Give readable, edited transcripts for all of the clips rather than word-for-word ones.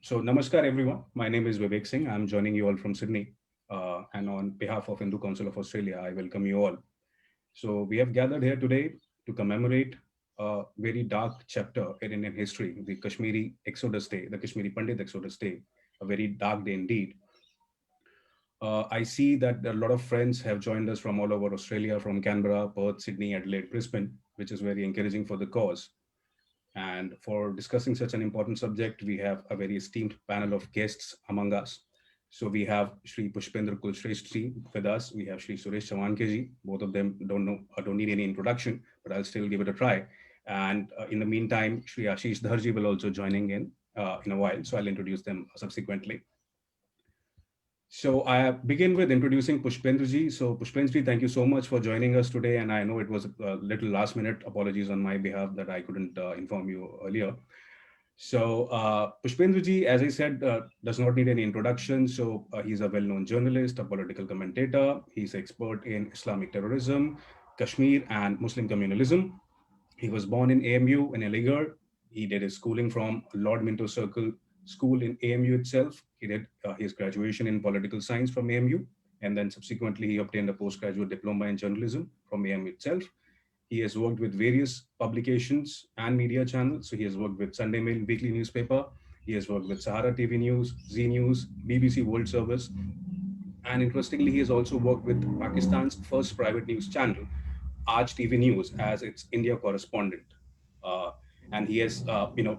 So, Namaskar everyone. My name is Vivek Singh. I'm joining you all from Sydney. And on behalf of Hindu Council of Australia, I welcome you all. So, we have gathered here today to commemorate a very dark chapter in Indian history, the Kashmiri Exodus Day, the Kashmiri Pandit Exodus Day, a very dark day indeed. I see that a lot of friends have joined us from all over Australia, from Canberra, Perth, Sydney, Adelaide, Brisbane, which is very encouraging for the cause. And for discussing such an important subject, we have a very esteemed panel of guests among us. So we have Shri Pushpendra Kulshrestha with us. We have Shri Suresh Chawankeji. Both of them don't need any introduction, but I'll still give it a try. And in the meantime, Shri Ashish Dharji will also joining in a while. So I'll introduce them subsequently. So I begin with introducing Pushpendraji. So Pushpendraji, thank you so much for joining us today. And I know it was a little last minute. Apologies on my behalf that I couldn't inform you earlier. So Pushpendraji, as I said, does not need any introduction. So he's a well-known journalist, a political commentator. He's expert in Islamic terrorism, Kashmir, and Muslim communalism. He was born in AMU in Aligarh. He did his schooling from Lord Minto Circle School in AMU itself. He did his graduation in political science from AMU, and then subsequently he obtained a postgraduate diploma in journalism from AMU itself. He has worked with various publications and media channels. So he has worked with Sunday Mail weekly newspaper. He has worked with Sahara TV News, Z News, BBC World Service, and interestingly, he has also worked with Pakistan's first private news channel, Aaj TV News, as its India correspondent. Uh, and he has,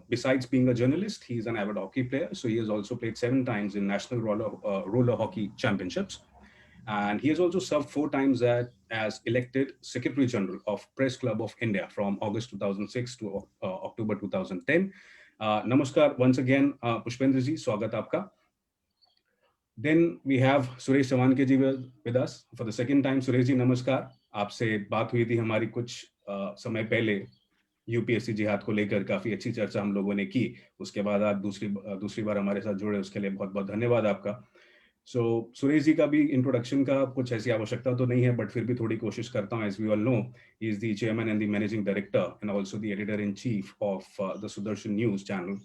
besides being a journalist, he's an avid hockey player. So he has also played 7 times in National Roller Hockey Championships. And he has also served 4 times as elected Secretary General of Press Club of India from August 2006 to October 2010. Namaskar once again, Pushpendra ji, swagat aapka. Then we have Suresh चवानके ji with us for the second time. Suresh ji नमस्कार. आपसे बात हुई थी हमारी कुछ समय पहले UPSC जिहाद को लेकर, काफी अच्छी चर्चा हम लोगों ने की. उसके बाद आप दूसरी बार हमारे साथ जुड़े, उसके लिए बहुत बहुत धन्यवाद आपका. सो सुरेश जी का भी इंट्रोडक्शन का कुछ ऐसी आवश्यकता तो नहीं है, बट फिर भी थोड़ी कोशिश करता हूँ. As we all know, he is the chairman and the managing director and also the editor in chief of the Sudarshan news channel.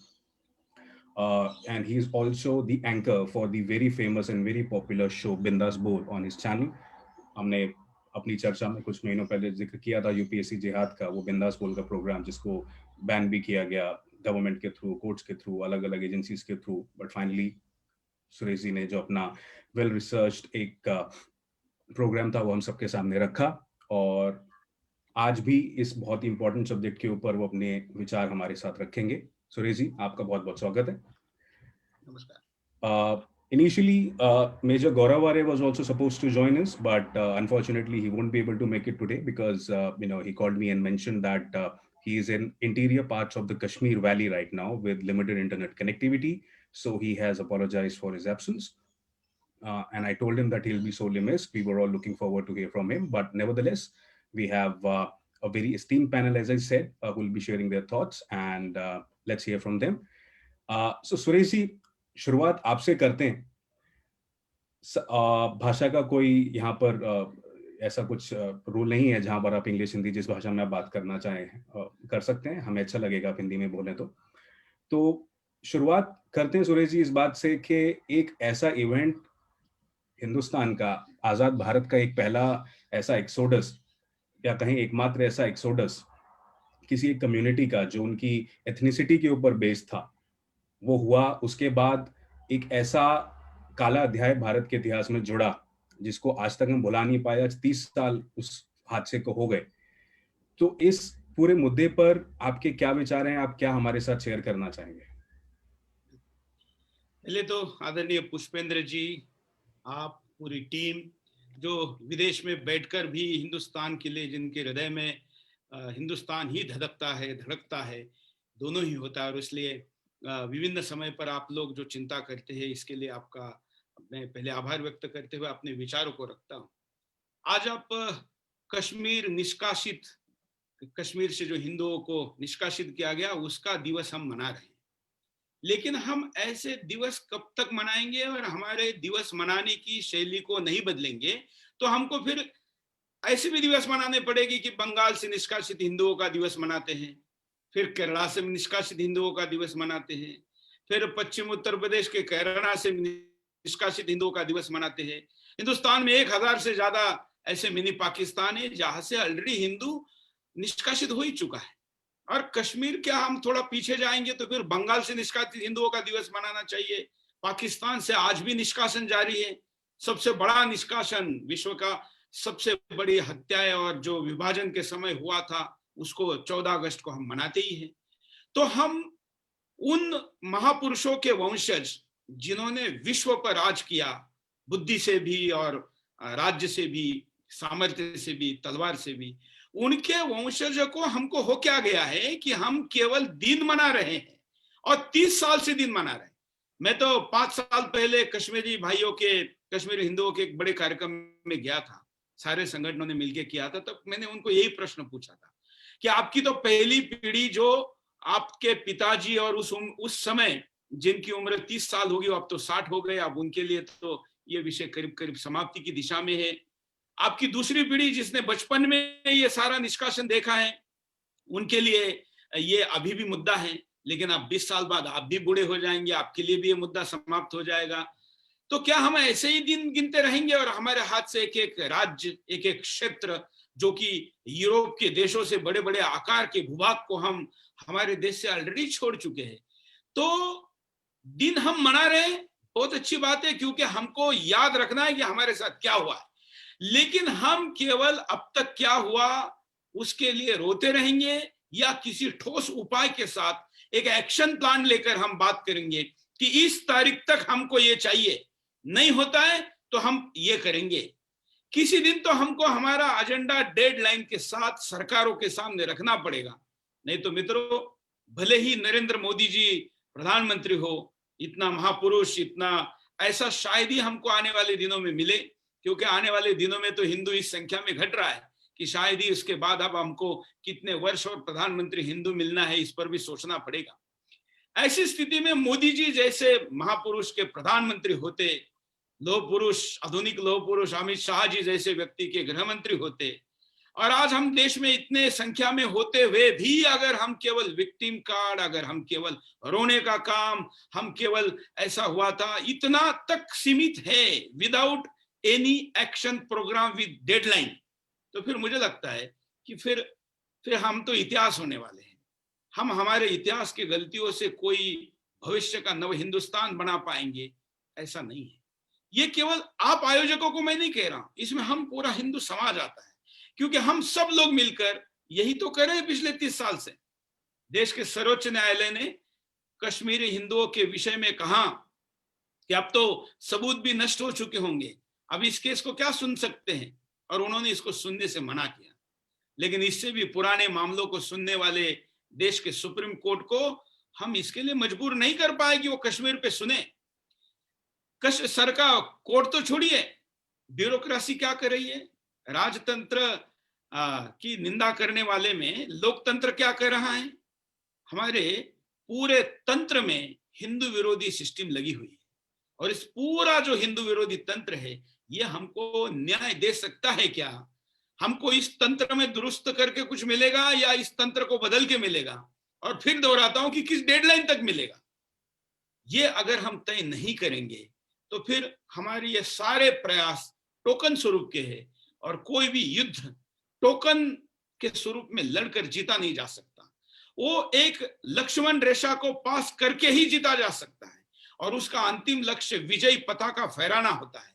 And he's also the anchor for the very famous and very popular show Bindas Bol on his channel. हमने अपनी चर्चा में कुछ महीनों पहले जिक्र किया था यूपीएससी जिहाद का, वो बिंदास बोल का प्रोग्राम, जिसको बैन भी किया गया गवर्नमेंट के थ्रू, कोर्ट्स के थ्रू, अलग अलग एजेंसीज के through. But finally Suresh ji ने जो अपना वेल रिसर्च्ड एक प्रोग्राम था वो हम सबके सामने रखा, और आज भी इस बहुत ही इंपॉर्टेंट सब्जेक्ट के ऊपर वो अपने विचार हमारे साथ रखेंगे. सुरेश जी, आपका बहुत बहुत स्वागत है. Initially, Major Gauravare was also supposed to join us, but unfortunately, he won't be able to make it today because he called me and mentioned that he is in interior parts of the Kashmir Valley right now with limited internet connectivity. So he has apologized for his absence. And I told him that he'll be sorely missed. We were all looking forward to hear from him. But nevertheless, we have a very esteemed panel, as I said, who will be sharing their thoughts, and let's hear from them. So Suresh ji, शुरुआत आपसे करते हैं. भाषा का कोई यहाँ पर ऐसा कुछ रूल नहीं है जहाँ पर आप इंग्लिश हिंदी जिस भाषा में आप बात करना चाहें कर सकते हैं. हमें अच्छा लगेगा आप हिंदी में बोलें. तो शुरुआत करते हैं सुरेश जी इस बात से कि एक ऐसा इवेंट, हिंदुस्तान का, आजाद भारत का एक पहला ऐसा एक्सोडस, या कहीं एकमात्र ऐसा एक्सोडस किसी एक कम्युनिटी का जो उनकी एथनिसिटी के ऊपर बेस्ड था, वो हुआ. उसके बाद एक ऐसा काला अध्याय भारत के इतिहास में जुड़ा जिसको आज तक हम भुला नहीं पाए. आज 30 साल उस हादसे को हो गए. तो इस पूरे मुद्दे पर आपके क्या विचार हैं? आप क्या हमारे साथ शेयर करना चाहेंगे? पहले तो आदरणीय पुष्पेंद्र जी, आप पूरी टीम जो विदेश में बैठकर भी हिंदुस्तान के लिए, जिनके हृदय में हिंदुस्तान ही धड़कता है, दोनों ही होता है, और इसलिए विभिन्न समय पर आप लोग जो चिंता करते हैं, इसके लिए आपका मैं पहले आभार व्यक्त करते हुए अपने विचारों को रखता हूँ. आज आप कश्मीर से जो हिंदुओं को निष्कासित किया गया, उसका दिवस हम मना रहे हैं. लेकिन हम ऐसे दिवस कब तक मनाएंगे, और हमारे दिवस मनाने की शैली को नहीं बदलेंगे तो हमको फिर ऐसे भी दिवस मनाने पड़ेगी कि बंगाल से निष्कासित हिंदुओं का दिवस मनाते हैं, फिर केरला से निष्कासित हिंदुओं का दिवस मनाते हैं, फिर पश्चिम उत्तर प्रदेश के कैराना से निष्कासित हिंदुओं का दिवस मनाते हैं। हिंदुस्तान में 1000 से ज्यादा ऐसे मिनी पाकिस्तान है जहां से ऑलरेडी हिंदू निष्कासित हो ही चुका है। और कश्मीर क्या, हम थोड़ा पीछे जाएंगे तो फिर बंगाल से निष्कासित हिंदुओं का दिवस मनाना चाहिए। पाकिस्तान से आज भी निष्कासन जारी है। सबसे बड़ा निष्कासन, विश्व का सबसे बड़ी हत्याएं और जो विभाजन के समय हुआ था उसको 14 अगस्त को हम मनाते ही हैं। तो हम उन महापुरुषों के वंशज जिन्होंने विश्व पर राज किया, बुद्धि से भी और राज्य से भी, सामर्थ्य से भी, तलवार से भी, उनके वंशज को हमको हो क्या गया है कि हम केवल दिन मना रहे हैं और 30 साल से दिन मना रहे हैं। मैं तो 5 साल पहले कश्मीरी भाइयों के, कश्मीरी हिंदुओं के एक बड़े कार्यक्रम में गया था, सारे संगठनों ने मिलकर किया था। तब मैंने उनको यही प्रश्न पूछा था कि आपकी तो पहली पीढ़ी, जो आपके पिताजी और उस समय जिनकी उम्र 30 साल होगी, अब तो 60 हो गए, अब उनके लिए तो ये विषय करीब करीब समाप्ति की दिशा में है। आपकी दूसरी पीढ़ी जिसने बचपन में ये सारा निष्कासन देखा है, उनके लिए ये अभी भी मुद्दा है, लेकिन अब 20 साल बाद आप भी बूढ़े हो जाएंगे, आपके लिए भी ये मुद्दा समाप्त हो जाएगा। तो क्या हम ऐसे ही दिन गिनते रहेंगे और हमारे हाथ से एक एक राज्य, एक एक क्षेत्र, जो कि यूरोप के देशों से बड़े बड़े आकार के भूभाग को हम हमारे देश से ऑलरेडी छोड़ चुके हैं। तो दिन हम मना रहे हैं, बहुत अच्छी बात है, क्योंकि हमको याद रखना है कि हमारे साथ क्या हुआ है। लेकिन हम केवल अब तक क्या हुआ उसके लिए रोते रहेंगे या किसी ठोस उपाय के साथ एक एक्शन प्लान लेकर हम बात करेंगे कि इस तारीख तक हमको ये चाहिए, नहीं होता है तो हम ये करेंगे। किसी दिन तो हमको हमारा एजेंडा डेडलाइन के साथ सरकारों के सामने रखना पड़ेगा। नहीं तो मित्रों, भले ही नरेंद्र मोदी जी प्रधानमंत्री हो, इतना महापुरुष, इतना ऐसा शायद ही हमको आने वाले दिनों में मिले, क्योंकि आने वाले दिनों में तो हिंदू इस संख्या में घट रहा है कि शायद ही उसके बाद अब हमको कितने वर्ष और प्रधानमंत्री हिंदू मिलना है, इस पर भी सोचना पड़ेगा। ऐसी स्थिति में मोदी जी जैसे महापुरुष के प्रधानमंत्री होते, लौह पुरुष, आधुनिक लौह पुरुष अमित शाह जी जैसे व्यक्ति के गृह मंत्री होते, और आज हम देश में इतने संख्या में होते हुए भी अगर हम केवल विक्टिम कार्ड, अगर हम केवल रोने का काम, हम केवल ऐसा हुआ था, इतना तक सीमित है, without any action program with deadline, तो फिर मुझे लगता है कि फिर हम तो इतिहास होने वाले हैं। हम हमारे इतिहास की गलतियों से कोई भविष्य का नव हिंदुस्तान बना पाएंगे, ऐसा नहीं है। ये केवल आप आयोजकों को मैं नहीं कह रहा हूं, इसमें हम पूरा हिंदू समाज आता है, क्योंकि हम सब लोग मिलकर यही तो कर रहे हैं पिछले 30 साल से। देश के सर्वोच्च न्यायालय ने कश्मीरी हिंदुओं के विषय में कहा कि अब तो सबूत भी नष्ट हो चुके होंगे, अब इस केस को क्या सुन सकते हैं, और उन्होंने इसको सुनने से मना किया। लेकिन इससे भी पुराने मामलों को सुनने वाले देश के सुप्रीम कोर्ट को हम इसके लिए मजबूर नहीं कर पाए कि वो कश्मीर पे सुने। सरकार, कोर्ट तो छोड़िए, ब्यूरोक्रेसी क्या कर रही है, राजतंत्र की निंदा करने वाले में लोकतंत्र क्या कर रहा है। हमारे पूरे तंत्र में हिंदू विरोधी सिस्टम लगी हुई है, और इस पूरा जो हिंदू विरोधी तंत्र है ये हमको न्याय दे सकता है क्या? हमको इस तंत्र में दुरुस्त करके कुछ मिलेगा या इस तंत्र को बदल के मिलेगा, और फिर दोहराता हूं कि किस डेडलाइन तक मिलेगा? ये अगर हम तय नहीं करेंगे तो फिर हमारे ये सारे प्रयास टोकन स्वरूप के हैं, और कोई भी युद्ध टोकन के स्वरूप में लड़कर जीता नहीं जा सकता। वो एक लक्ष्मण रेखा को पास करके ही जीता जा सकता है, और उसका अंतिम लक्ष्य विजयी पताका फहराना होता है।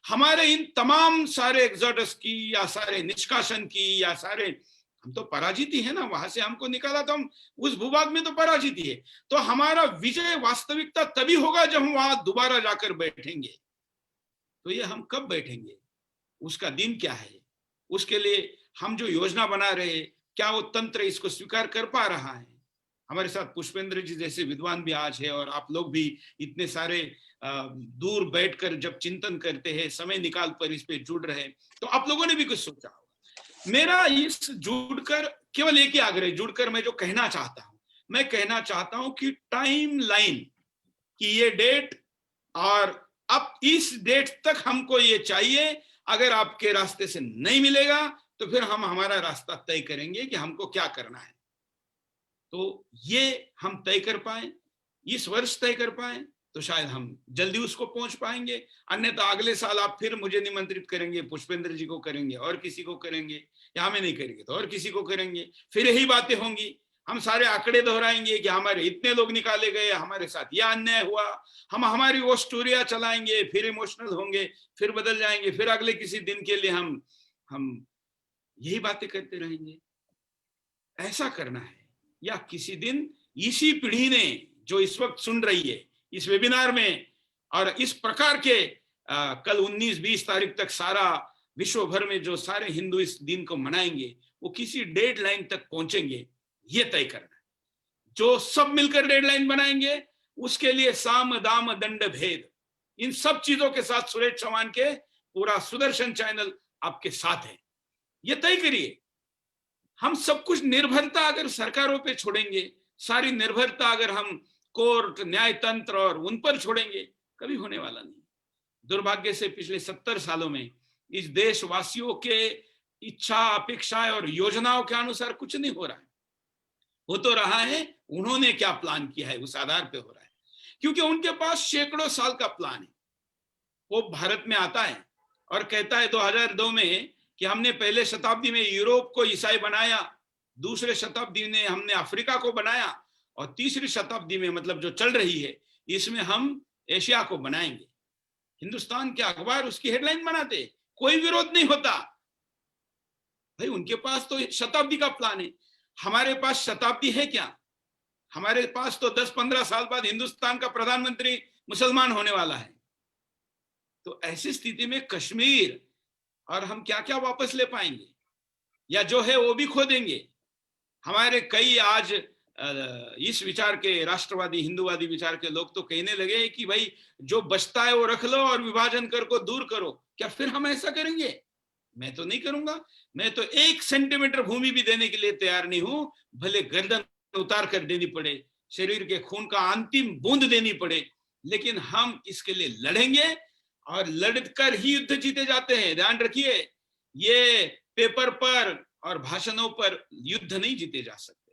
हमारे इन तमाम सारे एग्जोडस की या सारे निष्कासन की या सारे, हम तो पराजित ही है ना, वहां से हमको निकाला तो हम उस भूभाग में तो पराजित ही है। तो हमारा विजय वास्तविकता तभी होगा जब हम वहां दोबारा जाकर बैठेंगे। तो ये हम कब बैठेंगे, उसका दिन क्या है, उसके लिए हम जो योजना बना रहे, क्या वो तंत्र इसको स्वीकार कर पा रहा है? हमारे साथ पुष्पेंद्र जी जैसे विद्वान भी आज है, और आप लोग भी इतने सारे दूर बैठकर जब चिंतन करते हैं, समय निकाल कर इस पे जुड़ रहे, तो आप लोगों ने भी कुछ सोचा होगा। मेरा इस जुड़कर केवल एक ही आग्रह, जुड़कर मैं जो कहना चाहता हूं, मैं कहना चाहता हूं कि टाइम लाइन की ये डेट, और अब इस डेट तक हमको ये चाहिए, अगर आपके रास्ते से नहीं मिलेगा तो फिर हम हमारा रास्ता तय करेंगे कि हमको क्या करना है। तो ये हम तय कर पाए, इस वर्ष तय कर पाए तो शायद हम जल्दी उसको पहुंच पाएंगे, अन्यथा अगले साल आप फिर मुझे निमंत्रित करेंगे, पुष्पेंद्र जी को करेंगे और किसी को करेंगे, या हमें नहीं करेंगे तो और किसी को करेंगे, फिर यही बातें होंगी। हम सारे आंकड़े दोहराएंगे कि हमारे इतने लोग निकाले गए, हमारे साथ यह अन्याय हुआ, हम हमारी वो स्टोरिया चलाएंगे, फिर इमोशनल होंगे, फिर बदल जाएंगे, फिर अगले किसी दिन के लिए हम यही बातें करते रहेंगे। ऐसा करना है, या किसी दिन इसी पीढ़ी ने जो इस वक्त सुन रही है इस वेबिनार में, और इस प्रकार के कल 19-20 तारीख तक सारा विश्व भर में जो सारे हिंदू इस दिन को मनाएंगे, वो किसी डेडलाइन तक पहुंचेंगे, ये तय करना है। जो सब मिलकर डेडलाइन बनाएंगे, उसके लिए साम दाम दंड भेद, इन सब चीजों के साथ सुरेश चौहान के पूरा सुदर्शन चैनल आपके साथ है। ये तय करिए। हम सब कुछ निर्भरता अगर सरकारों पे छोड़ेंगे, सारी निर्भरता अगर हम कोर्ट, न्यायतंत्र और उन पर छोड़ेंगे, कभी होने वाला नहीं। दुर्भाग्य से पिछले 70 सालों में इस देशवासियों के इच्छा, अपेक्षाएं और योजनाओं के अनुसार कुछ नहीं हो रहा है। हो तो रहा है, उन्होंने क्या प्लान किया है उस आधार पे हो रहा है, क्योंकि उनके पास सैकड़ों साल का प्लान है। वो भारत में आता है और कहता है 2002 में कि हमने पहले शताब्दी में यूरोप को ईसाई बनाया, दूसरे शताब्दी में हमने अफ्रीका को बनाया, और तीसरी शताब्दी में, मतलब जो चल रही है, इसमें हम एशिया को बनाएंगे। हिंदुस्तान के अखबार उसकी हेडलाइन बनाते, कोई विरोध नहीं होता। भाई उनके पास तो शताब्दी का प्लान है, हमारे पास शताब्दी है क्या? हमारे पास तो 10-15 साल बाद हिंदुस्तान का प्रधानमंत्री मुसलमान होने वाला है। तो ऐसी स्थिति में कश्मीर और हम क्या क्या वापस ले पाएंगे, या जो है वो भी खो देंगे। हमारे कई आज इस विचार के, राष्ट्रवादी हिंदूवादी विचार के लोग तो कहने लगे कि भाई जो बचता है वो रख लो और विभाजन कर को दूर करो। क्या फिर हम ऐसा करेंगे? मैं तो नहीं करूंगा। मैं तो 1 सेंटीमीटर भूमि भी देने के लिए तैयार नहीं हूं, भले गर्दन उतार कर देनी पड़े, शरीर के खून का अंतिम बूंद देनी पड़े, लेकिन हम इसके लिए लड़ेंगे। और लड़कर ही युद्ध जीते जाते हैं, ध्यान रखिए। ये पेपर पर और भाषणों पर युद्ध नहीं जीते जा सकते।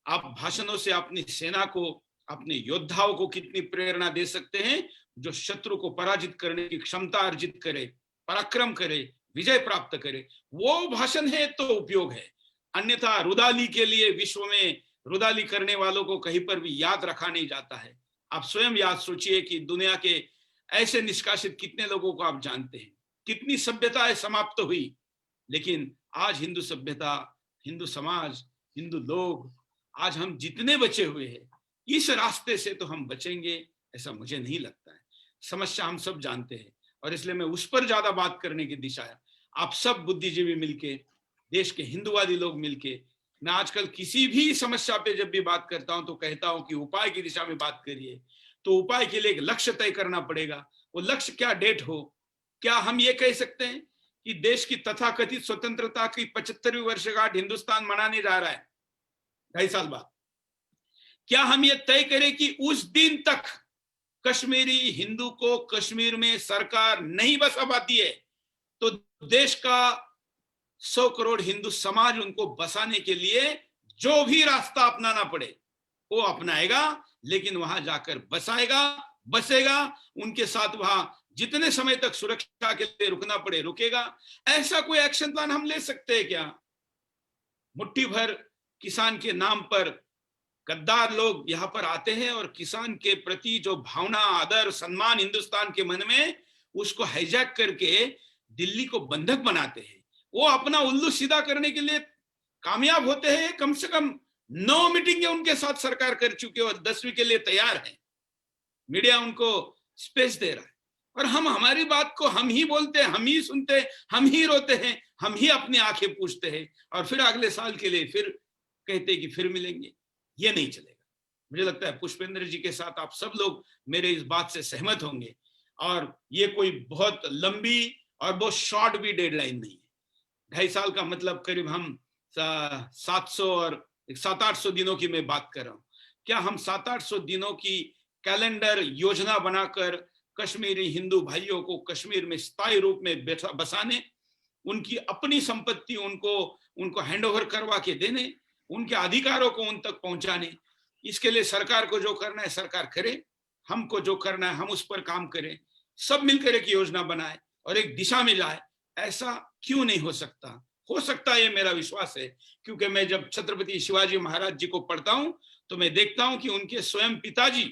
आप भाषणों से अपनी सेना को, अपने योद्धाओं को कितनी प्रेरणा दे सकते हैं, जो शत्रु को पराजित करने की क्षमता अर्जित करे, पराक्रम करे, विजय प्राप्त करे, वो भाषण है तो उपयोग है। अन्यथा रुदाली के लिए विश्व में रुदाली करने वालों को कहीं पर भी याद रखा नहीं जाता है। आप स्वयं याद सोचिए कि दुनिया के ऐसे निष्कासित कितने लोगों को आप जानते हैं, कितनी सभ्यताएं समाप्त हुई, लेकिन आज हिंदू सभ्यता, हिंदू समाज, हिंदू लोग, आज हम जितने बचे हुए हैं, इस रास्ते से तो हम बचेंगे ऐसा मुझे नहीं लगता है। समस्या हम सब जानते हैं, और इसलिए मैं उस पर ज्यादा बात करने की दिशा है। आप सब बुद्धिजीवी मिलके, देश के हिंदूवादी लोग मिलके, मैं आजकल किसी भी समस्या पे जब भी बात करता हूं तो कहता हूं कि उपाय की दिशा में बात करिए। तो उपाय के लिए एक लक्ष्य तय करना पड़ेगा। वो लक्ष्य क्या डेट हो? क्या हम ये कह सकते हैं कि देश की तथाकथित स्वतंत्रता की 75वीं वर्षगांठ हिंदुस्तान मनाने जा रहा है 2.5 साल बाद? क्या हम ये तय करें कि उस दिन तक कश्मीरी हिंदू को कश्मीर में सरकार नहीं बसा पाती है तो देश का 100 करोड़ हिंदू समाज उनको बसाने के लिए जो भी रास्ता अपनाना पड़े वो अपनाएगा, लेकिन वहां जाकर बसाएगा, बसेगा, उनके साथ वहां जितने समय तक सुरक्षा के लिए रुकना पड़े रुकेगा। ऐसा कोई एक्शन प्लान हम ले सकते हैं क्या? मुट्ठी भर किसान के नाम पर गद्दार लोग यहाँ पर आते हैं और किसान के प्रति जो भावना, आदर, सम्मान हिंदुस्तान के मन में, उसको हाईजैक करके दिल्ली को बंधक बनाते हैं। वो अपना उल्लू सीधा करने के लिए कामयाब होते हैं। कम से कम 9 मीटिंगें उनके साथ सरकार कर चुके और 10वीं के लिए तैयार है। मीडिया उनको स्पेस दे रहा है, और हम हमारी बात को हम ही बोलते हैं, हम ही सुनते हैं, हम ही रोते हैं, हम ही अपनी आंखें पूछते हैं, और फिर अगले साल के लिए फिर कहते हैं कि फिर मिलेंगे। ये नहीं चलेगा। मुझे लगता है पुष्पेंद्र जी के साथ आप सब लोग मेरे इस बात से सहमत होंगे, और ये कोई बहुत लंबी और बहुत शॉर्ट भी डेडलाइन नहीं है। 2.5 साल का मतलब करीब हम 700 और 700-800 दिनों की मैं बात कर रहा हूं। क्या हम 700-800 दिनों की कैलेंडर योजना बनाकर कश्मीरी हिंदू भाइयों को कश्मीर में स्थायी रूप में बसाने, उनकी अपनी संपत्ति उनको हैंडओवर करवा के देने, उनके अधिकारों को उन तक पहुंचाने, इसके लिए सरकार को जो करना है सरकार करे, हमको जो करना है हम उस पर काम करें, सब मिलकर एक योजना बनाए और एक दिशा में जाए। ऐसा क्यों नहीं हो सकता? हो सकता है, ये मेरा विश्वास है, क्योंकि मैं जब छत्रपति शिवाजी महाराज जी को पढ़ता हूं तो मैं देखता हूं कि उनके स्वयं पिताजी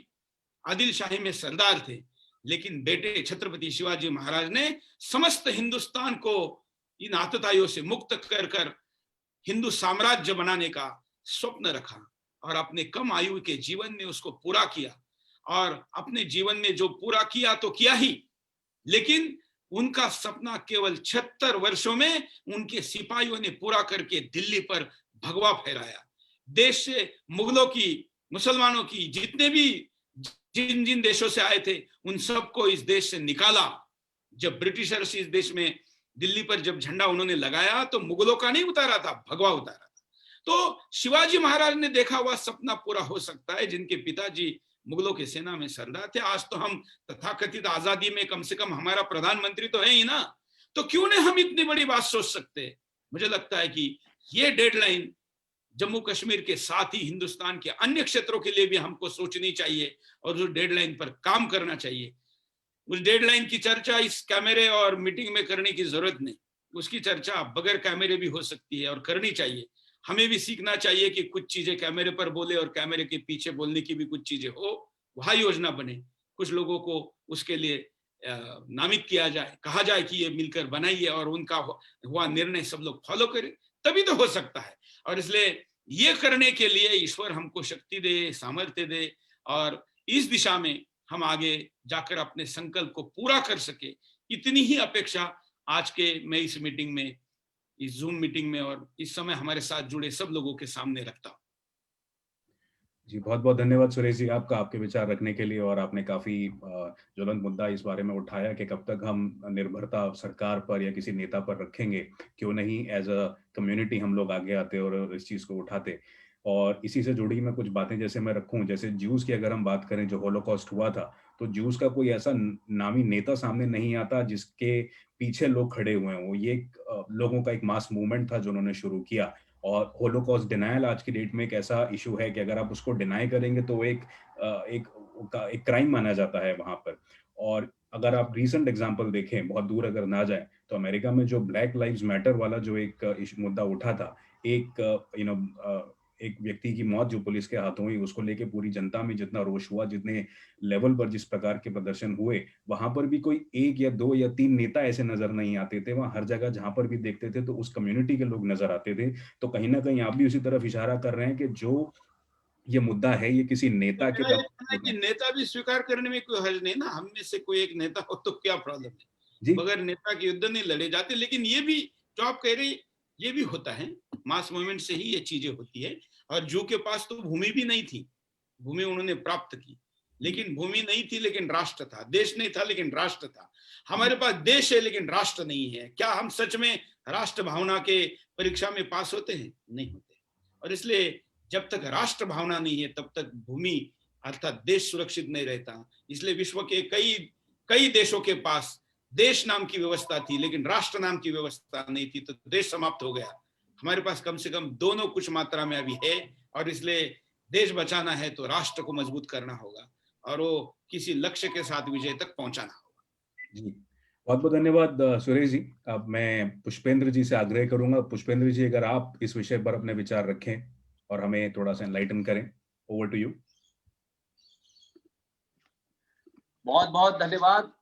आदिल शाही में सरदार थे, लेकिन बेटे छत्रपति शिवाजी महाराज ने समस्त हिंदुस्तान को इन आतताइयों से मुक्त कर कर हिंदू साम्राज्य बनाने का स्वप्न रखा और अपने कम आयु के जीवन में उसको पूरा किया। और अपने जीवन में जो पूरा किया तो किया ही, लेकिन उनका सपना केवल 76 वर्षों में उनके सिपाहियों ने पूरा करके दिल्ली पर भगवा फहराया। देश से मुगलों की, मुसलमानों की, जितने भी जिन जिन देशों से आए थे उन सबको इस देश से निकाला। जब ब्रिटिशर्स इस देश में दिल्ली पर जब झंडा उन्होंने लगाया तो मुगलों का नहीं उतारा था, भगवा उतारा था। तो शिवाजी महाराज ने देखा हुआ सपना पूरा हो सकता है, जिनके पिताजी मुगलों की सेना में सरदार थे। आज तो हम तथाकथित आजादी में कम से कम हमारा प्रधानमंत्री तो है ही ना, तो क्यों नहीं हम इतनी बड़ी बात सोच सकते? मुझे लगता है कि ये डेडलाइन जम्मू कश्मीर के साथ ही हिंदुस्तान के अन्य क्षेत्रों के लिए भी हमको सोचनी चाहिए और उस डेडलाइन पर काम करना चाहिए। उस डेडलाइन की चर्चा इस कैमरे और मीटिंग में करने की जरूरत नहीं, उसकी चर्चा बगैर कैमरे भी हो सकती है और करनी चाहिए। हमें भी सीखना चाहिए कि कुछ चीजें कैमरे पर बोले और कैमरे के पीछे बोलने की भी कुछ चीजें हो, वहां योजना बने। कुछ लोगों को उसके लिए नामित किया जाए, कहा जाए कि ये मिलकर बनाइए और उनका हुआ निर्णय सब लोग फॉलो करें, तभी तो हो सकता है। और इसलिए ये करने के लिए ईश्वर हमको शक्ति दे, सामर्थ्य दे और इस दिशा में हम आगे जाकर अपने संकल्प को पूरा कर सके, इतनी ही अपेक्षा आज के मैं इस मीटिंग में, इस जूम मीटिंग में और इस समय हमारे साथ जुड़े सब लोगों के सामने रखता हूं। जी, बहुत बहुत धन्यवाद सुरेश जी आपका, आपके विचार रखने के लिए। और आपने काफी ज्वलंत मुद्दा इस बारे में उठाया कि कब तक हम निर्भरता सरकार पर या किसी नेता पर रखेंगे, क्यों नहीं एज अ कम्युनिटी हम लोग आगे आते और इस चीज को उठाते। और इसी से जुड़ी मैं कुछ बातें जैसे मैं रखूं, जैसे ज्यूज की अगर हम बात करें, जो होलोकॉस्ट हुआ था, तो ज्यूज का कोई ऐसा नामी नेता सामने नहीं आता जिसके पीछे लोग खड़े हुए हों। ये लोगों का एक मास मूवमेंट था जो उन्होंने शुरू किया। और होलोकॉस्ट डिनायल आज की डेट में एक ऐसा इशू है कि अगर आप उसको डिनाई करेंगे तो एक क्राइम माना जाता है वहां पर। और अगर आप रीसेंट एग्जांपल देखें, बहुत दूर अगर ना जाए, तो अमेरिका में जो ब्लैक लाइव्स मैटर वाला जो एक मुद्दा उठा था, एक व्यक्ति की मौत जो पुलिस के हाथों हुई, उसको लेके पूरी जनता में जितना रोष हुआ, जितने लेवल पर जिस प्रकार के प्रदर्शन हुए, वहां पर भी कोई एक या दो या तीन नेता ऐसे नजर नहीं आते थे। वहां हर जगह जहां पर भी देखते थे तो उस कम्युनिटी के लोग नजर आते थे। तो कहीं ना कहीं आप भी उसी तरफ इशारा कर रहे हैं कि जो ये मुद्दा है, ये किसी नेता के मेरा ये दम कहना है मुद्दा कि है। नेता भी स्वीकार करने में कोई हर्ज नहीं ना, हम में से कोई एक नेता हो तो क्या प्रॉब्लम है? जी। बगैर नेता के युद्ध नहीं लड़े जाते। लेकिन ये भी जो आप कह रहे, ये भी होता है, मास मूवमेंट से ही ये चीजें होती है। और जू के पास तो भूमि भी नहीं थी, भूमि उन्होंने प्राप्त की, लेकिन भूमि नहीं थी लेकिन राष्ट्र था, देश नहीं था लेकिन राष्ट्र था। हमारे पास देश है लेकिन राष्ट्र नहीं है। क्या हम सच में राष्ट्र भावना के परीक्षा में पास होते हैं? नहीं होते। और इसलिए जब तक राष्ट्र भावना नहीं है तब तक भूमि अर्थात देश सुरक्षित नहीं रहता। इसलिए विश्व के कई कई देशों के पास देश नाम की व्यवस्था थी लेकिन राष्ट्र नाम की व्यवस्था नहीं थी, तो देश समाप्त हो गया। हमारे पास कम से कम दोनों कुछ मात्रा में अभी है। और इसलिए देश बचाना है तो राष्ट्र को मजबूत करना होगा और वो किसी लक्ष्य के साथ विजय तक पहुंचाना होगा। जी, बहुत बहुत धन्यवाद सुरेश जी। अब मैं पुष्पेंद्र जी से आग्रह करूंगा, पुष्पेंद्र जी अगर आप इस विषय पर अपने विचार रखें और हमें थोड़ा सा एनलाइटन करें। Over to you. बहुत बहुत धन्यवाद।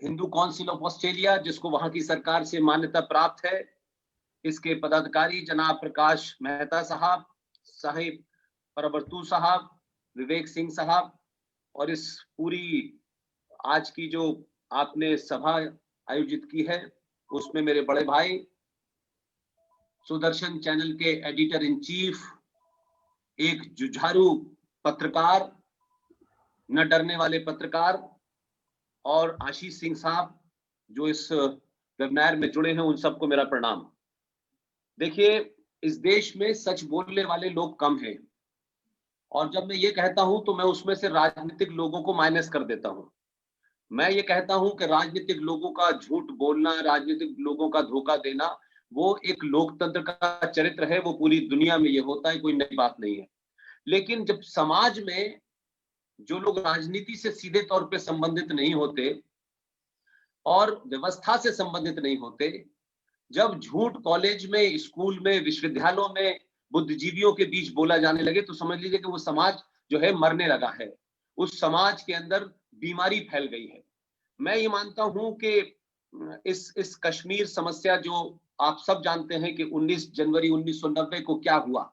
हिंदू काउंसिल ऑफ ऑस्ट्रेलिया, जिसको वहां की सरकार से मान्यता प्राप्त है, इसके पदाधिकारी जनाब प्रकाश मेहता साहब, साहिब परबरतू साहब, विवेक सिंह साहब, और इस पूरी आज की जो आपने सभा आयोजित की है उसमें मेरे बड़े भाई सुदर्शन चैनल के एडिटर इन चीफ, एक जुझारू पत्रकार, न डरने वाले पत्रकार, और आशीष सिंह साहब जो इस वेबिनार में जुड़े हैं, उन सबको मेरा प्रणाम। देखिए, इस देश में सच बोलने वाले लोग कम हैं, और जब मैं ये कहता हूं तो मैं उसमें से राजनीतिक लोगों को माइनस कर देता हूं। मैं ये कहता हूं कि राजनीतिक लोगों का झूठ बोलना, राजनीतिक लोगों का धोखा देना, वो एक लोकतंत्र का चरित्र है, वो पूरी दुनिया में ये होता है, कोई नई बात नहीं है। लेकिन जब समाज में जो लोग राजनीति से सीधे तौर पे संबंधित नहीं होते और व्यवस्था से संबंधित नहीं होते, जब झूठ कॉलेज में, स्कूल में, विश्वविद्यालयों में बुद्धिजीवियों के बीच बोला जाने लगे, तो समझ लीजिए कि वो समाज जो है मरने लगा है। उस समाज के अंदर बीमारी फैल गई है। मैं ये मानता हूं कि इस कश्मीर समस्या, जो आप सब जानते हैं कि 19 जनवरी 1990 को क्या हुआ,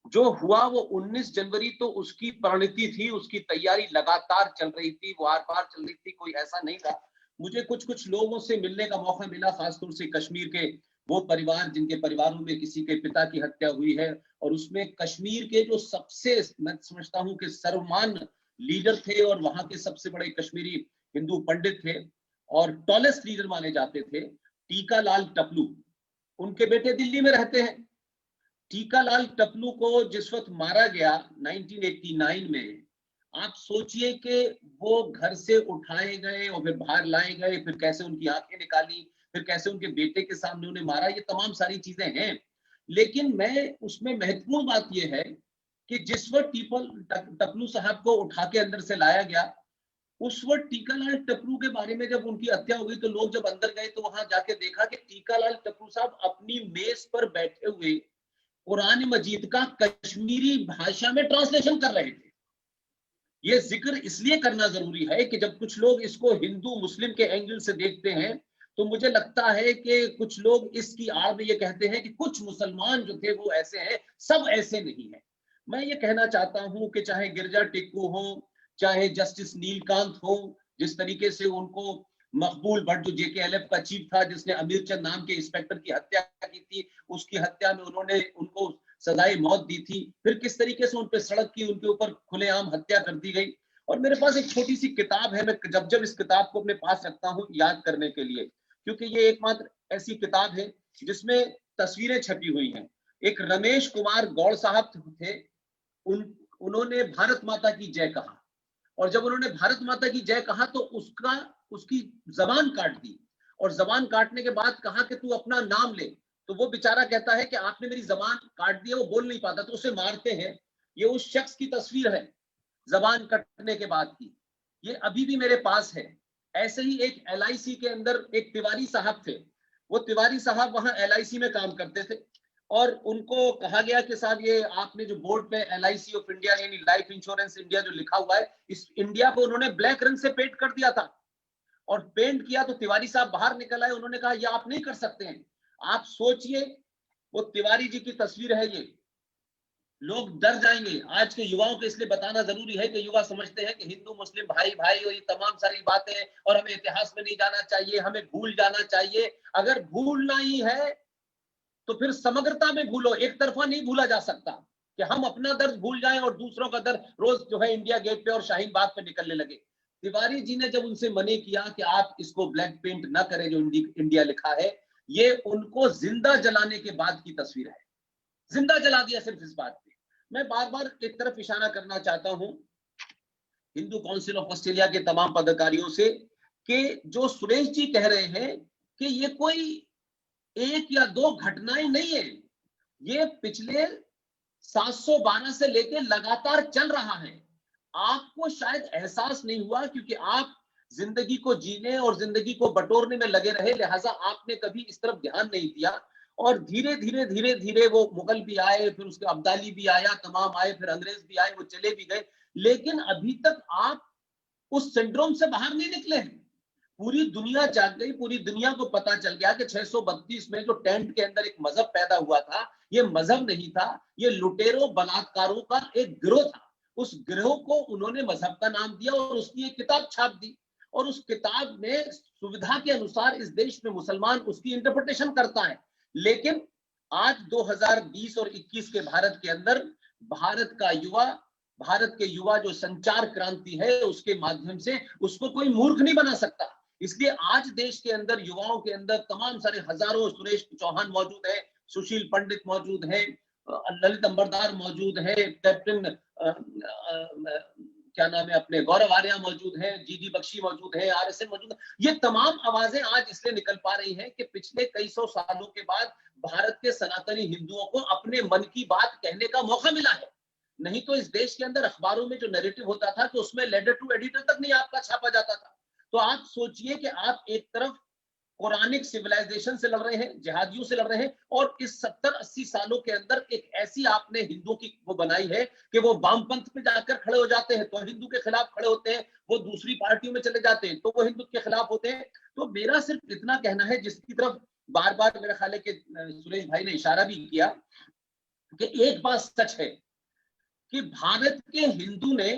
जो हुआ वो 19 जनवरी तो उसकी परिणति थी, उसकी तैयारी लगातार चल रही थी, बार-बार चल रही थी, कोई ऐसा नहीं था। मुझे कुछ लोगों से मिलने का मौका मिला, खासतौर से कश्मीर के वो परिवार जिनके परिवारों में किसी के पिता की हत्या हुई है, और उसमें कश्मीर के जो सबसे, मैं समझता हूं कि सर्वमान्य लीडर थे और वहां के सबसे बड़े कश्मीरी हिंदू पंडित थे और टॉलेस्ट लीडर माने जाते थे, टीका लाल टपलू। उनके बेटे दिल्ली में रहते हैं। टीका लाल टपलू को जिस वक्त मारा गया 1989 में, आप सोचिए कि वो घर से उठाए गए और फिर बाहर लाए गए, फिर कैसे उनकी आंखें निकाली, फिर कैसे उनके बेटे के सामने उन्हें मारा, ये तमाम सारी चीजें हैं। लेकिन मैं उसमें महत्वपूर्ण बात यह है कि जिस वक्त टपलू साहब को उठा के अंदर से लाया गया, उस वक्त टीकालाल टपलू के बारे में जब उनकी हत्या हो गई, तो लोग जब अंदर गए तो वहां जाके देखा कि टीकालाल टपलू साहब अपनी मेज पर बैठे हुए कुरान मजीद का कश्मीरी भाषा में ट्रांसलेशन कर रहे थे। ये जिक्र इसलिए करना जरूरी है कि जब कुछ लोग इसको हिंदू मुस्लिम के एंगल से देखते हैं, तो मुझे लगता है कि कुछ लोग इसकी आड़ में ये कहते हैं कि कुछ मुसलमान जो थे वो ऐसे हैं, सब ऐसे नहीं है। मैं ये कहना चाहता हूं कि चाहे गिरजा टिक्कू हो, चाहे जस्टिस नीलकांत हो, जिस तरीके से उनको मकबूल भट्ट जो जेकेएलएफ का चीफ था, जिसने अमीर चंद नाम के इंस्पेक्टर की हत्या की थी, उसकी हत्या में उन्होंने उनको सजाए मौत दी थी, फिर किस तरीके से उन पे सड़क की उनके ऊपर खुलेआम हत्या कर दी गई। और मेरे पास एक छोटी सी किताब है, मैं जब इस किताब को अपने पास रखता हूँ याद करने के लिए, क्योंकि ये एकमात्र ऐसी किताब है जिसमें तस्वीरें छपी हुई हैं। एक रमेश कुमार गौड़ साहब थे, उन्होंने भारत माता की जय कहा, और जब उन्होंने भारत माता की जय कहा तो उसकी जबान काट दी, और जबान काटने के बाद कहा कि तू अपना नाम ले। तो वो बेचारा कहता है कि आपने मेरी जबान काट दी, वो बोल नहीं पाता, तो उसे मारते हैं। ये उस शख्स की तस्वीर है जबान कटने के बाद की, ये अभी भी मेरे पास है। ऐसे ही एक LIC के अंदर एक तिवारी साहब थे, वो तिवारी साहब वहां LIC में काम करते थे, और उनको कहा गया कि साहब ये आपने जो बोर्ड पे LIC ऑफ इंडिया यानी लाइफ इंश्योरेंस इंडिया जो लिखा हुआ है, इस इंडिया को उन्होंने ब्लैक रंग से पेंट कर दिया था, और पेंट किया तो तिवारी साहब बाहर निकल आए, उन्होंने कहा ये आप नहीं कर सकते हैं। आप सोचिए, वो तिवारी जी की तस्वीर है, ये लोग डर जाएंगे। आज के युवाओं को इसलिए बताना जरूरी है कि युवा समझते हैं कि हिंदू मुस्लिम भाई भाई और ये तमाम सारी बातें, और हमें इतिहास में नहीं जाना चाहिए, हमें भूल जाना चाहिए। अगर भूलना ही है तो फिर समग्रता में भूलो, एक तरफा नहीं भूला जा सकता कि हम अपना दर्द भूल जाएं और दूसरों का दर्द रोज जो है इंडिया गेट पे और शाहीन बाग पे निकलने लगे। तिवारी जी ने जब उनसे मने किया कि आप इसको ब्लैक पेंट ना करें जो इंडिया लिखा है, ये उनको जिंदा जलाने के बाद की तस्वीर है, जिंदा जला दिया सिर्फ इस बात पे। मैं बार बार एक तरफ इशारा करना चाहता हूं हिंदू काउंसिल ऑफ ऑस्ट्रेलिया के तमाम पदाधिकारियों से कि जो सुरेश जी कह रहे हैं कि ये कोई एक या दो घटनाएं नहीं है, ये पिछले 712 से लेकर लगातार चल रहा है। आपको शायद एहसास नहीं हुआ क्योंकि आप जिंदगी को जीने और जिंदगी को बटोरने में लगे रहे, लिहाजा आपने कभी इस तरफ ध्यान नहीं दिया। और धीरे धीरे धीरे धीरे वो मुगल भी आए, फिर उसके अब्दाली भी आया, तमाम आए, फिर अंग्रेज भी आए, वो चले भी गए, लेकिन अभी तक आप उस सिंड्रोम से बाहर नहीं निकले हैं। पूरी दुनिया जाग गई, पूरी दुनिया को पता चल गया कि 632 में जो टेंट के अंदर एक मजहब पैदा हुआ था, ये मजहब नहीं था, ये लुटेरों बलात्कारों का एक गिरोह था। उस गिरोह को उन्होंने मजहब का नाम दिया और उसकी एक किताब छाप दी, और उस किताब में सुविधा के अनुसार इस देश में मुसलमान उसकी इंटरप्रिटेशन करता है। लेकिन आज 2020 और 21 के भारत के अंदर भारत के युवा जो संचार क्रांति है उसके माध्यम से उसको कोई मूर्ख नहीं बना सकता। इसलिए आज देश के अंदर युवाओं के अंदर तमाम सारे हजारों, सुरेश चौहान मौजूद है, सुशील पंडित मौजूद है, ललित अंबरदार मौजूद है, कैप्टन क्या नाम है अपने गौरव आर्या मौजूद है, जीडी बख्शी मौजूद है, RSN मौजूद है। ये तमाम आवाजें आज इसलिए निकल पा रही हैं कि पिछले कई सौ सालों के बाद भारत के सनातनी हिंदुओं को अपने मन की बात कहने का मौका मिला है। नहीं तो इस देश के अंदर अखबारों में जो नैरेटिव होता था कि उसमें लेटर टू एडिटर तक नहीं आपका छापा जाता था। तो आप सोचिए कि आप एक तरफ कुरानिक सिविलाइजेशन से लड़ रहे हैं, जिहादियों से लड़ रहे हैं, और इस 70-80 सालों के अंदर एक ऐसी आपने हिंदुओं की वो बनाई है कि वो वामपंथ पे जाकर खड़े हो जाते हैं तो हिंदू के खिलाफ खड़े होते हैं, वो दूसरी पार्टियों में चले जाते हैं तो वो हिंदू के खिलाफ होते हैं। तो मेरा सिर्फ इतना कहना है, जिसकी तरफ बार बार मेरा ख्याल है कि सुरेश भाई ने इशारा भी किया, कि एक बात सच है कि भारत के हिंदू ने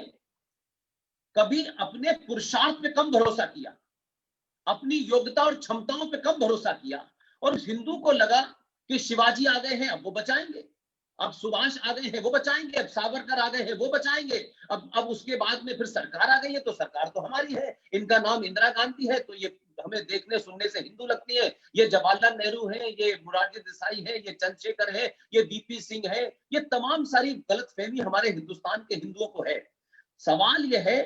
कभी अपने पुरुषार्थ पे कम भरोसा किया, अपनी योग्यता और क्षमताओं पे कम भरोसा किया, और हिंदू को लगा कि शिवाजी आ गए हैं अब वो बचाएंगे, अब सुभाष आ गए हैं वो बचाएंगे, अब सावरकर आ गए हैं वो बचाएंगे, अब उसके बाद में फिर सरकार आ गई है तो सरकार तो हमारी है, इनका नाम इंदिरा गांधी है तो ये हमें देखने सुनने से हिंदू लगती है, ये जवाहरलाल नेहरू है, ये मोरारजी देसाई है, ये चंद्रशेखर है, ये बीपी सिंह है, ये तमाम सारी गलतफहमी हमारे हिंदुस्तान के हिंदुओं को है। सवाल यह है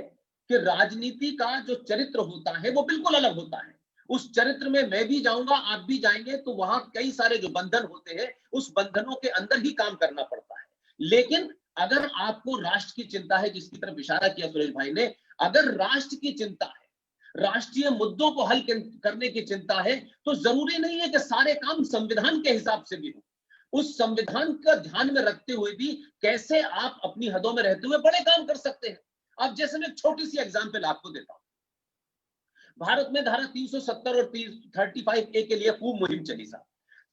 कि राजनीति का जो चरित्र होता है वो बिल्कुल अलग होता है। उस चरित्र में मैं भी जाऊंगा, आप भी जाएंगे, तो वहां कई सारे जो बंधन होते हैं उस बंधनों के अंदर ही काम करना पड़ता है। लेकिन अगर आपको राष्ट्र की चिंता है, जिसकी तरफ इशारा किया सुरेश भाई ने, अगर राष्ट्र की चिंता है, राष्ट्रीय मुद्दों को हल करने की चिंता है, तो जरूरी नहीं है कि सारे काम संविधान के हिसाब से भी हो। उस संविधान का ध्यान में रखते हुए भी कैसे आप अपनी हदों में रहते हुए बड़े काम कर सकते हैं। अब जैसे मैं छोटी सी एग्जांपल आपको देता हूं, भारत में धारा 370 और 35A के लिए खूब मुहिम चली साहब,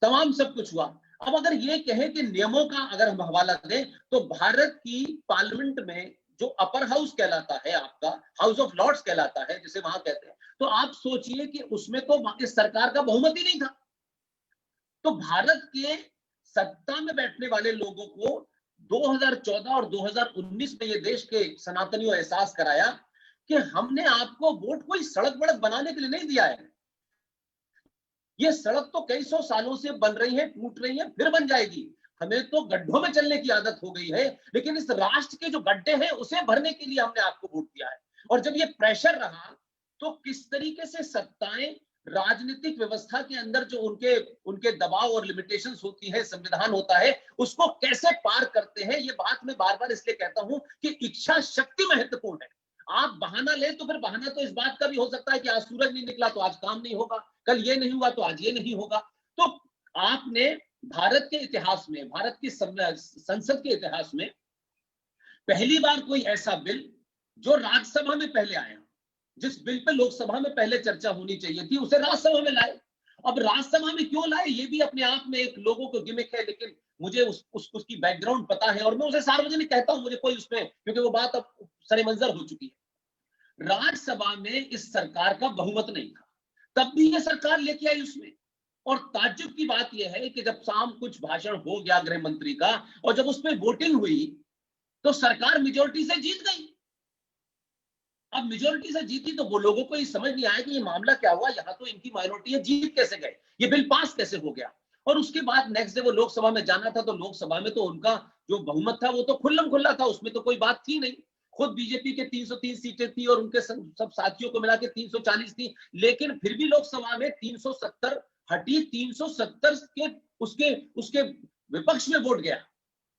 तमाम सब कुछ हुआ। अब अगर ये कहें कि नियमों का अगर हम हवाला दें, तो भारत की पार्लियामेंट में जो अपर हाउस कहलाता है, आपका हाउस ऑफ लॉर्ड्स कहलाता है जिसे वहां कहते हैं, तो आप सोचिए कि उसमें तो इस सरकार का बहुमत ही नहीं था। तो भारत के सत्ता में बैठने वाले लोगों को 2014 और 2019 में ये देश के सनातनियों एहसास कराया कि हमने आपको वोट कोई सड़क वड़क बनाने के लिए नहीं दिया है, ये सड़क तो कई सौ सालों से बन रही है, टूट रही है, फिर बन जाएगी, हमें तो गड्ढों में चलने की आदत हो गई है, लेकिन इस राष्ट्र के जो गड्ढे हैं उसे भरने के लिए हमने आपको वोट दिया है। और जब ये प्रेशर रहा तो किस तरीके से सत्ताएं राजनीतिक व्यवस्था के अंदर जो उनके उनके दबाव और लिमिटेशंस होती है, संविधान होता है, उसको कैसे पार करते हैं। ये बात मैं बार बार इसलिए कहता हूं कि इच्छा शक्ति महत्वपूर्ण है। आप बहाना ले तो फिर बहाना तो इस बात का भी हो सकता है कि आज सूरज नहीं निकला तो आज काम नहीं होगा, कल ये नहीं हुआ तो आज ये नहीं होगा। तो आपने भारत के इतिहास में, भारत की संसद के इतिहास में पहली बार कोई ऐसा बिल जो राज्यसभा में पहले आया, जिस बिल पे लोकसभा में पहले चर्चा होनी चाहिए थी, उसे राज्यसभा में लाए। अब राज्यसभा में क्यों लाए ये भी अपने आप में एक लोगों को गिमिक है, लेकिन मुझे उसकी बैकग्राउंड पता है और मैं उसे सार्वजनिक कहता हूं, मुझे कोई उसमें, क्योंकि वो बात अब सरे मंजर हो चुकी है। राज्यसभा में इस सरकार का बहुमत नहीं था, तब भी ये सरकार लेके आई उसमें। और ताज्जुब की बात यह है कि जब शाम कुछ भाषण हो गया गृह मंत्री का और जब उसमें वोटिंग हुई तो सरकार मेजोरिटी से जीत गई। अब मेजोरिटी से जीती तो वो लोगों को ये समझ नहीं आया कि ये मामला क्या हुआ, यहाँ तो इनकी माइनॉरिटी है, जीत कैसे गए, ये बिल पास कैसे हो गया। और उसके बाद नेक्स्ट डे वो लोकसभा में जाना था, तो लोकसभा में तो उनका जो बहुमत था वो तो खुल्लम खुल्ला था, उसमें तो कोई बात थी नहीं। खुद बीजेपी के 303 सीटें थी और उनके सब साथियों को मिला के 340 थी, लेकिन फिर भी लोकसभा में 370 हटी, 370 के उसके उसके विपक्ष में वोट गया,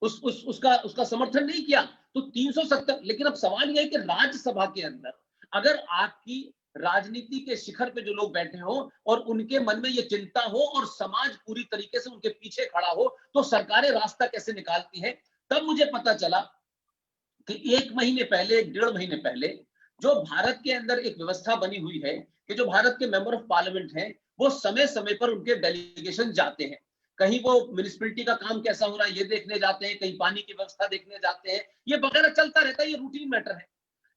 उसका समर्थन नहीं किया, तो 370। लेकिन अब सवाल यह है कि राज्यसभा के अंदर अगर आपकी राजनीति के शिखर पे जो लोग बैठे हो और उनके मन में ये चिंता हो और समाज पूरी तरीके से उनके पीछे खड़ा हो, तो सरकारें रास्ता कैसे निकालती हैं। तब मुझे पता चला कि 1-1.5 महीने पहले जो भारत के अंदर एक व्यवस्था बनी हुई है कि जो भारत के मेंबर ऑफ पार्लियामेंट हैं वो समय समय पर उनके डेलीगेशन जाते हैं, कहीं वो म्युनिसिपैलिटी का काम कैसा हो रहा है ये देखने जाते हैं, कहीं पानी की व्यवस्था देखने जाते हैं, ये वगैरह चलता रहता है, ये रूटीन मैटर है।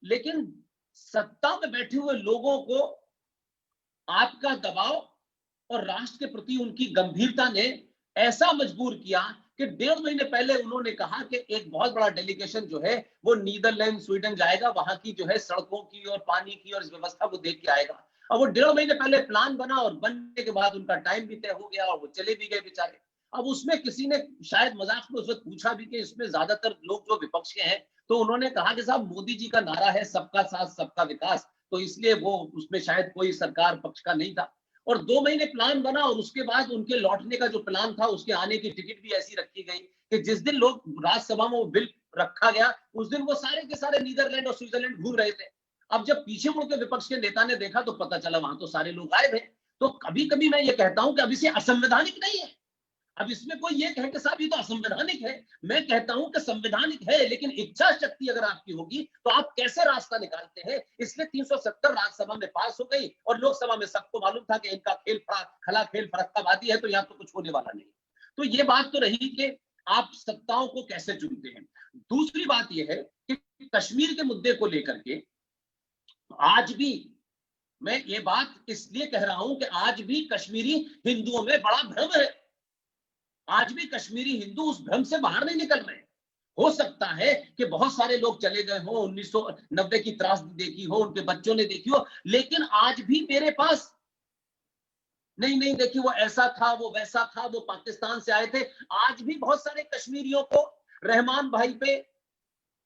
लेकिन सत्ता में बैठे हुए लोगों को आपका दबाव और राष्ट्र के प्रति उनकी गंभीरता ने ऐसा मजबूर किया कि 1.5 महीने पहले उन्होंने कहा कि एक बहुत बड़ा डेलीगेशन जो है वो नीदरलैंड, स्वीडन जाएगा, वहां की जो है सड़कों की और पानी की और इस व्यवस्था को देख के आएगा। अब वो 1.5 महीने पहले प्लान बना और बनने के बाद उनका टाइम भी तय हो गया और वो चले भी गए बेचारे। अब उसमें किसी ने शायद मजाक में उस वक्त पूछा भी कि इसमें ज्यादातर लोग जो विपक्ष के हैं, तो उन्होंने कहा कि साहब मोदी जी का नारा है सबका साथ सबका विकास, तो इसलिए वो उसमें शायद कोई सरकार पक्ष का नहीं था। और 2 महीने प्लान बना और उसके बाद उनके लौटने का जो प्लान था उसके आने की टिकट भी ऐसी रखी गई कि जिस दिन लोग राज्यसभा में वो बिल रखा गया उस दिन वो सारे के सारे नीदरलैंड और स्विट्जरलैंड घूम रहे थे। अब जब पीछे मुड़ के विपक्ष के नेता ने देखा तो पता चला वहां तो सारे लोग गायब हैं। तो कभी कभी मैं ये कहता हूं कि अब इसे असंवैधानिक नहीं है, अब इसमें कोई ये कहे कि साहब ये तो असंवैधानिक है, मैं कहता हूं कि संवैधानिक है, लेकिन इच्छा शक्ति अगर आपकी होगी तो आप कैसे रास्ता निकालते हैं। इसलिए 370 राज्यसभा में पास हो गई और लोकसभा में सबको मालूम था कि इनका खेल खला खेल फरक्काबाजी है, तो यहाँ तो कुछ होने वाला नहीं। तो ये बात तो रही कि आप सत्ताओं को कैसे चुनते हैं। दूसरी बात यह है कि कश्मीर के मुद्दे को लेकर के आज भी मैं ये बात इसलिए कह रहा हूं कि आज भी कश्मीरी हिंदुओं में बड़ा भ्रम है, आज भी कश्मीरी हिंदू उस भ्रम से बाहर नहीं निकल रहे। हो सकता है कि बहुत सारे लोग चले गए हो, 1990 की त्रासदी देखी हो, उनके बच्चों ने देखी हो, लेकिन आज भी मेरे पास नहीं देखी, वो ऐसा था, वो वैसा था, वो पाकिस्तान से आए थे। आज भी बहुत सारे कश्मीरियों को रहमान भाई पे,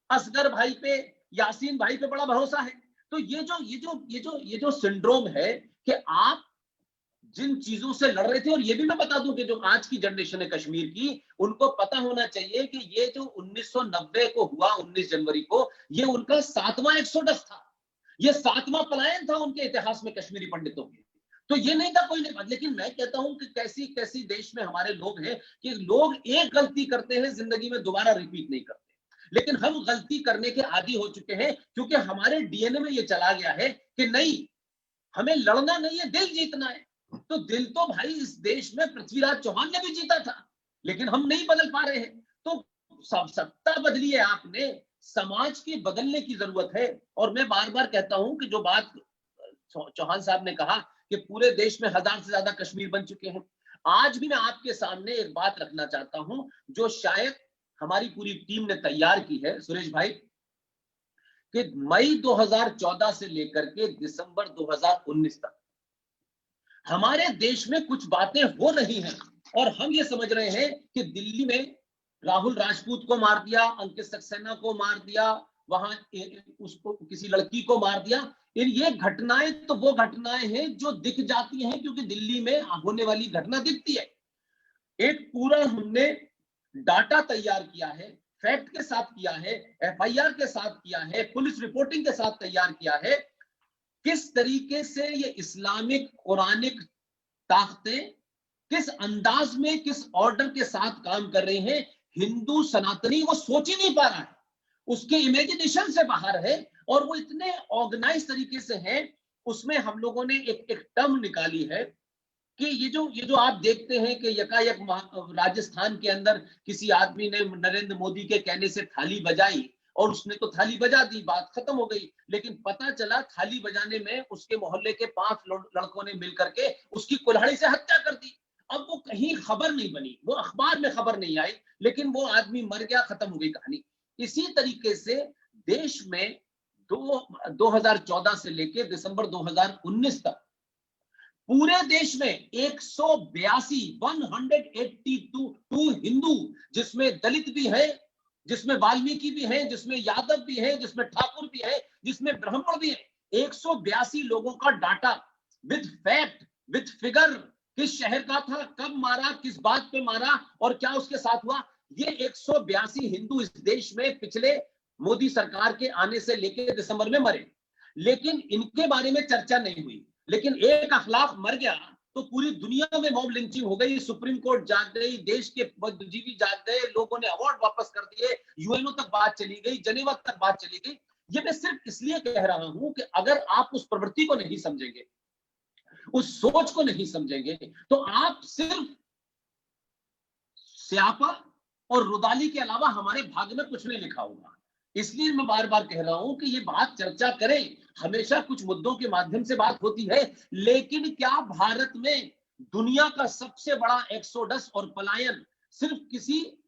असगर भाई पे, यासीन भाई पे बड़ा भरोसा है। तो ये जो सिंड्रोम है कि आप जिन चीजों से लड़ रहे थे, और ये भी मैं बता दूं कि जो आज की जनरेशन है कश्मीर की, उनको पता होना चाहिए कि ये जो 1990 को हुआ 19 जनवरी को, ये उनका 7वां एक्सोडस था, ये 7वां पलायन था उनके इतिहास में कश्मीरी पंडितों के। तो ये नहीं था कोई नहीं। लेकिन मैं कहता हूं कि कैसी कैसी देश में हमारे लोग हैं कि लोग एक गलती करते हैं जिंदगी में दोबारा रिपीट नहीं करते, लेकिन हम गलती करने के आदी हो चुके हैं क्योंकि हमारे डीएनए में ये चला गया है कि नहीं, हमें लड़ना नहीं है, दिल जीतना है। तो दिल तो भाई इस देश में पृथ्वीराज चौहान ने भी जीता था, लेकिन हम नहीं बदल पा रहे हैं। तो सब सत्ता बदली है आपने, समाज की बदलने की जरूरत है। और मैं बार बार कहता हूं कि जो बात चौहान साहब ने कहा कि पूरे देश में 1000 से ज्यादा कश्मीर बन चुके हैं, आज भी मैं आपके सामने एक बात रखना चाहता हूं जो शायद हमारी पूरी टीम ने तैयार की है, सुरेश भाई, कि मई 2014 से लेकर के दिसंबर 2019 तक हमारे देश में कुछ बातें हो रही हैं और हम ये समझ रहे हैं कि दिल्ली में राहुल राजपूत को मार दिया, अंकित सक्सेना को मार दिया, वहां उसको किसी लड़की को मार दिया। ये घटनाएं तो वो घटनाएं हैं जो दिख जाती हैं क्योंकि दिल्ली में होने वाली घटना दिखती है। एक पूरा हमने डाटा तैयार किया है, फैक्ट के साथ किया है, एफआईआर के साथ किया है, पुलिस रिपोर्टिंग के साथ तैयार किया है, किस तरीके से ये इस्लामिक कुरानिक ताकतें किस अंदाज में किस ऑर्डर के साथ काम कर रहे हैं। हिंदू सनातनी वो सोच ही नहीं पा रहा है, उसके इमेजिनेशन से बाहर है और वो इतने ऑर्गेनाइज तरीके से है। उसमें हम लोगों ने एक टर्म निकाली है कि ये जो आप देखते हैं कि यकायक राजस्थान के अंदर किसी आदमी ने नरेंद्र मोदी के कहने से थाली बजाई और उसने तो थाली बजा दी, बात खत्म हो गई, लेकिन पता चला थाली बजाने में उसके मोहल्ले के 5 लड़कों ने मिलकर के उसकी कुल्हाड़ी से हत्या कर दी। अब वो कहीं खबर नहीं बनी, वो अखबार में खबर नहीं आई, लेकिन वो आदमी मर गया, खत्म हो गई कहानी। इसी तरीके से देश में 2014 से लेकर दिसंबर 2019 तक पूरे देश में 182 हिंदू, जिसमें दलित भी है, जिसमें वाल्मीकि भी है, जिसमें यादव भी है, जिसमें ठाकुर भी है, जिसमें ब्राह्मण भी है, 182 लोगों का data with fact with figure, किस शहर का था, कब मारा, किस बात पे मारा और क्या उसके साथ हुआ। ये 182 हिंदू इस देश में पिछले मोदी सरकार के आने से लेकर दिसंबर में मरे, लेकिन इनके बारे में चर्चा नहीं हुई। लेकिन एक अखलाक मर गया तो पूरी दुनिया में मॉब लिंचिंग हो गई, सुप्रीम कोर्ट जाग गई, देश के बुद्धिजीवी जाग गए, लोगों ने अवार्ड वापस कर दिए, यूएनओ तक बात चली गई, जेनेवा तक बात चली गई। ये मैं सिर्फ इसलिए कह रहा हूं कि अगर आप उस प्रवृत्ति को नहीं समझेंगे, उस सोच को नहीं समझेंगे, तो आप सिर्फ स्यापा और रुदाली के अलावा हमारे भाग्य में कुछ नहीं लिखा होगा। इसलिए मैं बार बार कह रहा हूं कि ये बात चर्चा करें, हमेशा कुछ मुद्दों के माध्यम से बात होती है, लेकिन क्या भारत में दुनिया का सबसे बड़ा एक्सोडस और पलायन सिर्फ किसी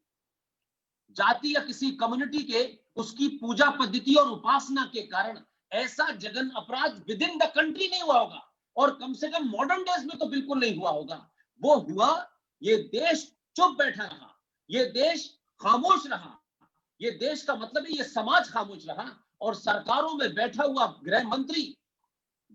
जाति या किसी कम्युनिटी के उसकी पूजा पद्धति और उपासना के कारण ऐसा जघन अपराध विद इन द कंट्री नहीं हुआ होगा, और कम से कम मॉडर्न डेज में तो बिल्कुल नहीं हुआ होगा। वो हुआ, ये देश चुप बैठा रहा, ये देश खामोश रहा, ये देश का मतलब है ये समाज खामोश रहा, और सरकारों में बैठा हुआ गृह मंत्री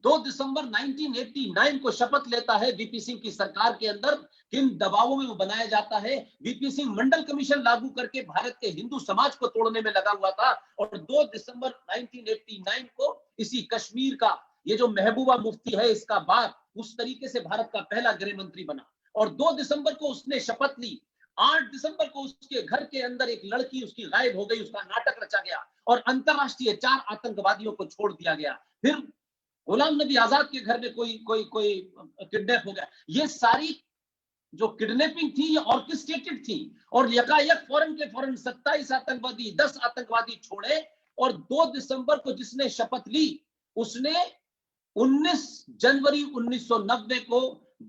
2 दिसंबर 1989 को शपथ लेता है वीपी सिंह की सरकार के अंदर। किन दबावों में वो बनाया जाता है। वीपी सिंह मंडल कमीशन लागू करके भारत के हिंदू समाज को तोड़ने में लगा हुआ था, और 2 दिसंबर 1989 को इसी कश्मीर का ये जो महबूबा मुफ्ती है इसका बाप उस तरीके से भारत का पहला गृह मंत्री बना, और 2 दिसंबर को उसने शपथ ली। 8 दिसंबर को उसके घर के अंदर एक लड़की उसकी गायब हो गई, उसका नाटक रचा गया और अंतरराष्ट्रीय 4 आतंकवादियों को छोड़ दिया गया। फिर गुलाम नबी आजाद के घर में कोई किडनैप हो गया। ये सारी जो किडनैपिंग थी ये ऑर्केस्ट्रेटेड थी, और यकायक फौरन के फौरन 27 आतंकवादी 10 आतंकवादी छोड़े, और 2 दिसंबर को जिसने शपथ ली उसने 19 जनवरी 1990 को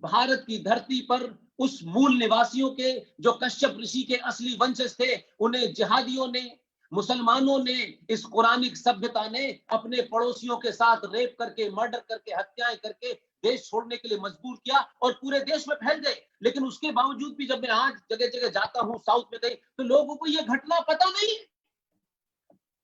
भारत की धरती पर उस मूल निवासियों के जो कश्यप ऋषि के असली वंशज थे, उन्हें जिहादियों ने, मुसलमानों ने, इस कुरानिक सभ्यता ने अपने पड़ोसियों के साथ रेप करके, मर्डर करके, हत्याएं करके देश छोड़ने के लिए मजबूर किया और पूरे देश में फैल गए। लेकिन उसके बावजूद भी जब मैं आज जगह जगह जाता हूं, साउथ में गई, तो लोगों को यह घटना पता नहीं है।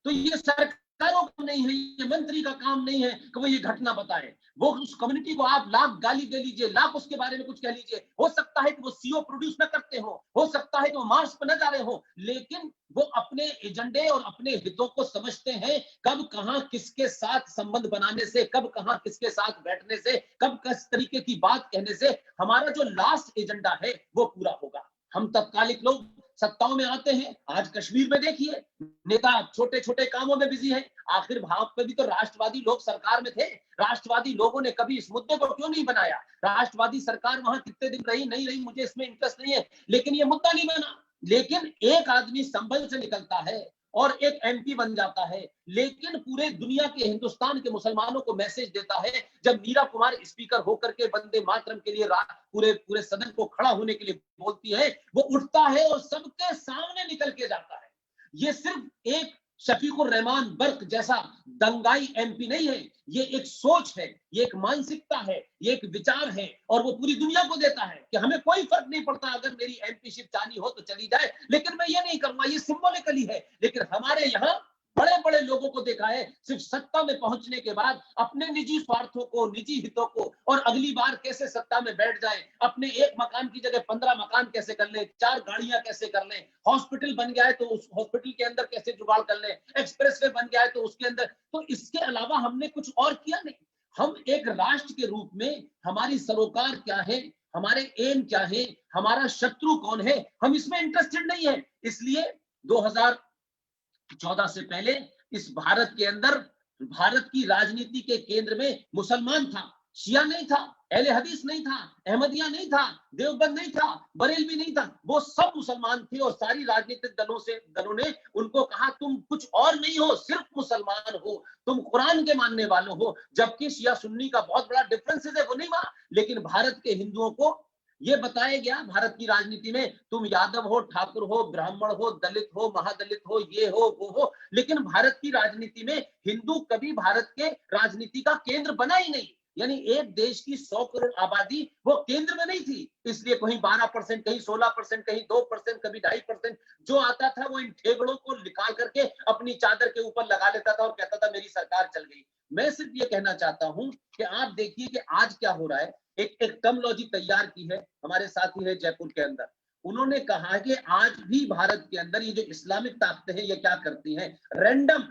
तो ये सरकारों का नहीं है, ये मंत्री का काम नहीं है कि वो ये घटना बताए। वो उस कम्युनिटी को आप लाख गाली दे लीजिए, लाख उसके बारे में कुछ कह लीजिए, हो सकता है कि वो सीओ प्रोड्यूस न करते हो सकता है कि वो मार्च पर न जा रहे हो, लेकिन वो अपने एजेंडे और अपने हितों को समझते हैं। कब कहां किसके साथ संबंध बनाने से, कब कहां किसके साथ बैठने से, कब किस तरीके की बात कहने से हमारा जो लास्ट एजेंडा है वो पूरा होगा। हम तत्कालिक लोग सत्ताओं में आते हैं। आज कश्मीर में देखिए, नेता छोटे छोटे कामों में बिजी है। आखिर भाव पे भी तो राष्ट्रवादी लोग सरकार में थे। राष्ट्रवादी लोगों ने कभी इस मुद्दे को क्यों नहीं बनाया? राष्ट्रवादी सरकार वहां कितने दिन रही, नहीं रही, मुझे इसमें इंटरेस्ट नहीं है, लेकिन ये मुद्दा नहीं बना। लेकिन एक आदमी संभल से निकलता है और एक एमपी बन जाता है, लेकिन पूरे दुनिया के, हिंदुस्तान के मुसलमानों को मैसेज देता है। जब मीरा कुमार स्पीकर होकर के वंदे मातरम के लिए पूरे सदन को खड़ा होने के लिए बोलती है, वो उठता है और सबके सामने निकल के जाता है। ये सिर्फ एक शफीकुर रहमान बर्क जैसा दंगाई एमपी नहीं है, ये एक सोच है, ये एक मानसिकता है, ये एक विचार है, और वो पूरी दुनिया को देता है कि हमें कोई फर्क नहीं पड़ता अगर मेरी एमपीशिप जानी हो तो चली जाए, लेकिन मैं ये नहीं करूंगा। ये सिंबॉलिकली है। लेकिन हमारे यहाँ बड़े बड़े लोगों को देखा है, सिर्फ सत्ता में पहुंचने के बाद अपने निजी स्वार्थों को, निजी हितों को, और अगली बार कैसे सत्ता में बैठ जाए, अपने एक मकान की जगह 15 मकान कैसे कर ले, 4 गाड़ियां कैसे कर ले, हॉस्पिटल बन गया है तो उस हॉस्पिटल के अंदर कैसे जुगाड़ कर ले, एक्सप्रेसवे बन गया है तो उसके अंदर। तो इसके अलावा हमने कुछ और किया नहीं। हम एक राष्ट्र के रूप में हमारी सरोकार क्या है, हमारे एम क्या है, हमारा शत्रु कौन है, हम इसमें इंटरेस्टेड नहीं है। इसलिए 2014 से पहले इस भारत के अंदर, भारत की राजनीति के केंद्र में मुसलमान था, शिया नहीं था, अहले हदीस नहीं था, अहमदिया नहीं था, देवबंद नहीं था, बरेलवी नहीं था, वो सब मुसलमान थे। और सारी राजनीतिक दलों ने उनको कहा तुम कुछ और नहीं हो, सिर्फ मुसलमान हो, तुम कुरान के मानने वालों हो। जबकि शिया सुन्नी का बहुत बड़ा डिफरेंस है, वो नहीं माना। लेकिन भारत के हिंदुओं को ये बताया गया, भारत की राजनीति में तुम यादव हो, ठाकुर हो, ब्राह्मण हो, दलित हो, महादलित हो, ये हो, वो हो, लेकिन भारत की राजनीति में हिंदू कभी भारत के राजनीति का केंद्र बना ही नहीं। यानी एक देश की 100 करोड़ आबादी वो केंद्र में नहीं थी। इसलिए कहीं 12%, कहीं 16%, कहीं 2%, कभी 2.5%, जो आता था वो इन ठेगड़ों को निकाल करके अपनी चादर के ऊपर लगा लेता था और कहता था मेरी सरकार चल गई। मैं सिर्फ ये कहना चाहता हूं कि आप देखिए कि आज क्या हो रहा है। एक टर्मोलॉजी तैयार की है हमारे साथी है जयपुर के अंदर, उन्होंने कहा कि आज भी भारत के अंदर ये जो इस्लामिक ताकतें हैं ये क्या करती हैं, random,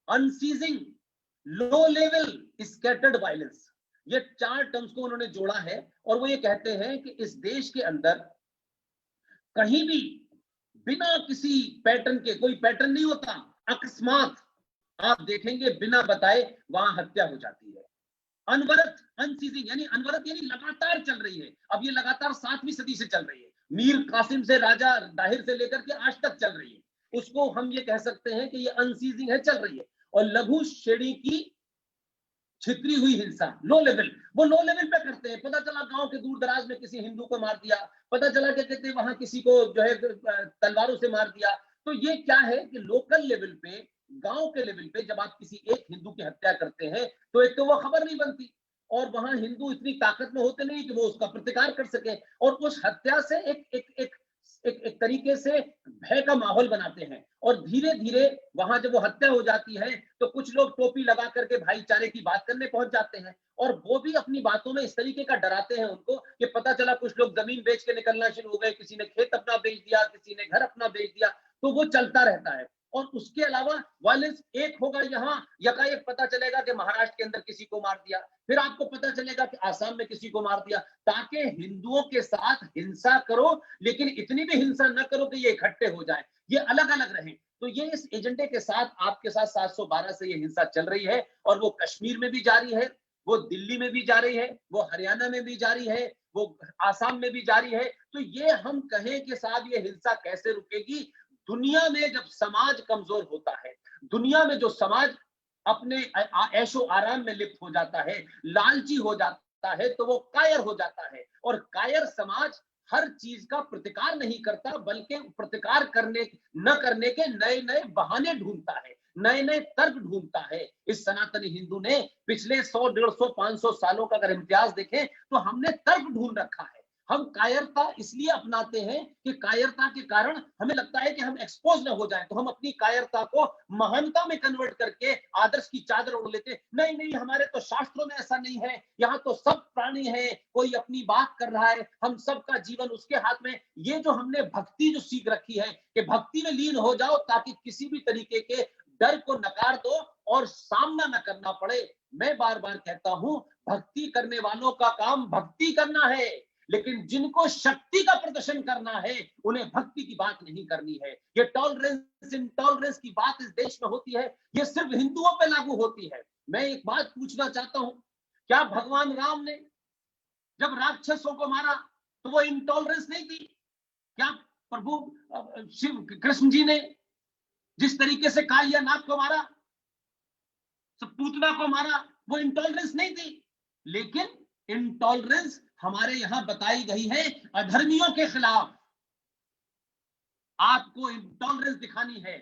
unceasing, low level, scattered violence, ये 4 टर्म्स को उन्होंने जोड़ा है। और वो ये कहते हैं कि इस देश के अंदर कहीं भी बिना किसी पैटर्न के, कोई पैटर्न नहीं होता, अकस्मात आप देखेंगे बिना बताए वहां हत्या हो जाती है। अनवरत, अनसीजिंग, यानी अनवरत यानी लगातार चल रही है। अब ये लगातार 7वीं सदी से चल रही है, मीर कासिम से, राजा दाहिर से लेकर के आज तक चल रही है। उसको हम ये कह सकते हैं कि ये अनसीजिंग है, चल रही है। और लघु श्रेणी की छितरी हुई हिंसा, लो लेवल, वो लो लेवल पे करते हैं। पता चला गांव के दूर दराज में किसी हिंदू को मार दिया, पता चला कि कहते वहां किसी को जो है तलवारों से मार दिया। तो ये क्या है कि लोकल लेवल पे, गांव के लेवल पे जब आप किसी एक हिंदू की हत्या करते हैं तो एक तो वो खबर नहीं बनती, और वहां हिंदू इतनी ताकत में होते नहीं कि वो उसका प्रतिकार कर सके, और उस हत्या से एक एक तरीके से भय का माहौल बनाते हैं। और धीरे धीरे वहां जब वो हत्या हो जाती है तो कुछ लोग टोपी लगा करके भाईचारे की बात करने पहुंच जाते हैं, और वो भी अपनी बातों में इस तरीके का डराते हैं उनको कि पता चला कुछ लोग जमीन बेच के निकलना शुरू हो गए, किसी ने खेत अपना बेच दिया, किसी ने घर अपना बेच दिया, तो वो चलता रहता है। और उसके अलावा वायलेंस एक होगा, यहाँ यकायक पता चलेगा कि महाराष्ट्र के अंदर किसी को मार दिया, फिर आपको पता चलेगा कि आसाम में किसी को मार दिया, ताकि हिंदुओं के साथ हिंसा करो, लेकिन इतनी भी हिंसा न करो कि ये इकट्ठे हो जाए, ये अलग अलग रहें। तो ये इस एजेंडे के साथ आपके साथ 712 से ये हिंसा चल रही है, और वो कश्मीर में भी जारी है, वो दिल्ली में भी जारी है, वो हरियाणा में भी जारी है, वो आसाम में भी जारी है। तो ये हम कहें कि साहब ये हिंसा कैसे रुकेगी? दुनिया में जब समाज कमजोर होता है, दुनिया में जो समाज अपने ऐशो आराम में लिप्त हो जाता है, लालची हो जाता है, तो वो कायर हो जाता है। और कायर समाज हर चीज का प्रतिकार नहीं करता, बल्कि प्रतिकार करने न करने के नए नए बहाने ढूंढता है, नए नए तर्क ढूंढता है। इस सनातनी हिंदू ने पिछले 100, 150, 500 सालों का अगर इतिहास देखें तो हमने तर्क ढूंढ रखा है। हम कायरता इसलिए अपनाते हैं कि कायरता के कारण हमें लगता है कि हम एक्सपोज न हो जाएं, तो हम अपनी कायरता को महानता में कन्वर्ट करके आदर्श की चादर ओढ़ लेते हैं। नहीं नहीं, हमारे तो शास्त्रों में ऐसा नहीं है, यहाँ तो सब प्राणी है, कोई अपनी बात कर रहा है, हम सबका जीवन उसके हाथ में। ये जो हमने भक्ति जो सीख रखी है कि भक्ति में लीन हो जाओ ताकि किसी भी तरीके के डर को नकार दो और सामना न करना पड़े। मैं बार बार कहता हूं, भक्ति करने वालों का काम भक्ति करना है, लेकिन जिनको शक्ति का प्रदर्शन करना है उन्हें भक्ति की बात नहीं करनी है। ये टॉलरेंस इंटॉलरेंस की बात इस देश में होती है, ये सिर्फ हिंदुओं पे लागू होती है। मैं एक बात पूछना चाहता हूं, क्या भगवान राम ने जब राक्षसों को मारा तो वो इंटॉलरेंस नहीं थी? क्या प्रभु शिव कृष्ण जी ने जिस तरीके से कालिया नाग को मारा, पूतना को मारा, वो इंटॉलरेंस नहीं थी? लेकिन इंटॉलरेंस हमारे यहां बताई गई है अधर्मियों के खिलाफ। आपको इंटॉलरेंस दिखानी है,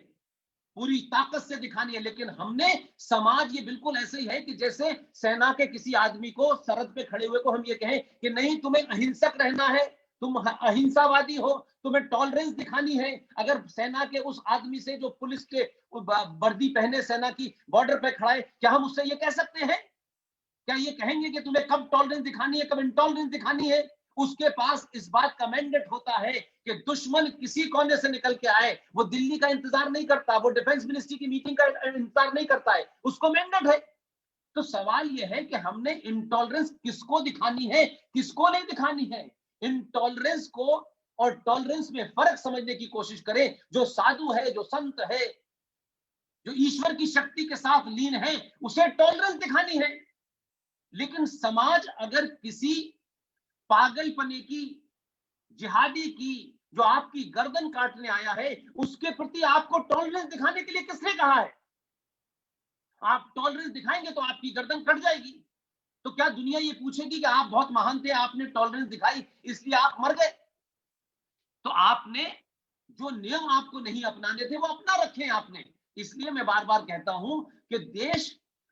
पूरी ताकत से दिखानी है, लेकिन हमने समाज ये बिल्कुल ऐसे ही है कि जैसे सेना के किसी आदमी को सरहद पे खड़े हुए को हम ये कहें कि नहीं तुम्हें अहिंसक रहना है, तुम अहिंसावादी हो, तुम्हें टॉलरेंस दिखानी है। अगर सेना के उस आदमी से जो पुलिस के वर्दी पहने सेना की बॉर्डर पे खड़ा है, क्या हम उससे ये कह सकते हैं? क्या ये कहेंगे कि तुम्हें कब टॉलरेंस दिखानी है, कब इंटॉलरेंस दिखानी है? उसके पास इस बात का मैंडेट होता है कि दुश्मन किसी कोने से निकल के आए, वो दिल्ली का इंतजार नहीं करता, वो डिफेंस मिनिस्ट्री की मीटिंग का इंतजार नहीं करता है, उसको मैंडेट है। तो सवाल ये है कि हमने इंटॉलरेंस किसको दिखानी है, किसको नहीं दिखानी है? इंटॉलरेंस को और टॉलरेंस में फर्क समझने की कोशिश करें। जो साधु है, जो संत है, जो ईश्वर की शक्ति के साथ लीन है, उसे टॉलरेंस दिखानी है। लेकिन समाज अगर किसी पागलपने की, जिहादी की, जो आपकी गर्दन काटने आया है, उसके प्रति आपको टॉलरेंस दिखाने के लिए किसने कहा है? आप टॉलरेंस दिखाएंगे तो आपकी गर्दन कट जाएगी। तो क्या दुनिया ये पूछेगी कि आप बहुत महान थे, आपने टॉलरेंस दिखाई इसलिए आप मर गए? तो आपने जो नियम आपको नहीं अपनाने थे वो अपना रखे आपने। इसलिए मैं बार बार कहता हूं कि देश,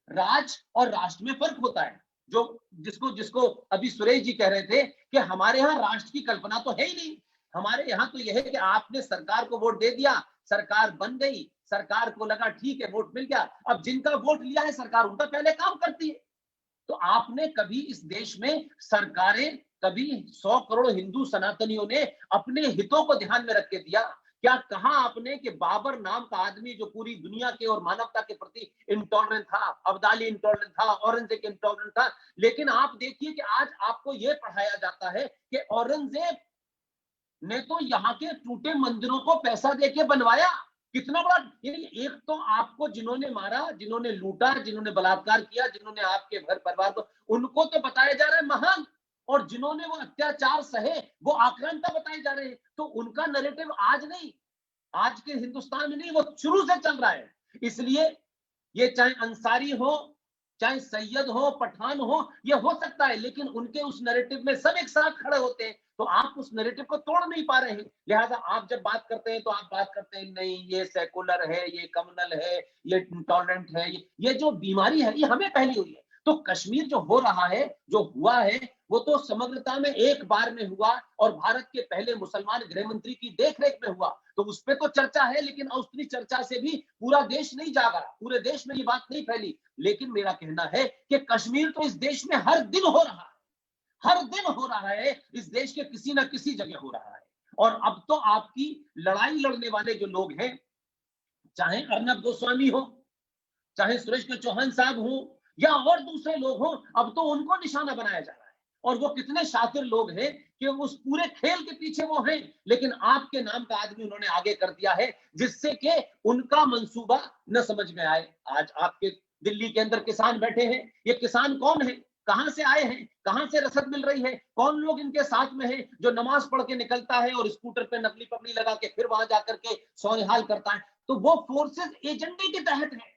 राज और राष्ट्र में फर्क होता है। जो जिसको जिसको अभी सुरेश जी कह रहे थे कि हमारे यहाँ राष्ट्र की कल्पना तो है ही नहीं। हमारे यहाँ तो यह है कि आपने सरकार को वोट दे दिया, सरकार बन गई, सरकार को लगा ठीक है वोट मिल गया, अब जिनका वोट लिया है सरकार उनका पहले काम करती है। तो आपने कभी इस देश में सरकारें, कभी 100 करोड़ हिंदू सनातनियों ने अपने हितों को ध्यान में रख के दिया? क्या कहा आपने कि बाबर नाम का आदमी जो पूरी दुनिया के और मानवता के प्रति इंटॉलरेंट था, अब्दाली इंटॉलरेंट था, औरंगजेब इंटॉलरेंट था, लेकिन आप देखिए कि आज आपको यह पढ़ाया जाता है कि औरंगजेब ने तो यहाँ के टूटे मंदिरों को पैसा देके बनवाया। कितना बड़ा, एक तो आपको जिन्होंने मारा, जिन्होंने लूटा, जिन्होंने बलात्कार किया, जिन्होंने आपके घर परिवार को, उनको तो बताया जा रहा है महान, और जिन्होंने वो अत्याचार सहे वो आक्रांता बताए जा रहे हैं। तो उनका नैरेटिव आज नहीं, आज के हिंदुस्तान में नहीं, वो शुरू से चल रहा है। इसलिए ये चाहे अंसारी हो, चाहे सैयद हो, पठान हो, ये हो सकता है, लेकिन उनके उस नैरेटिव में सब एक साथ खड़े होते हैं। तो आप उस नैरेटिव को तोड़ नहीं पा रहे हैं। लिहाजा आप जब बात करते हैं तो आप बात करते हैं नहीं ये सेकुलर है, ये कम्युनल है, ये इंटॉलरेंट है। ये जो बीमारी है ये हमें पहली हुई है। तो कश्मीर जो हो रहा है, जो हुआ है, वो तो समग्रता में एक बार में हुआ और भारत के पहले मुसलमान गृह मंत्री की देखरेख में हुआ, तो उस पर तो चर्चा है, लेकिन उतनी चर्चा से भी पूरा देश नहीं जागा, पूरे देश में ये बात नहीं फैली। लेकिन मेरा कहना है कि कश्मीर तो इस देश में हर दिन हो रहा है, हर दिन हो रहा है, इस देश के किसी ना किसी जगह हो रहा है। और अब तो आपकी लड़ाई लड़ने वाले जो लोग हैं, चाहे अर्नब गोस्वामी हो, चाहे सुरेश के चौहान साहब हो, या और दूसरे लोग हो, अब तो उनको निशाना बनाया जा रहा है। और वो कितने शातिर लोग हैं कि उस पूरे खेल के पीछे वो हैं, लेकिन आपके नाम का आदमी उन्होंने आगे कर दिया है, जिससे कि उनका मंसूबा न समझ में आए। आज आपके दिल्ली के अंदर किसान बैठे हैं, ये किसान कौन है, कहां से आए हैं, कहां से रसद मिल रही है, कौन लोग इनके साथ में है, जो नमाज पढ़ के निकलता है और स्कूटर पे नकली पगड़ी लगा के फिर वहां जाकर के सौनिहाल करता है, तो वो फोर्सेस एजेंडे के तहत है।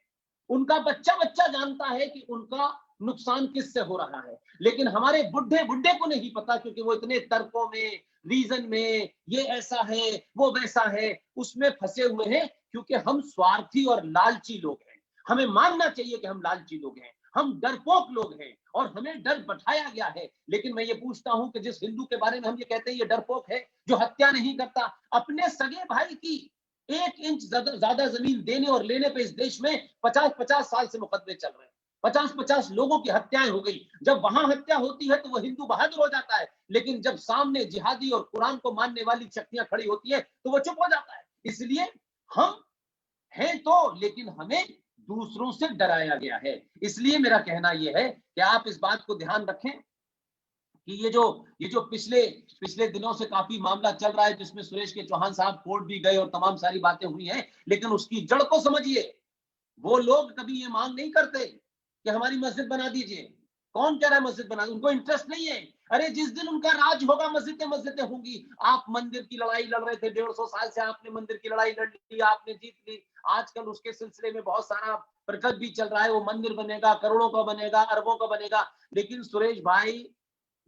उनका बच्चा बच्चा जानता है कि उनका नुकसान किससे हो रहा है, लेकिन हमारे बुढ़े बुढ़े को नहीं पता, क्योंकि वो इतने तर्कों में, रीजन में, ये ऐसा है वो वैसा है, उसमें फंसे हुए हैं। क्योंकि हम स्वार्थी और लालची लोग हैं, हमें मानना चाहिए कि हम लालची लोग हैं, हम डरपोक लोग हैं और हमें डर बैठाया गया है। लेकिन मैं ये पूछता हूं कि जिस हिंदू के बारे में हम ये कहते हैं ये डरपोक है, जो हत्या नहीं करता, अपने सगे भाई की 1 इंच ज्यादा जमीन देने और लेने पे इस देश में 50-50 साल से मुकदमे चल रहे हैं, 50-50 लोगों की हत्याएं हो गई। जब वहां हत्या होती है तो वो हिंदू बहादुर हो जाता है, लेकिन जब सामने जिहादी और कुरान को मानने वाली शक्तियां खड़ी होती है तो वो चुप हो जाता है। इसलिए हम हैं तो, लेकिन हमें दूसरों से डराया गया है। इसलिए मेरा कहना यह है कि आप इस बात को ध्यान रखें कि ये जो पिछले दिनों से काफी मामला चल रहा है, जिसमें सुरेश के चौहान साहब कोर्ट भी गए और तमाम सारी बातें हुई हैं, लेकिन उसकी जड़ को समझिए। वो लोग कभी ये मांग नहीं करते कि हमारी मस्जिद बना दीजिए। कौन कह रहा है मस्जिद बना, उनको इंटरेस्ट नहीं है। अरे जिस दिन उनका राज होगा मस्जिदें होंगी। आप मंदिर की लड़ाई लड़ रहे थे 150 साल से, आपने मंदिर की लड़ाई लड़ ली, आपने जीत ली। आजकल उसके सिलसिले में बहुत सारा प्रकल्प भी चल रहा है, वो मंदिर बनेगा, करोड़ों का बनेगा, अरबों का बनेगा। लेकिन सुरेश भाई,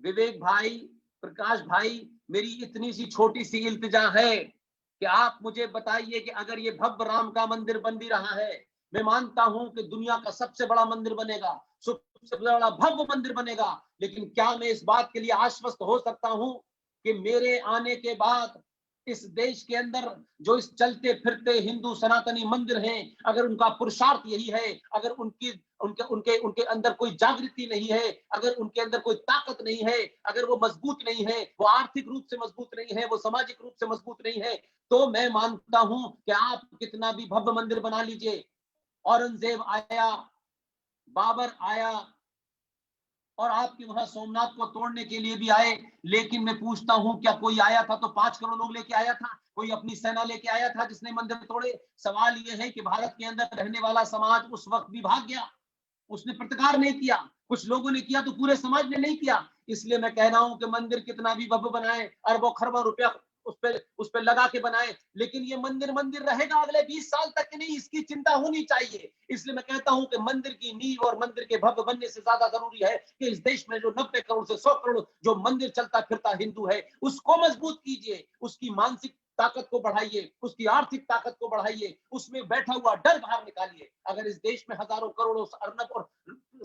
विवेक भाई, प्रकाश भाई, मेरी इतनी सी छोटी सी इल्तिजा है कि आप मुझे बताइए कि अगर ये भव्य राम का मंदिर बन भी रहा है, मैं मानता हूं कि दुनिया का सबसे बड़ा मंदिर बनेगा, सबसे बड़ा भव्य मंदिर बनेगा, लेकिन क्या मैं इस बात के लिए आश्वस्त हो सकता हूं कि मेरे आने के बाद इस देश के अंदर जो इस चलते फिरते हिंदू सनातनी मंदिर हैं, अगर उनका पुरुषार्थ यही है, अगर उनके उनके उनके अंदर कोई जागृति नहीं है, अगर उनके अंदर कोई ताकत नहीं है, अगर वो मजबूत नहीं है, वो आर्थिक रूप से मजबूत नहीं है, वो सामाजिक रूप से मजबूत नहीं है, तो मैं मानता हूं कि आप कितना भी भव्य मंदिर बना लीजिए। औरंगजेब आया, बाबर आया और आपके वहां सोमनाथ को तोड़ने के लिए भी आए, लेकिन मैं पूछता हूं क्या कोई आया था तो 5 करोड़ लोग लेके आया था? कोई अपनी सेना लेके आया था जिसने मंदिर तोड़े? सवाल यह है कि भारत के अंदर रहने वाला समाज उस वक्त भी भाग गया, उसने प्रतिकार नहीं किया। कुछ लोगों ने किया तो पूरे समाज ने नहीं किया। इसलिए मैं कह रहा हूं कि मंदिर कितना भी भव्य बनाए, अरबों खरबों रुपया उस पे लगा के बनाए, लेकिन ये मंदिर मंदिर रहेगा अगले 20 साल तक की नहीं, इसकी चिंता होनी चाहिए। इसलिए मैं कहता हूं कि मंदिर की नींव और मंदिर के भव्य बनने से ज्यादा जरूरी है कि इस देश में जो 90 करोड़ से 100 करोड़ जो मंदिर चलता फिरता हिंदू है, उसको मजबूत कीजिए, उसकी मानसिक ताकत को बढ़ाइए, उसकी आर्थिक ताकत को बढ़ाइए, उसमें बैठा हुआ डर बाहर निकालिए। अगर इस देश में हजारों करोड़ों अर्नब और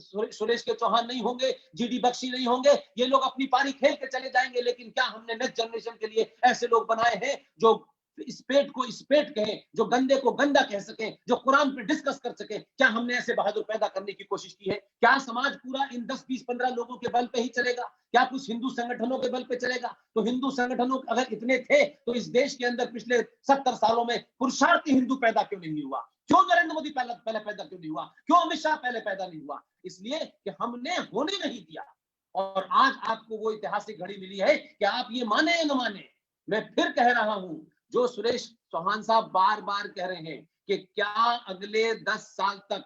सुरेश के चौहान नहीं होंगे, जीडी बख्शी नहीं होंगे, ये लोग अपनी पारी खेल के चले जाएंगे। लेकिन क्या हमने नेक्स्ट जनरेशन के लिए ऐसे लोग बनाए हैं जो इस पेट को इस पेट कहें, जो गंदे को गंदा कह सके, जो कुरान पे डिस्कस कर सके? क्या हमने ऐसे बहादुर पैदा करने की कोशिश की है? क्या समाज पूरा इन 10, 20, 15 लोगों के बल पे ही चलेगा? क्या कुछ हिंदू संगठनों के बल पे चलेगा? तो हिंदू संगठनों अगर इतने थे तो इस देश के अंदर पिछले 70 सालों में पुरुषार्थी हिंदू पैदा क्यों नहीं हुआ? क्यों नरेंद्र मोदी पहले पैदा क्यों नहीं हुआ? क्यों अमित शाह पहले पैदा नहीं हुआ? इसलिए कि हमने होने नहीं दिया। और आज आपको वो ऐतिहासिक घड़ी मिली है कि आप ये माने या न माने, मैं फिर कह रहा हूं, जो सुरेश चौहान साहब बार बार कह रहे हैं कि क्या अगले 10 साल तक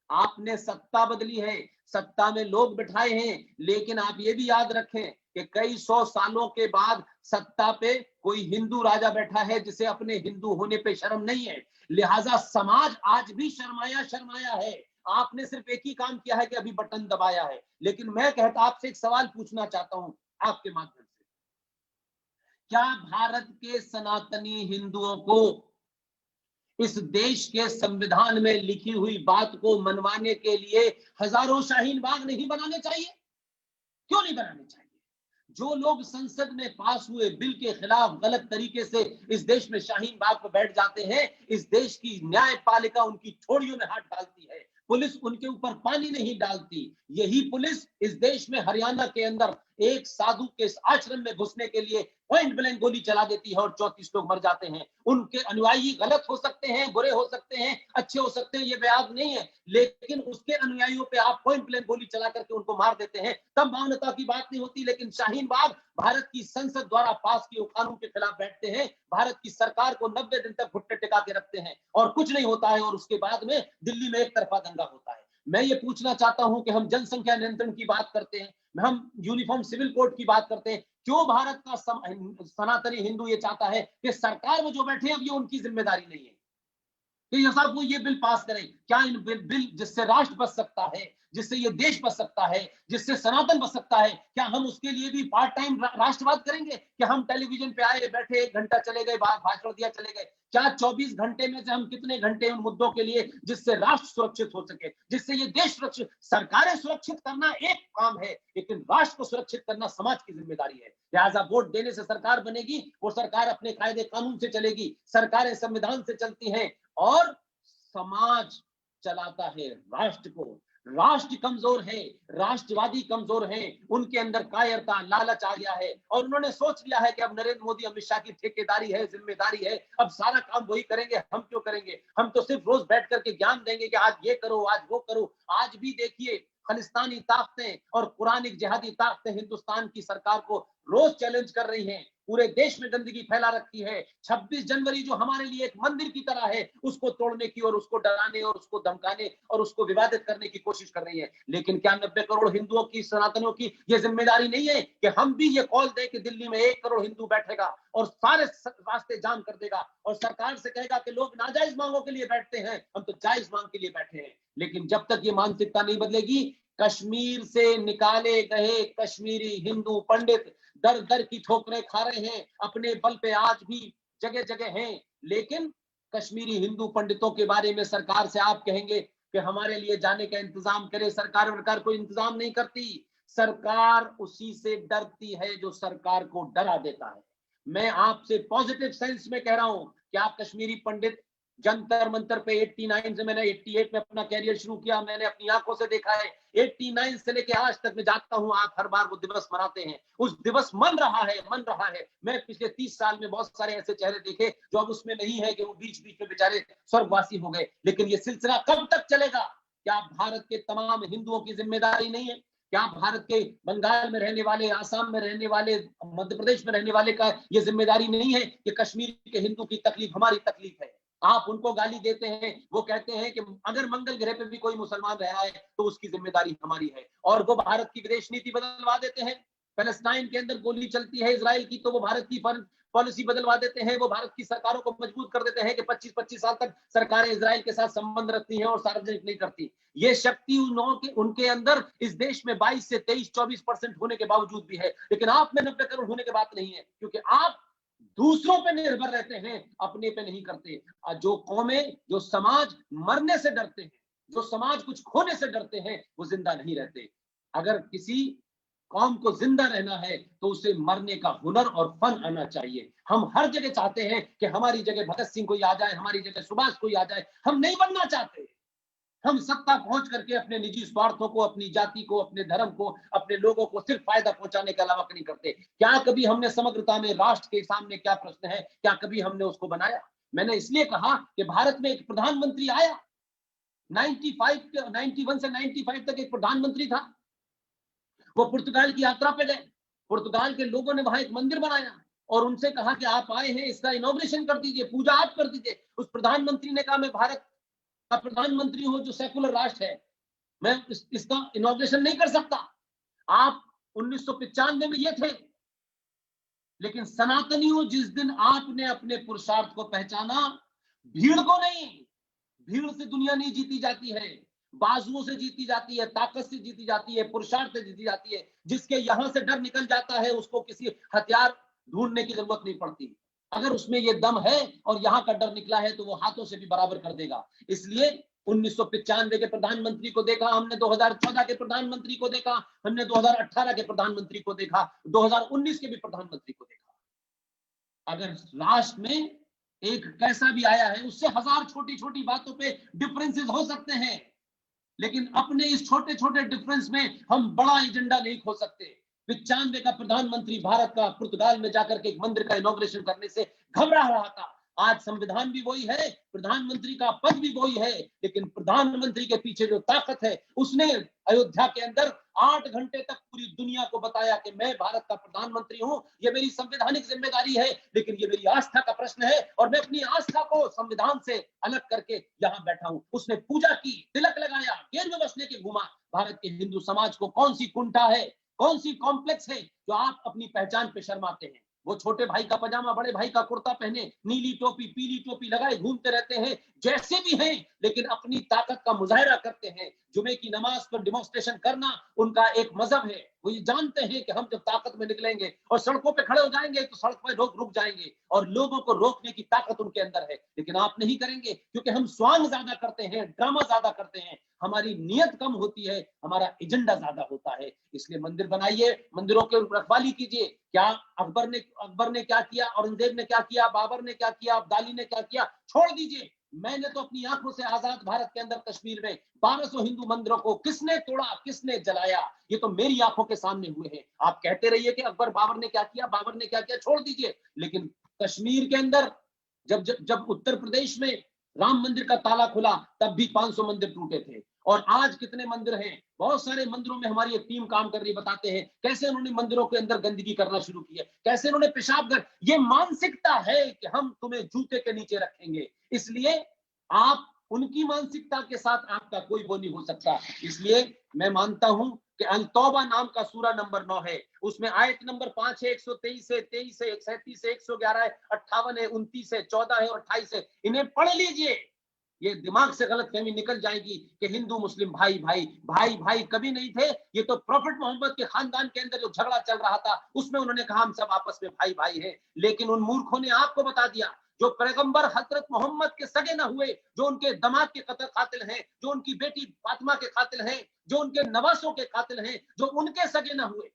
आपने सत्ता बदली है, सत्ता में लोग बिठाए हैं, लेकिन आप ये भी याद रखें कि कई 100 सालों के बाद सत्ता पे कोई हिंदू राजा बैठा है जिसे अपने हिंदू होने पे शर्म नहीं है। लिहाजा समाज आज भी शर्माया है। आपने सिर्फ एक ही काम किया है कि अभी बटन दबाया है। लेकिन मैं कहता आपसे एक सवाल पूछना चाहता हूं आपके माध्यम से, क्या भारत के सनातनी हिंदुओं को इस देश के संविधान में लिखी हुई बात को मनवाने के लिए हजारों शाहीन बाग नहीं बनाने चाहिए? क्यों नहीं बनाने चाहिए? जो लोग संसद में पास हुए बिल के खिलाफ गलत तरीके से इस देश में शाहीन बाग पर बैठ जाते हैं, इस देश की न्यायपालिका उनकी ठोड़ियों में हाथ डालती है, पुलिस उनके ऊपर पानी नहीं डालती। यही पुलिस इस देश में हरियाणा के अंदर एक साधु के आश्रम में घुसने के लिए पॉइंट ब्लैंक गोली चला देती है और 34 लोग मर जाते हैं। उनके अनुयायी गलत हो सकते हैं, बुरे हो सकते हैं, अच्छे हो सकते हैं, ये बयान नहीं है, लेकिन उसके अनुयायियों पे आप पॉइंट ब्लैंक गोली चला करके उनको मार देते हैं, तब मानवता की बात नहीं होती। लेकिन शाहीन बाग भारत की संसद द्वारा पास किए कानून के खिलाफ बैठते हैं, भारत की सरकार को 90 दिन तक घुटने टिका के रखते हैं और कुछ नहीं होता है, और उसके बाद में दिल्ली में एक तरफा दंगा होता है। मैं ये पूछना चाहता हूं कि हम जनसंख्या नियंत्रण की बात करते हैं, हम यूनिफॉर्म सिविल कोड की बात करते हैं, क्यों भारत का सनातनी हिंदू ये चाहता है कि सरकार में जो बैठे हैं अब ये उनकी जिम्मेदारी नहीं है कि साहब वो ये बिल पास करें? क्या इन बिल जिससे राष्ट्र बच सकता है, जिससे ये देश बच सकता है, जिससे सनातन बच सकता है, क्या हम उसके लिए भी पार्ट टाइम राष्ट्रवाद करेंगे कि हम टेलीविजन पे आए, बैठे, 1 घंटा चले गए, भाषण दिया, चले गए? क्या 24 घंटे में से हम कितने घंटे उन मुद्दों के लिए जिससे राष्ट्र सुरक्षित हो सके, जिससे ये देश सुरक्षित? सरकारें सुरक्षित करना एक काम है, लेकिन राष्ट्र को सुरक्षित करना समाज की जिम्मेदारी है। लिहाजा वोट देने से सरकार बनेगी, वो सरकार अपने कायदे कानून से चलेगी, सरकारें संविधान से चलती हैं और समाज चलाता है राष्ट्र को। राष्ट्र कमजोर है, राष्ट्रवादी कमजोर हैं, उनके अंदर कायरता, लालच आ गया है और उन्होंने सोच लिया है कि अब नरेंद्र मोदी, अमित शाह की ठेकेदारी है, जिम्मेदारी है, अब सारा काम वही करेंगे, हम क्यों करेंगे? हम तो सिर्फ रोज बैठ करके ज्ञान देंगे कि आज ये करो, आज वो करो। आज भी देखिए खालिस्तानी ताकतें और कुरानिक जिहादी ताकतें हिंदुस्तान की सरकार को रोज चैलेंज कर रही हैं, पूरे देश में गंदगी फैला रखी है। 26 जनवरी जो हमारे लिए एक मंदिर की तरह है, उसको तोड़ने की और उसको डराने और उसको धमकाने और उसको विवादित करने की कोशिश कर रही है। लेकिन क्या 90 करोड़ हिंदुओं की, सनातनों की यह जिम्मेदारी नहीं है कि हम भी ये कॉल दें कि दिल्ली में 1 करोड़ हिंदू बैठेगा और सारे रास्ते जाम कर देगा और सरकार से कहेगा कि लोग नाजायज मांगों के लिए बैठते हैं, हम तो जायज मांग के लिए बैठे हैं। लेकिन जब तक ये मानसिकता नहीं बदलेगी, कश्मीर से निकाले गए कश्मीरी हिंदू पंडित दर दर की ठोकरें खा रहे हैं, अपने बल पे आज भी जगह जगह हैं। लेकिन कश्मीरी हिंदू पंडितों के बारे में सरकार से आप कहेंगे कि हमारे लिए जाने का इंतजाम करे, सरकार कोई इंतजाम नहीं करती। सरकार उसी से डरती है जो सरकार को डरा देता है। मैं आपसे पॉजिटिव सेंस में कह रहा हूं कि आप कश्मीरी पंडित, जंतर मंतर पे 89 से, मैंने 88 में अपना कैरियर शुरू किया, मैंने अपनी आंखों से देखा है। 89 से लेके आज तक मैं जागता हूं, आप हर बार वो दिवस मनाते हैं, उस दिवस मन रहा है। मैं पिछले 30 साल में बहुत सारे ऐसे चेहरे देखे जो अब उसमें नहीं है कि वो बीच बीच में बेचारे स्वर्गवासी हो गए। लेकिन ये सिलसिला कब तक चलेगा? क्या भारत के तमाम हिंदुओं की जिम्मेदारी नहीं है? क्या भारत के बंगाल में रहने वाले, आसाम में रहने वाले, मध्य प्रदेश में रहने वाले का ये जिम्मेदारी नहीं है कि कश्मीर के हिंदू की तकलीफ हमारी तकलीफ है? आप उनको गाली देते हैं, वो कहते हैं कि अगर मंगल ग्रह पे भी कोई मुसलमान रहा है तो उसकी जिम्मेदारी हमारी है, और वो भारत की विदेश नीति बदलवा देते हैं। पैलेस्टाइन के अंदर गोली चलती है इजराइल की तो वो भारत की पॉलिसी बदलवा देते हैं, वो भारत की सरकारों को मजबूर कर देते हैं कि 25-25 साल तक सरकारें इजराइल के साथ संबंध रखती हैं और सार्वजनिक नहीं करती। ये शक्ति उनके अंदर इस देश में 22 से 23-24% होने के बावजूद भी है, लेकिन आप में 90 करोड़ होने के बात नहीं है, क्योंकि आप दूसरों पे निर्भर रहते हैं, अपने पे नहीं करते। जो कौमें, जो समाज मरने से डरते हैं, जो समाज कुछ खोने से डरते हैं, वो जिंदा नहीं रहते। अगर किसी कौम को जिंदा रहना है तो उसे मरने का हुनर और फन आना चाहिए। हम हर जगह चाहते हैं कि हमारी जगह भगत सिंह कोई आ जाए, हमारी जगह सुभाष कोई आ जाए, हम नहीं बनना चाहते। हम सत्ता पहुंच करके अपने निजी स्वार्थों को, अपनी जाति को, अपने धर्म को, अपने लोगों को सिर्फ फायदा पहुंचाने के अलावा नहीं करते। क्या कभी हमने समग्रता में राष्ट्र के सामने क्या प्रश्न है, क्या कभी हमने उसको बनाया? मैंने इसलिए कहा कि भारत में एक प्रधानमंत्री आया, 91 से 95 तक एक प्रधानमंत्री था, वो पुर्तगाल की यात्रा पे गए, पुर्तगाल के लोगों ने वहां एक मंदिर बनाया और उनसे कहा कि आप आए हैं, इसका इनॉग्रेशन कर दीजिए, पूजा आप कर दीजिए। उस प्रधानमंत्री ने कहा मैं भारत का प्रधानमंत्री हूं जो सेकुलर राष्ट्र है, मैं इसका इनॉग्रेशन नहीं कर सकता। आप 1995 में ये थे, लेकिन सनातनियों, जिस दिन आपने अपने पुरुषार्थ को पहचाना, भीड़ को नहीं, भीड़ से दुनिया नहीं जीती जाती है, बाजुओं से जीती जाती है, ताकत से जीती जाती है, पुरुषार्थ से जीती जाती है। जिसके यहां से डर निकल जाता है उसको किसी हथियार ढूंढने की जरूरत नहीं पड़ती। अगर उसमें ये दम है और यहाँ का डर निकला है तो वो हाथों से भी बराबर कर देगा। इसलिए 1995 के प्रधानमंत्री को देखा हमने, 2014 के प्रधानमंत्री को देखा हमने, 2018 के प्रधानमंत्री को देखा, 2019 के भी प्रधानमंत्री को देखा। अगर राष्ट्र में एक कैसा भी आया है, उससे हजार छोटी छोटी बातों पे डिफरेंसेस हो सकते हैं, लेकिन अपने इस छोटे छोटे डिफरेंस में हम बड़ा एजेंडा नहीं खो सकते। 95 का प्रधानमंत्री भारत का पुर्तगाल में जाकर के एक मंदिर का इनॉग्रेशन करने से घबरा रहा था। आज संविधान भी वही है, प्रधानमंत्री का पद भी वही है, लेकिन प्रधानमंत्री के पीछे जो ताकत है, उसने अयोध्या के अंदर 8 घंटे तक पूरी दुनिया को बताया कि मैं भारत का प्रधानमंत्री हूं, ये मेरी संवैधानिक जिम्मेदारी है, लेकिन ये मेरी आस्था का प्रश्न है और मैं अपनी आस्था को संविधान से अलग करके यहां बैठा हूं। उसने पूजा की, तिलक लगाया, गेरुए वस्त्र के घूमा। भारत के हिंदू समाज को कौन सी कुंठा है, कौन सी कॉम्प्लेक्स है जो आप अपनी पहचान पे शर्माते हैं? वो छोटे भाई का पजामा, बड़े भाई का कुर्ता पहने, नीली टोपी पीली टोपी लगाए घूमते रहते हैं, जैसे भी हैं, लेकिन अपनी ताकत का मुजाहिरा करते हैं। जुमे की नमाज पर डिमॉन्स्ट्रेशन करना उनका एक मजहब है। वो ये जानते हैं कि हम जब ताकत में निकलेंगे और सड़कों पे खड़े हो जाएंगे तो सड़क पर लोग रुक जाएंगे और लोगों को रोकने की ताकत उनके अंदर है। लेकिन आप नहीं करेंगे, क्योंकि हम स्वांग ज्यादा करते हैं, ड्रामा ज्यादा करते हैं, हमारी नियत कम होती है, हमारा एजेंडा ज्यादा होता है। इसलिए मंदिर बनाइए, मंदिरों की रखवाली कीजिए। क्या अकबर ने क्या किया, औरंगजेब ने क्या किया, बाबर ने क्या किया, अब्दाली ने क्या किया, छोड़ दीजिए। मैंने तो अपनी आंखों से आजाद भारत के अंदर कश्मीर में 1200 हिंदू मंदिरों को किसने तोड़ा, किसने जलाया, ये तो मेरी आंखों के सामने हुए हैं। आप कहते रहिए कि अकबर बाबर ने क्या किया, बाबर ने क्या किया, छोड़ दीजिए। लेकिन कश्मीर के अंदर जब जब जब उत्तर प्रदेश में राम मंदिर का ताला खुला, तब भी 500 मंदिर टूटे थे। और आज कितने मंदिर हैं? बहुत सारे मंदिरों में हमारी एक टीम काम कर रही, बताते हैं कैसे उन्होंने मंदिरों के अंदर गंदगी करना शुरू की है, कैसे उन्होंने पेशाब कर। ये मानसिकता है कि हम तुम्हें जूते के नीचे रखेंगे, इसलिए आप उनकी मानसिकता के साथ आपका कोई वो नहीं हो सकता। इसलिए मैं मानता हूं कि अल तौबा नाम का सूरा नंबर 9 है, उसमें आयत नंबर 5 है, 123 है, 23 है, 137 है, 111 है, 58 है, 29 है, 14 है और 28 है। इन्हें पढ़ लीजिए, ये दिमाग से गलतफहमी निकल जाएगी कि हिंदू मुस्लिम भाई भाई भाई भाई कभी नहीं थे। ये तो प्रॉफिट मोहम्मद के खानदान के अंदर जो झगड़ा चल रहा था, उसमें उन्होंने कहा हम सब आपस में भाई भाई हैं। लेकिन उन मूर्खों ने आपको बता दिया, जो पैगंबर हजरत मोहम्मद के सगे न हुए, जो उनके दामाद के कत्ल कातिल हैं, जो उनकी बेटी फातिमा के कातिल हैं, जो उनके नवासों के कातिल हैं, जो उनके सगे न हुए,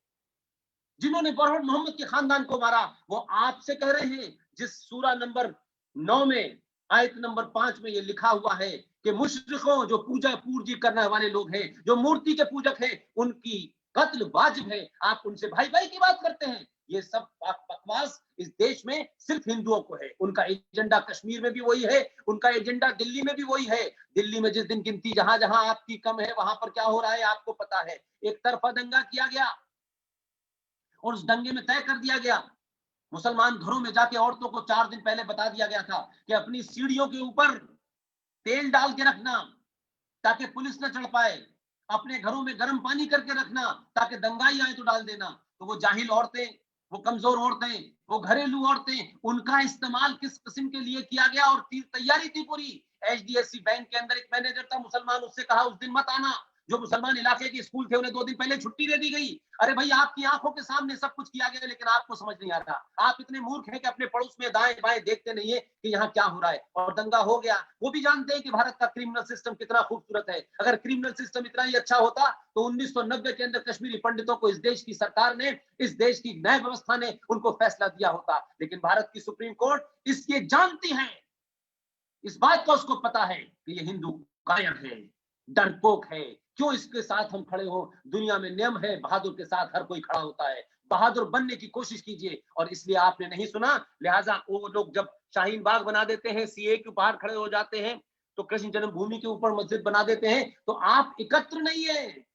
जिन्होंने प्रॉफिट मोहम्मद के खानदान को मारा, वो आपसे कह रहे हैं जिस सूरा नंबर 9 में आयत नंबर 5 में ये लिखा हुआ है कि मुशरिकों, जो पूजी करने वाले लोग हैं, जो मूर्ति के पूजक हैं, उनकी कत्ल वाजिब है। आप उनसे भाई भाई की बात करते हैं। ये सब बकवास इस देश में सिर्फ हिंदुओं को है। उनका एजेंडा कश्मीर में भी वही है, उनका एजेंडा दिल्ली में भी वही है। दिल्ली में जिस दिन गिनती जहां जहां आपकी कम है, वहां पर क्या हो रहा है आपको पता है। एक तरफा दंगा किया गया और उस दंगे में तय कर दिया गया, मुसलमान घरों में जाके औरतों को 4 दिन पहले बता दिया गया था कि अपनी सीढ़ियों के ऊपर तेल डाल के रखना ताकि पुलिस न चढ़ पाए, अपने घरों में गर्म पानी करके रखना ताकि दंगाई आए तो डाल देना। तो वो जाहिल औरतें, वो कमजोर औरतें, वो घरेलू औरतें, उनका इस्तेमाल किस किस्म के लिए किया गया और तैयारी थी पूरी। एचडीएफसी बैंक के अंदर एक मैनेजर था मुसलमान, उससे कहा उस दिन मत आना। जो मुसलमान इलाके के स्कूल थे उन्हें 2 दिन पहले छुट्टी दे दी गई। अरे भाई, आपकी आंखों के सामने सब कुछ किया गया, लेकिन आपको समझ नहीं आता। आप इतने मूर्ख हैं कि अपने पड़ोस में दाएं बाएं देखते नहीं है कि यहाँ क्या हो रहा है। और दंगा हो गया। वो भी जानते हैं कि भारत का क्रिमिनल सिस्टम कितना खूबसूरत है। अगर क्रिमिनल सिस्टम इतना ही अच्छा होता तो 1990 के अंदर कश्मीरी पंडितों को इस देश की सरकार ने, इस देश की न्याय व्यवस्था ने उनको फैसला दिया होता। लेकिन भारत की सुप्रीम कोर्ट इसके जानती है, इस बात का उसको पता है कि ये हिंदू कायर है, डरपोक है। क्यों इसके साथ हम खड़े हो? दुनिया में नियम है, बहादुर के साथ हर कोई खड़ा होता है। बहादुर बनने की कोशिश कीजिए। और इसलिए आपने नहीं सुना, लिहाजा वो लोग जब शाहीन बाग बना देते हैं, सीए के बाहर खड़े हो जाते हैं, तो कृष्ण जन्मभूमि के ऊपर मस्जिद बना देते हैं, तो आप एकत्र नहीं है।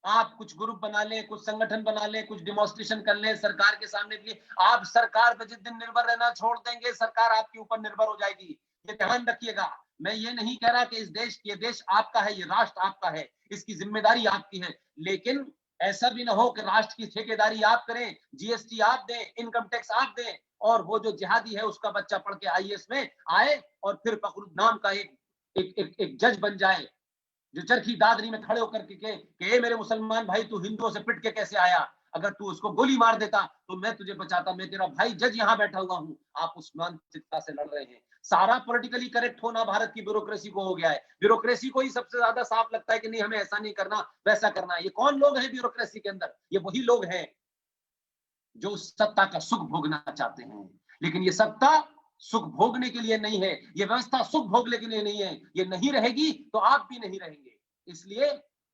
आप कुछ ग्रुप बना लें, कुछ संगठन बना लें, कुछ डिमॉन्स्ट्रेशन कर लें सरकार के सामने के लिए, आप सरकार पे जिस दिन निर्भर रहना छोड़ देंगे, सरकार आपके ऊपर निर्भर हो जाएगी। ये ध्यान रखिएगा। मैं ये नहीं कह रहा कि ये देश आपका है, ये राष्ट्र आपका है, इसकी जिम्मेदारी आपकी है। लेकिन ऐसा भी ना हो कि राष्ट्र की ठेकेदारी आप करें, जीएसटी आप दें, इनकम टैक्स आप दें, और वो जो जिहादी है उसका बच्चा पढ़ के आईएएस में आए और फिर फखरुद्दीन नाम का एक जज बन जाए, जो चरखी दादरी में खड़े होकर के मेरे मुसलमान भाई तू हिंदुओं से पिट के कैसे आया। अगर तू उसको गोली मार देता तो मैं तुझे बचाता, मैं तेरा भाई जज यहाँ बैठा हुआ हूँ। आप उस मानसिकता से लड़ रहे हैं। सारा पॉलिटिकली करेक्ट होना भारत की ब्यूरोक्रेसी को हो गया है। ब्यूरोक्रेसी को ही सबसे ज्यादा साफ लगता है कि नहीं, हमें ऐसा नहीं करना, वैसा करना। ये कौन लोग हैं ब्यूरोक्रेसी के अंदर? ये वही लोग हैं जो सत्ता का सुख भोगना चाहते हैं। लेकिन ये सत्ता सुख भोगने के लिए नहीं है, ये व्यवस्था सुख भोगने के लिए नहीं है। ये नहीं रहेगी तो आप भी नहीं रहेंगे। इसलिए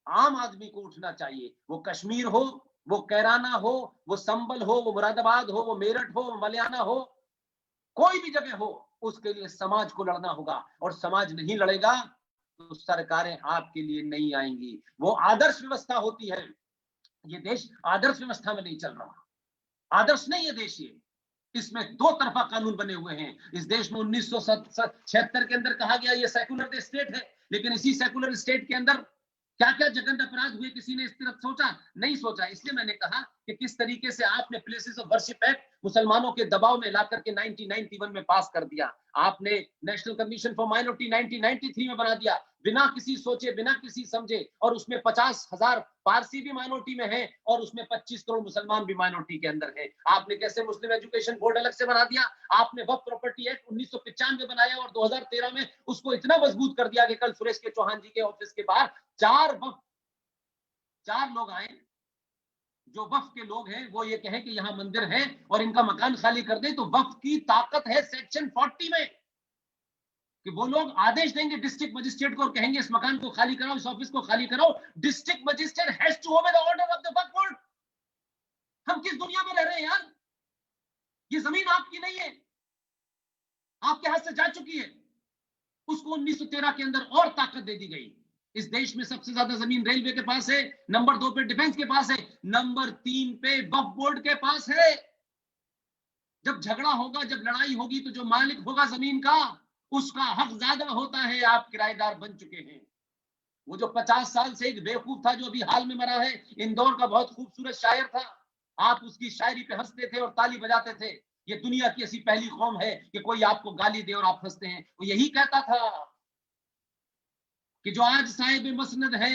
आम आदमी को उठना चाहिए। वो कश्मीर हो, वो कैराना हो, वो संबल हो, वो मुरादाबाद हो, वो मेरठ हो, वो मलियाना हो, कोई भी जगह हो, उसके लिए समाज को लड़ना होगा। और समाज नहीं लड़ेगा तो सरकारें आपके लिए नहीं आएंगी। वो आदर्श व्यवस्था होती है। ये देश आदर्श व्यवस्था में नहीं चल रहा। आदर्श नहीं है देश ये। इसमें दो तरफा कानून बने हुए हैं। इस देश में 1976 के अंदर कहा गया ये सेकुलर स्टेट है, लेकिन इसी सेकुलर स्टेट के अंदर क्या क्या जघन्य अपराध हुए, किसी ने इस तरफ सोचा? नहीं सोचा। इसलिए मैंने कहा कि किस तरीके से आपने प्लेसेस ऑफ वर्शिप एक्ट मुसलमानों के दबाव में लाकर के 1991 में पास कर दिया। आपने नेशनल कमीशन फॉर माइनॉरिटी 1993 में बना दिया, बिना किसी सोचे, बिना किसी समझे। और उसमें 50,000 पारसी भी माइनॉरिटी में है और उसमें 25 करोड़ मुसलमान भी माइनॉरिटी के अंदर है। आपने कैसे मुस्लिम एजुकेशन बोर्ड अलग से बना दिया? आपने वक्फ प्रॉपर्टी एक्ट 1995 में बनाया और 2013 में उसको इतना मजबूत कर दिया कि कल सुरेश के चौहान जी के ऑफिस के बाहर चार लोग आए जो वक्फ के लोग हैं, वो ये कहें कि यहाँ मंदिर है और इनका मकान खाली कर दे। तो वक्फ की ताकत है सेक्शन 40 में कि वो लोग आदेश देंगे डिस्ट्रिक्ट मजिस्ट्रेट को और कहेंगे इस मकान को खाली कराओ, इस ऑफिस को खाली कराओ। District magistrate has to obey the order of the Waqf board. हम किस दुनिया में रह रहे हैं यार? ये जमीन आपकी नहीं है, आपके हाथ से जा चुकी है। उसको 1913 के अंदर और ताकत दे दी गई। इस देश में सबसे ज्यादा जमीन रेलवे के पास है, नंबर 2 पे डिफेंस के पास है, नंबर 3 पे वक्फ बोर्ड के पास है। जब झगड़ा होगा, जब लड़ाई होगी, तो जो मालिक होगा जमीन का, उसका हक ज्यादा होता है। आप किराएदार बन चुके हैं। वो जो 50 साल से एक बेवकूफ था जो अभी हाल में मरा है, इंदौर का बहुत खूबसूरत शायर था, आप उसकी शायरी पे हंसते थे और ताली बजाते थे। ये दुनिया की ऐसी पहली कौम है कि कोई आपको गाली दे और आप हंसते हैं। वो यही कहता था कि जो आज साहिब मसनद है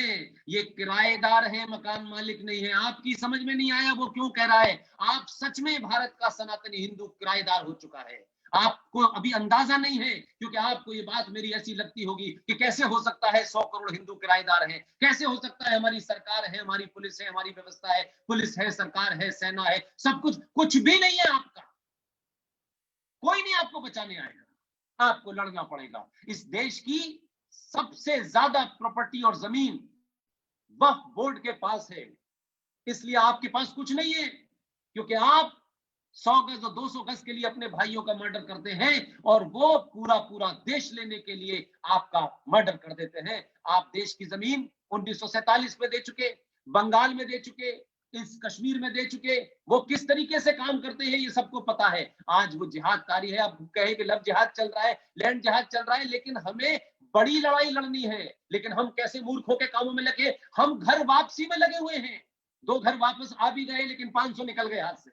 ये किराएदार है, मकान मालिक नहीं है। आपकी समझ में नहीं आया वो क्यों कह रहा है। आप सच में भारत का सनातनी हिंदू किराएदार हो चुका है। आपको अभी अंदाजा नहीं है, क्योंकि आपको ये बात मेरी ऐसी लगती होगी कि कैसे हो सकता है 100 करोड़ हिंदू किराएदार हैं, कैसे हो सकता है हमारी सरकार है, हमारी पुलिस है, हमारी व्यवस्था है, पुलिस है, सरकार है, सेना है, सब कुछ भी नहीं है आपका। कोई नहीं आपको बचाने आएगा, आपको लड़ना पड़ेगा। इस देश की सबसे ज्यादा प्रॉपर्टी और जमीन वक्फ बोर्ड के पास है। इसलिए आपके पास कुछ नहीं है, क्योंकि आप 100 गज और 200 गज के लिए अपने भाइयों का मर्डर करते हैं और वो पूरा पूरा देश लेने के लिए आपका मर्डर कर देते हैं। आप देश की जमीन 1947 में दे चुके, बंगाल में दे चुके, इस कश्मीर में दे चुके। वो किस तरीके से काम करते हैं ये सबको पता है। आज वो जिहादकारी है। आप कहें कि लव जिहाद चल रहा है, लैंड जिहाद चल रहा है, लेकिन हमें बड़ी लड़ाई लड़नी है। लेकिन हम कैसे मूर्खों के कामों में लगे, हम घर वापसी में लगे हुए हैं। 2 घर वापस आ भी गए, लेकिन 500 निकल गए हाथ से।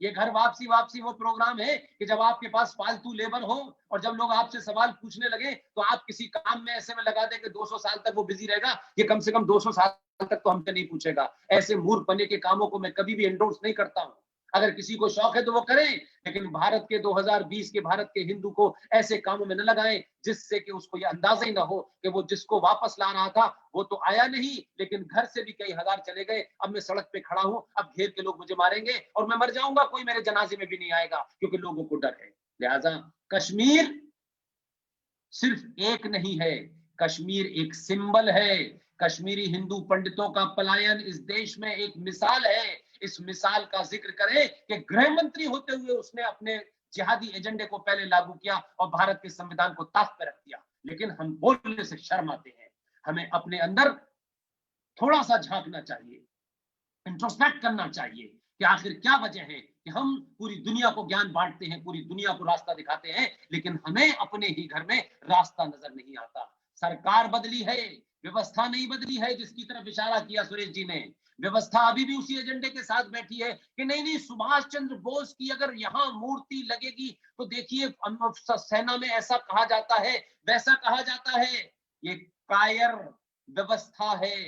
ये घर वापसी वो प्रोग्राम है कि जब आपके पास फालतू लेबर हो और जब लोग आपसे सवाल पूछने लगे तो आप किसी काम में ऐसे में लगा दे कि 200 साल तक वो बिजी रहेगा। ये कम से कम 200 साल तक तो हमसे नहीं पूछेगा। ऐसे मूर्खपने के कामों को मैं कभी भी एंडोर्स नहीं करता हूं। अगर किसी को शौक है तो वो करें, लेकिन भारत के 2020 के भारत के हिंदू को ऐसे कामों में न लगाएं जिससे कि उसको ये अंदाजा ही ना हो कि वो जिसको वापस ला रहा था वो तो आया नहीं, लेकिन घर से भी कई हजार चले गए। अब मैं सड़क पे खड़ा हूं, अब घेर के लोग मुझे मारेंगे और मैं मर जाऊंगा, कोई मेरे जनाजे में भी नहीं आएगा, क्योंकि लोगों को डर है। लिहाजा कश्मीर सिर्फ एक नहीं है, कश्मीर एक सिंबल है। कश्मीरी हिंदू पंडितों का पलायन इस देश में एक मिसाल है। इस मिसाल का जिक्र करें कि गृह मंत्री होते हुए उसने अपने जिहादी एजेंडे को पहले लागू किया और भारत के संविधान को ताक पर रख दिया। लेकिन हम बोलने से शर्म आते हैं। हमें अपने अंदर थोड़ा सा झांकना चाहिए, इंट्रोस्पेक्ट करना चाहिए कि आखिर क्या वजह है कि हम पूरी दुनिया को ज्ञान बांटते हैं, पूरी दुनिया को रास्ता दिखाते हैं, लेकिन हमें अपने ही घर में रास्ता नजर नहीं आता। सरकार बदली है, व्यवस्था नहीं बदली है, जिसकी तरफ इशारा किया सुरेश जी ने। व्यवस्था अभी भी उसी एजेंडे के साथ बैठी है कि नहीं सुभाष चंद्र बोस की अगर यहाँ मूर्ति लगेगी तो देखिए सेना में ऐसा कहा जाता है, वैसा कहा जाता है। ये कायर व्यवस्था है,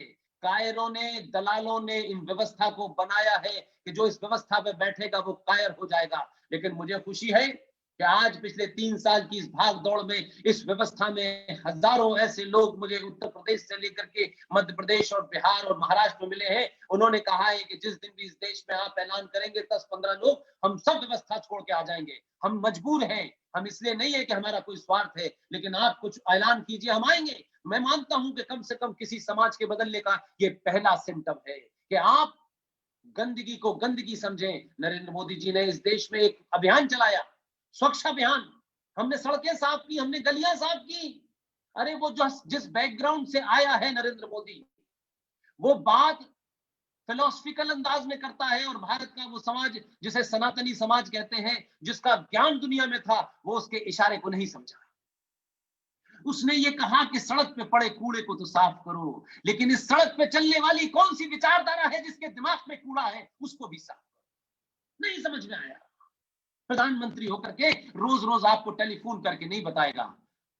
कायरों ने, दलालों ने इन व्यवस्था को बनाया है कि जो इस व्यवस्था पे बैठेगा वो कायर हो जाएगा। लेकिन मुझे खुशी है कि आज पिछले 3 साल की इस भाग दौड़ में, इस व्यवस्था में हजारों ऐसे लोग मुझे उत्तर प्रदेश से लेकर के मध्य प्रदेश और बिहार और महाराष्ट्र में मिले हैं। उन्होंने कहा है कि जिस दिन भी इस देश में आप ऐलान करेंगे 10-15 लोग, हम सब व्यवस्था छोड़ के आ जाएंगे। हम मजबूर हैं, हम इसलिए नहीं है कि हमारा कोई स्वार्थ है, लेकिन आप कुछ ऐलान कीजिए, हम आएंगे। मैं मानता हूं कि कम से कम किसी समाज के बदलने का ये पहला सिम्टम है कि आप गंदगी को गंदगी समझें। नरेंद्र मोदी जी ने इस देश में एक अभियान चलाया, स्वच्छ अभियान। हमने सड़कें साफ की, हमने गलियां साफ की। अरे वो जो जिस बैकग्राउंड से आया है नरेंद्र मोदी, वो बात फिलोसफिकल अंदाज में करता है, और भारत का वो समाज जिसे सनातनी समाज कहते हैं, जिसका ज्ञान दुनिया में था, वो उसके इशारे को नहीं समझा। उसने ये कहा कि सड़क पे पड़े कूड़े को तो साफ करो, लेकिन इस सड़क पे चलने वाली कौन सी विचारधारा है जिसके दिमाग में कूड़ा है, उसको भी साफ करो। नहीं समझ में आया। प्रधानमंत्री होकर के रोज रोज आपको टेलीफोन करके नहीं बताएगा।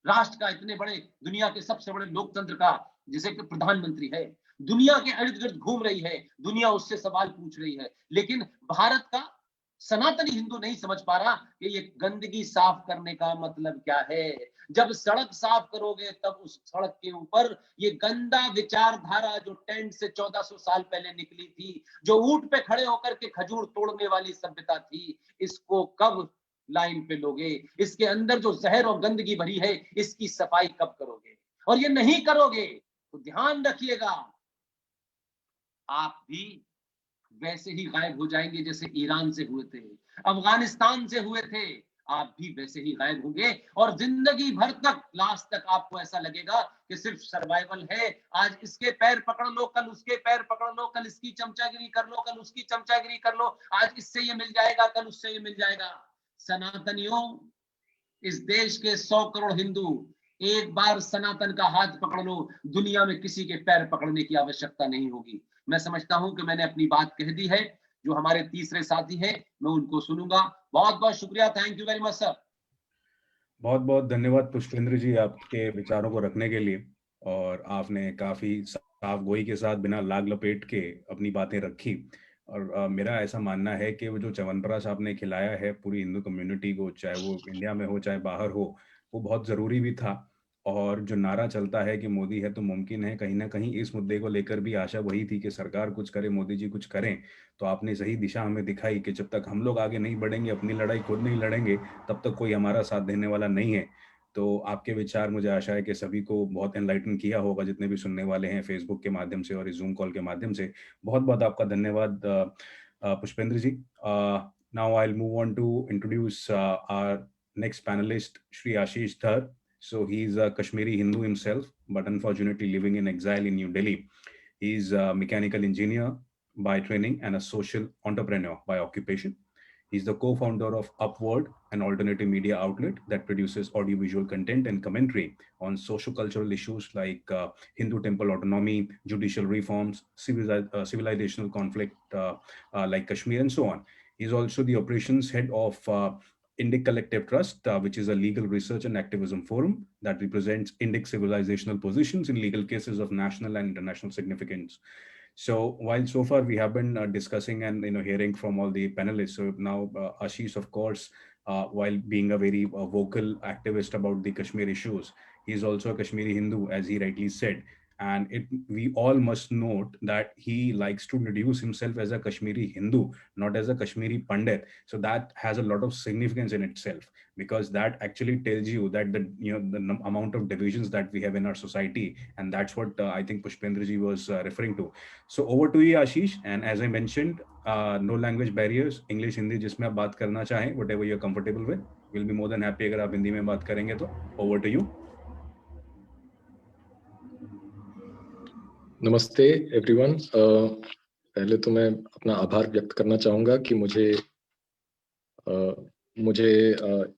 राष्ट्र का, इतने बड़े दुनिया के सबसे बड़े लोकतंत्र का, जिसे कि प्रधानमंत्री है, दुनिया के इर्द गिर्द घूम रही है, दुनिया उससे सवाल पूछ रही है, लेकिन भारत का सनातनी हिंदू नहीं समझ पा रहा कि ये गंदगी साफ करने का मतलब क्या है। जब सड़क साफ करोगे तब उस सड़क के ऊपर ये गंदा विचारधारा जो टेंट से 1400 साल पहले निकली थी, जो ऊंट पे खड़े होकर के खजूर तोड़ने वाली सभ्यता थी, इसको कब लाइन पे लोगे? इसके अंदर जो जहर और गंदगी भरी है, इसकी सफाई कब करोगे? और ये नहीं करोगे तो ध्यान रखिएगा, आप भी वैसे ही गायब हो जाएंगे जैसे ईरान से हुए थे, अफगानिस्तान से हुए थे। आप भी वैसे ही गायब होंगे, और जिंदगी भर तक, लास्ट तक आपको ऐसा लगेगा कि सिर्फ सर्वाइवल है। आज इसके पैर पकड़ लो, कल उसके पैर पकड़ लो, कल इसकी चमचागिरी कर लो, कल उसकी चमचागिरी कर लो। आज इससे ये मिल जाएगा, कल उससे ये मिल जाएगा। सनातनियों, इस देश के 100 करोड़ हिंदू, एक बार सनातन का हाथ पकड़ लो, दुनिया में किसी के पैर पकड़ने की आवश्यकता नहीं होगी। मैं समझता हूं कि मैंने अपनी बात कह दी है। जो हमारे तीसरे साथी हैं, मैं उनको सुनूंगा। बहुत बहुत शुक्रिया। Thank you very much sir. बहुत बहुत धन्यवाद पुष्पेंद्र जी, आपके विचारों को रखने के लिए। और आपने काफी साफ गोई के साथ बिना लाग लपेट के अपनी बातें रखी। और मेरा ऐसा मानना है कि वो जो च्यवनप्राश आपने खिलाया है पूरी हिंदू कम्युनिटी को, चाहे वो इंडिया में हो चाहे बाहर हो, वो बहुत जरूरी भी था। और जो नारा चलता है कि मोदी है तो मुमकिन है, कहीं ना कहीं इस मुद्दे को लेकर भी आशा वही थी कि सरकार कुछ करे, मोदी जी कुछ करें। तो आपने सही दिशा हमें दिखाई कि जब तक हम लोग आगे नहीं बढ़ेंगे, अपनी लड़ाई खुद नहीं लड़ेंगे, तब तक कोई हमारा साथ देने वाला नहीं है। तो आपके विचार, मुझे आशा है कि सभी को बहुत एनलाइटन किया होगा, जितने भी सुनने वाले हैं फेसबुक के माध्यम से और इस जूम कॉल के माध्यम से। बहुत बहुत आपका धन्यवाद Pushpendra ji. Now I will move on to introduce our next panelist, Shri Ashish Dhar. So he's a Kashmiri Hindu himself, but unfortunately living in exile in New Delhi. He's a mechanical engineer by training and a social entrepreneur by occupation. He's the co-founder of Upward, an alternative media outlet that produces audiovisual content and commentary on socio-cultural issues like Hindu temple autonomy, judicial reforms, civilizational conflict like Kashmir, and so on. He's also the operations head of Indic Collective Trust, which is a legal research and activism forum that represents Indic civilizational positions in legal cases of national and international significance. So while so far we have been discussing and hearing from all the panelists, so now Ashish, of course, while being a very vocal activist about the Kashmir issues, he is also a Kashmiri Hindu, as he rightly said. And we all must note that he likes to introduce himself as a Kashmiri Hindu, not as a Kashmiri Pandit. So that has a lot of significance in itself, because that actually tells you that the amount of divisions that we have in our society, and that's what I think Pushpendra ji was referring to. So over to you, Ashish. And as I mentioned, no language barriers, English, Hindi, जिसमें आप बात करना चाहें, whatever you're comfortable with, we'll be more than happy अगर आप हिंदी में बात करेंगे तो. Over to you. नमस्ते एवरीवन। पहले तो मैं अपना आभार व्यक्त करना चाहूँगा कि मुझे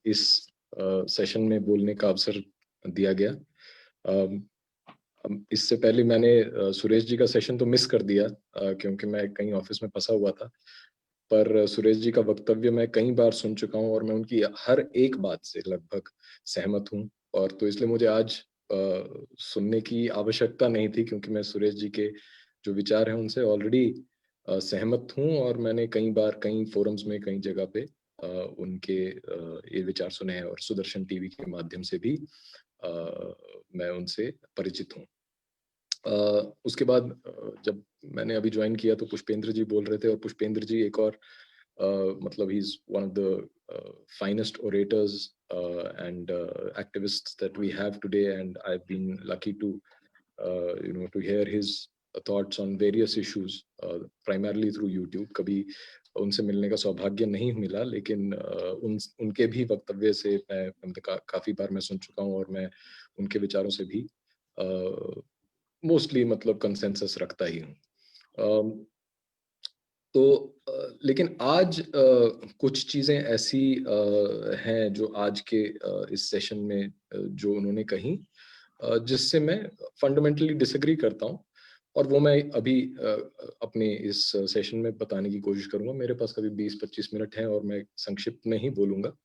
इस सेशन में बोलने का अवसर दिया गया। इससे पहले मैंने सुरेश जी का सेशन तो मिस कर दिया क्योंकि मैं कहीं ऑफिस में फंसा हुआ था, पर सुरेश जी का वक्तव्य मैं कई बार सुन चुका हूँ और मैं उनकी हर एक बात से लगभग सहमत हूँ। और तो इसलिए मुझे आज सुनने की आवश्यकता नहीं थी, क्योंकि मैं सुरेश जी के जो विचार हैं उनसे ऑलरेडी सहमत हूँ, और मैंने कई बार कई फोरम्स में कई जगह पे उनके ये विचार सुने हैं, और सुदर्शन टीवी के माध्यम से भी मैं उनसे परिचित हूँ। उसके बाद जब मैंने अभी ज्वाइन किया तो पुष्पेंद्र जी बोल रहे थे, और पुष्पेंद्र जी एक और मतलब he is one of the finest orators and activists that we have today, and I've been lucky to to hear his thoughts on various issues, primarily through YouTube. कभी उनसे मिलने का सौभाग्य नहीं मिला, लेकिन उनके भी वक्तव्य से मैं काफी बार मैं सुन चुका हूँ, और मैं उनके विचारों से भी मोस्टली मतलब कंसेंसस रखता ही हूँ। तो लेकिन आज कुछ चीजें ऐसी हैं जो आज के इस सेशन में जो उन्होंने कही, जिससे मैं फंडामेंटली डिसएग्री करता हूँ, और वो मैं अभी अपने इस सेशन में बताने की कोशिश करूंगा। मेरे पास कभी 20-25 मिनट हैं, और मैं संक्षिप्त में ही बोलूंगा।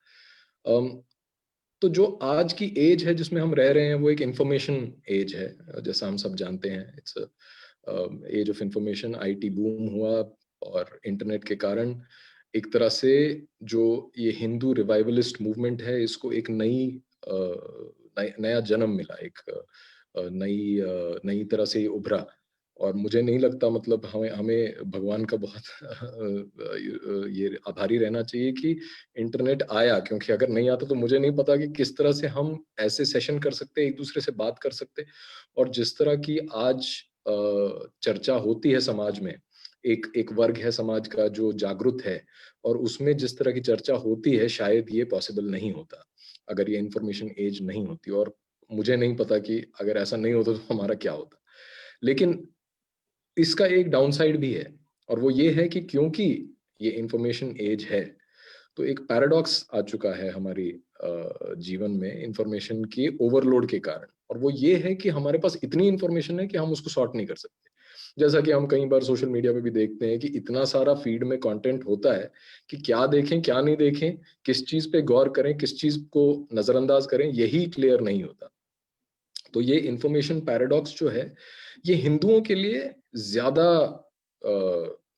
तो जो आज की एज है जिसमें हम रह रहे हैं, वो एक इंफॉर्मेशन एज है, जैसा हम सब जानते हैं। It's age of information. IT boom हुआ, और इंटरनेट के कारण एक तरह से जो ये हिंदू रिवाइवलिस्ट मूवमेंट है, इसको एक नया जन्म मिला, एक नई तरह से ये उभरा। और मुझे नहीं लगता, मतलब हमें भगवान का बहुत ये आभारी रहना चाहिए कि इंटरनेट आया, क्योंकि अगर नहीं आता तो मुझे नहीं पता कि किस तरह से हम ऐसे सेशन कर सकते, एक दूसरे से बात कर सकते। और जिस तरह की आज चर्चा होती है समाज में, एक वर्ग है समाज का जो जागरूक है, और उसमें जिस तरह की चर्चा होती है, शायद ये पॉसिबल नहीं होता अगर ये इंफॉर्मेशन एज नहीं होती। और मुझे नहीं पता कि अगर ऐसा नहीं होता तो हमारा क्या होता। लेकिन इसका एक डाउनसाइड भी है, और वो ये है कि क्योंकि ये इंफॉर्मेशन एज है, तो एक पैराडॉक्स आ चुका है हमारी जीवन में इंफॉर्मेशन के ओवरलोड के कारण। और वो ये है कि हमारे पास इतनी इंफॉर्मेशन है कि हम उसको सॉर्ट नहीं कर सकते। जैसा कि हम कई बार सोशल मीडिया पे भी देखते हैं कि इतना सारा फीड में कंटेंट होता है कि क्या देखें क्या नहीं देखें, किस चीज पे गौर करें, किस चीज को नजरअंदाज करें, यही क्लियर नहीं होता। तो ये इंफॉर्मेशन पैराडॉक्स जो है, ये हिंदुओं के लिए ज्यादा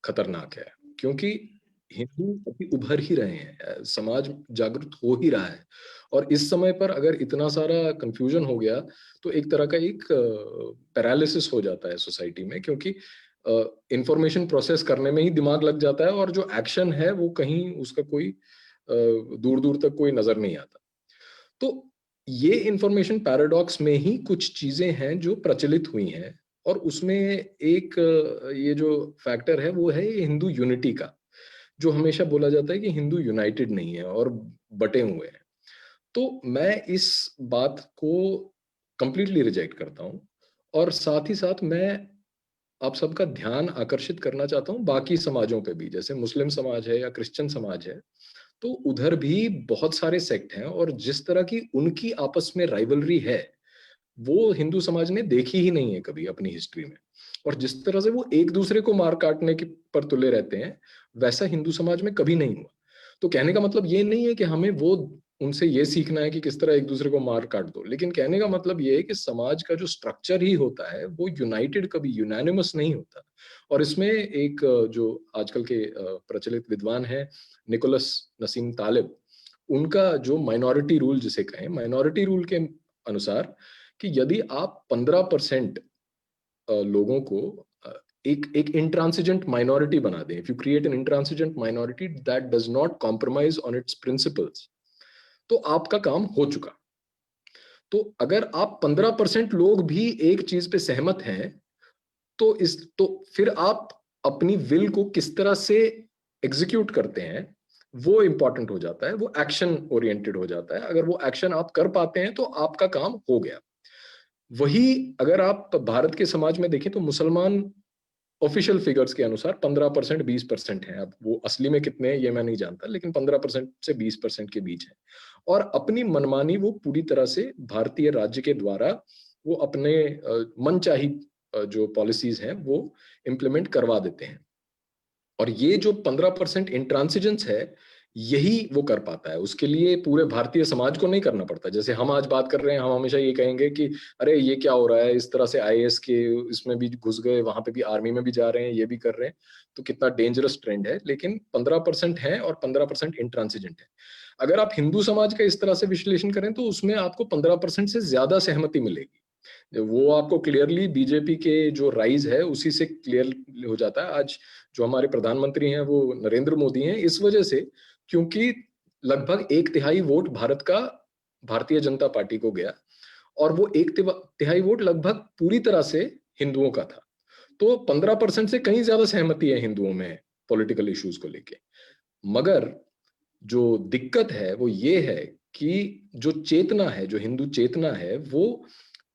खतरनाक है, क्योंकि हिंदू अभी उभर ही रहे हैं, समाज जागरूक हो ही रहा है। और इस समय पर अगर इतना सारा कंफ्यूजन हो गया, तो एक तरह का एक पैरालिसिस हो जाता है सोसाइटी में, क्योंकि इंफॉर्मेशन प्रोसेस करने में ही दिमाग लग जाता है, और जो एक्शन है वो कहीं उसका कोई दूर दूर तक कोई नजर नहीं आता। तो ये इंफॉर्मेशन पैराडॉक्स में ही कुछ चीजें हैं जो प्रचलित हुई हैं, और उसमें एक ये जो फैक्टर है वो है ये हिंदू यूनिटी का, जो हमेशा बोला जाता है कि हिंदू यूनाइटेड नहीं है और बटे हुए हैं। तो मैं इस बात को कंप्लीटली रिजेक्ट करता हूं, और साथ ही साथ मैं आप सबका ध्यान आकर्षित करना चाहता हूं बाकी समाजों पे भी, जैसे मुस्लिम समाज है या क्रिश्चियन समाज है, तो उधर भी बहुत सारे सेक्ट हैं, और जिस तरह की उनकी आपस में राइवलरी है, वो हिंदू समाज ने देखी ही नहीं है कभी अपनी हिस्ट्री में। और जिस तरह से वो एक दूसरे को मार काटने के पर तुले रहते हैं, वैसा हिंदू समाज में कभी नहीं हुआ। तो कहने का मतलब ये नहीं है कि हमें वो उनसे ये सीखना है कि किस तरह एक दूसरे को मार काट दो, लेकिन कहने का मतलब ये है कि समाज का जो स्ट्रक्चर ही होता है वो यूनाइटेड, कभी यूनानिमस नहीं होता। और इसमें एक जो आजकल के प्रचलित विद्वान है निकोलस नसीम तालिब, उनका जो माइनॉरिटी रूल जिसे कहें, माइनॉरिटी रूल के अनुसार कि यदि आप 15% लोगों को एक इंट्रांसिजेंट माइनॉरिटी बना दें, if you create an intransigent minority that does not compromise on its principles, तो आपका काम हो चुका। तो अगर आप 15% लोग भी एक चीज पे सहमत हैं, तो फिर आप अपनी विल को किस तरह से एग्जीक्यूट करते हैं वो इंपॉर्टेंट हो जाता है, वो एक्शन ओरिएंटेड हो जाता है। अगर वो एक्शन आप कर पाते हैं तो आपका काम हो गया। वही अगर आप भारत के समाज में देखें तो मुसलमान ऑफिशियल फिगर्स के अनुसार 15% 20% है। अब वो असली में कितने हैं ये मैं नहीं जानता, लेकिन 15% से 20% के बीच है। और अपनी मनमानी वो पूरी तरह से भारतीय राज्य के द्वारा वो अपने मनचाही जो पॉलिसीज हैं वो इम्प्लीमेंट करवा देते हैं। और ये जो 15% इंट्रांसिजेंस है, यही वो कर पाता है। उसके लिए पूरे भारतीय समाज को नहीं करना पड़ता। जैसे हम आज बात कर रहे हैं, हम हमेशा ये कहेंगे कि अरे ये क्या हो रहा है, इस तरह से आईएएस के इसमें भी घुस गए, वहां पे भी आर्मी में भी जा रहे हैं, ये भी कर रहे हैं, तो कितना डेंजरस ट्रेंड है। लेकिन 15% है और 15% इंट्रांसिजेंट है। अगर आप हिंदू समाज का इस तरह से विश्लेषण करें तो उसमें आपको 15% से ज्यादा सहमति मिलेगी। वो आपको क्लियरली बीजेपी के जो राइज है उसी से क्लियर हो जाता है। आज जो हमारे प्रधानमंत्री हैं वो नरेंद्र मोदी हैं, इस वजह से क्योंकि लगभग 1/3 वोट भारत का भारतीय जनता पार्टी को गया, और वो 1/3 वोट लगभग पूरी तरह से हिंदुओं का था। तो 15% से कहीं ज्यादा सहमति है हिंदुओं में पॉलिटिकल इश्यूज को लेके। मगर जो दिक्कत है वो ये है कि जो चेतना है, जो हिंदू चेतना है, वो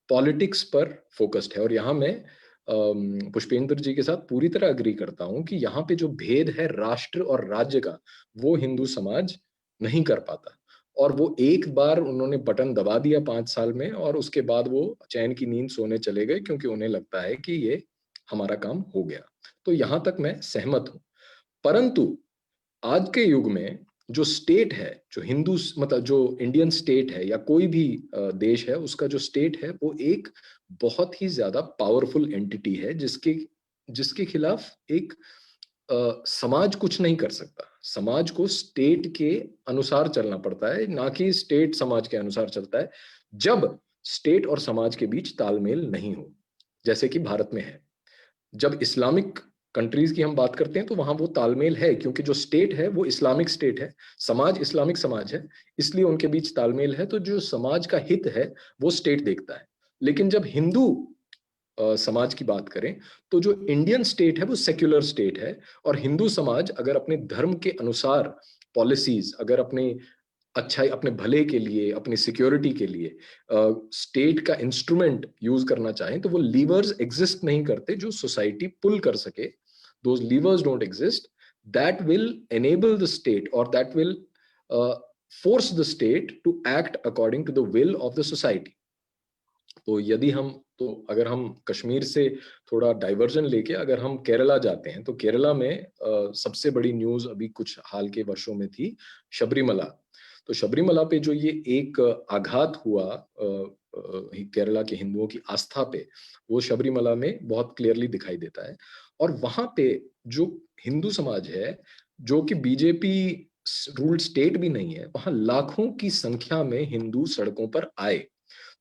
पॉलिटिक्स पर फोकस्ड है। और यहाँ मैं पुष्पेंद्र जी के साथ पूरी तरह अग्री करता हूं कि यहाँ पे जो भेद है राष्ट्र और राज्य का, वो हिंदू समाज नहीं कर पाता। और वो एक बार उन्होंने बटन दबा दिया 5 साल में, और उसके बाद वो चैन की नींद सोने चले गए, क्योंकि उन्हें लगता है कि ये हमारा काम हो गया। तो यहां तक मैं सहमत हूं। परंतु आज के युग में जो स्टेट है, जो हिंदू मतलब जो इंडियन स्टेट है या कोई भी देश है, उसका जो स्टेट है वो एक बहुत ही ज्यादा पावरफुल एंटिटी है, जिसके जिसके खिलाफ एक समाज कुछ नहीं कर सकता। समाज को स्टेट के अनुसार चलना पड़ता है, ना कि स्टेट समाज के अनुसार चलता है। जब स्टेट और समाज के बीच तालमेल नहीं हो, जैसे कि भारत में है। जब इस्लामिक कंट्रीज की हम बात करते हैं तो वहां वो तालमेल है, क्योंकि जो स्टेट है वो इस्लामिक स्टेट है, समाज इस्लामिक समाज है, इसलिए उनके बीच तालमेल है। तो जो समाज का हित है वो स्टेट देखता है। लेकिन जब हिंदू समाज की बात करें तो जो इंडियन स्टेट है वो सेक्युलर स्टेट है, और हिंदू समाज अगर अपने धर्म के अनुसार पॉलिसीज, अगर अपने अच्छाई, अपने भले के लिए, अपनी सिक्योरिटी के लिए स्टेट का इंस्ट्रूमेंट यूज करना चाहें, तो वो लीवर्स एग्जिस्ट नहीं करते जो सोसाइटी पुल कर सके। Those levers don't exist that will enable the state, और that will force the state to act according to the will of the society. तो यदि हम, तो अगर हम कश्मीर से थोड़ा डाइवर्जन लेके अगर हम केरला जाते हैं, तो केरला में सबसे बड़ी न्यूज अभी कुछ हाल के वर्षों में थी शबरीमला। तो शबरीमला पे जो ये एक आघात हुआ केरला के हिंदुओं की आस्था पे, वो शबरीमला में बहुत क्लियरली दिखाई देता है। और वहां पे जो हिंदू समाज है, जो कि बीजेपी रूल्ड स्टेट भी नहीं है, वहां लाखों की संख्या में हिंदू सड़कों पर आए।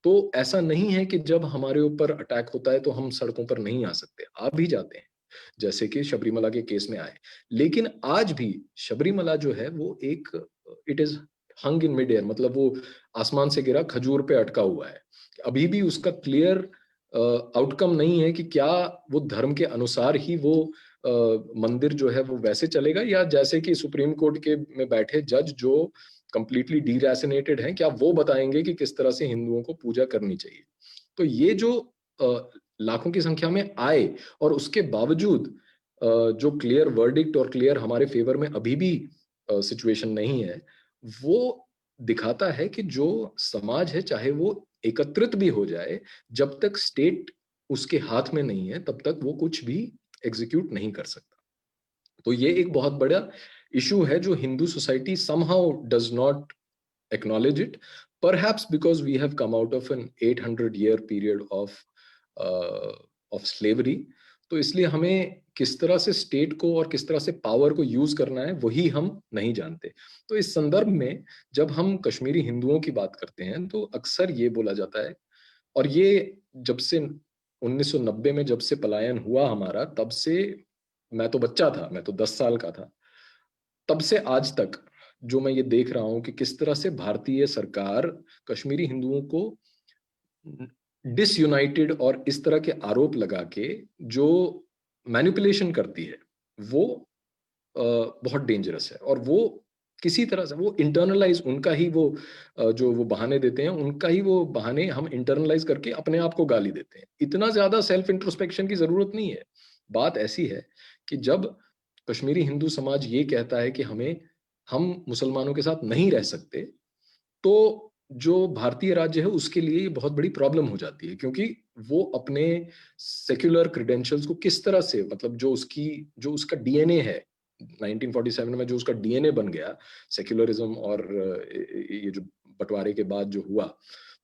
तो ऐसा नहीं है कि जब हमारे ऊपर अटैक होता है तो हम सड़कों पर नहीं आ सकते, आ भी जाते हैं, जैसे कि शबरीमला के केस में आए। लेकिन आज भी शबरीमला जो है वो एक, it is hung in mid air, मतलब वो आसमान से गिरा खजूर पे अटका हुआ है। अभी भी उसका क्लियर आउटकम नहीं है कि क्या वो धर्म के अनुसार ही वो मंदिर जो है वो वैसे चलेगा, या जैसे कि सुप्रीम कोर्ट के में बैठे जज जो कंप्लीटली डीरैसिनेटेड हैं, क्या वो बताएंगे कि किस तरह से हिंदुओं को पूजा करनी चाहिए। तो ये जो लाखों की संख्या में आए, और उसके बावजूद जो क्लियर वर्डिक्ट और क्लियर हमारे फेवर में अभी भी सिचुएशन नहीं है, वो दिखाता है कि जो समाज है, चाहे वो एकत्रित भी हो जाए, जब तक स्टेट उसके हाथ में नहीं है तब तक वो कुछ भी एग्जीक्यूट नहीं कर सकता। तो ये एक बहुत बड़ा इशू है जो Hindu society somehow does not acknowledge it, perhaps because we have come out of an 800-year period of slavery। तो इसलिए हमें किस तरह से स्टेट को और किस तरह से पावर को यूज करना है वही हम नहीं जानते। तो इस संदर्भ में जब हम कश्मीरी हिंदुओं की बात करते हैं तो अक्सर ये बोला जाता है, और ये जब से 1990 में जब से पलायन हुआ हमारा, तब से, मैं तो बच्चा था, मैं तो 10 साल का था, तब से आज तक जो मैं ये देख रहा हूं कि किस तरह से भारतीय सरकार कश्मीरी हिंदुओं को डिसयूनाइटेड और इस तरह के आरोप लगा के जो मैनिपुलेशन करती है, वो बहुत डेंजरस है। और वो किसी तरह से वो इंटरनलाइज, उनका ही वो जो वो बहाने देते हैं, उनका ही वो बहाने हम इंटरनलाइज करके अपने आप को गाली देते हैं। इतना ज्यादा सेल्फ इंट्रोस्पेक्शन की जरूरत नहीं है। बात ऐसी है कि जब कश्मीरी हिंदू समाज ये कहता है कि हम मुसलमानों के साथ नहीं रह सकते, तो जो भारतीय राज्य है उसके लिए ये बहुत बड़ी प्रॉब्लम हो जाती है, क्योंकि वो अपने सेक्युलर क्रेडेंशियल्स को किस तरह से, मतलब जो उसका डीएनए है, 1947 में जो उसका डीएनए बन गया सेक्युलरिज्म और ये जो बंटवारे के बाद जो हुआ,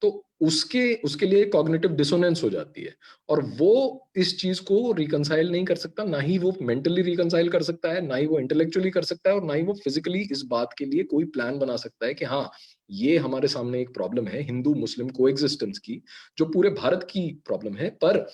तो उसके लिए कॉग्निटिव डिसोनेंस हो जाती है, और वो इस चीज को रिकंसाइल नहीं कर सकता, ना ही वो मेंटली रिकंसाइल कर सकता है, ना ही वो इंटेलेक्चुअली कर सकता है, और ना ही वो फिजिकली इस बात के लिए कोई प्लान बना सकता है कि हाँ, ये हमारे सामने एक प्रॉब्लम है हिंदू मुस्लिम कोएग्जिस्टेंस की, जो पूरे भारत की प्रॉब्लम है, पर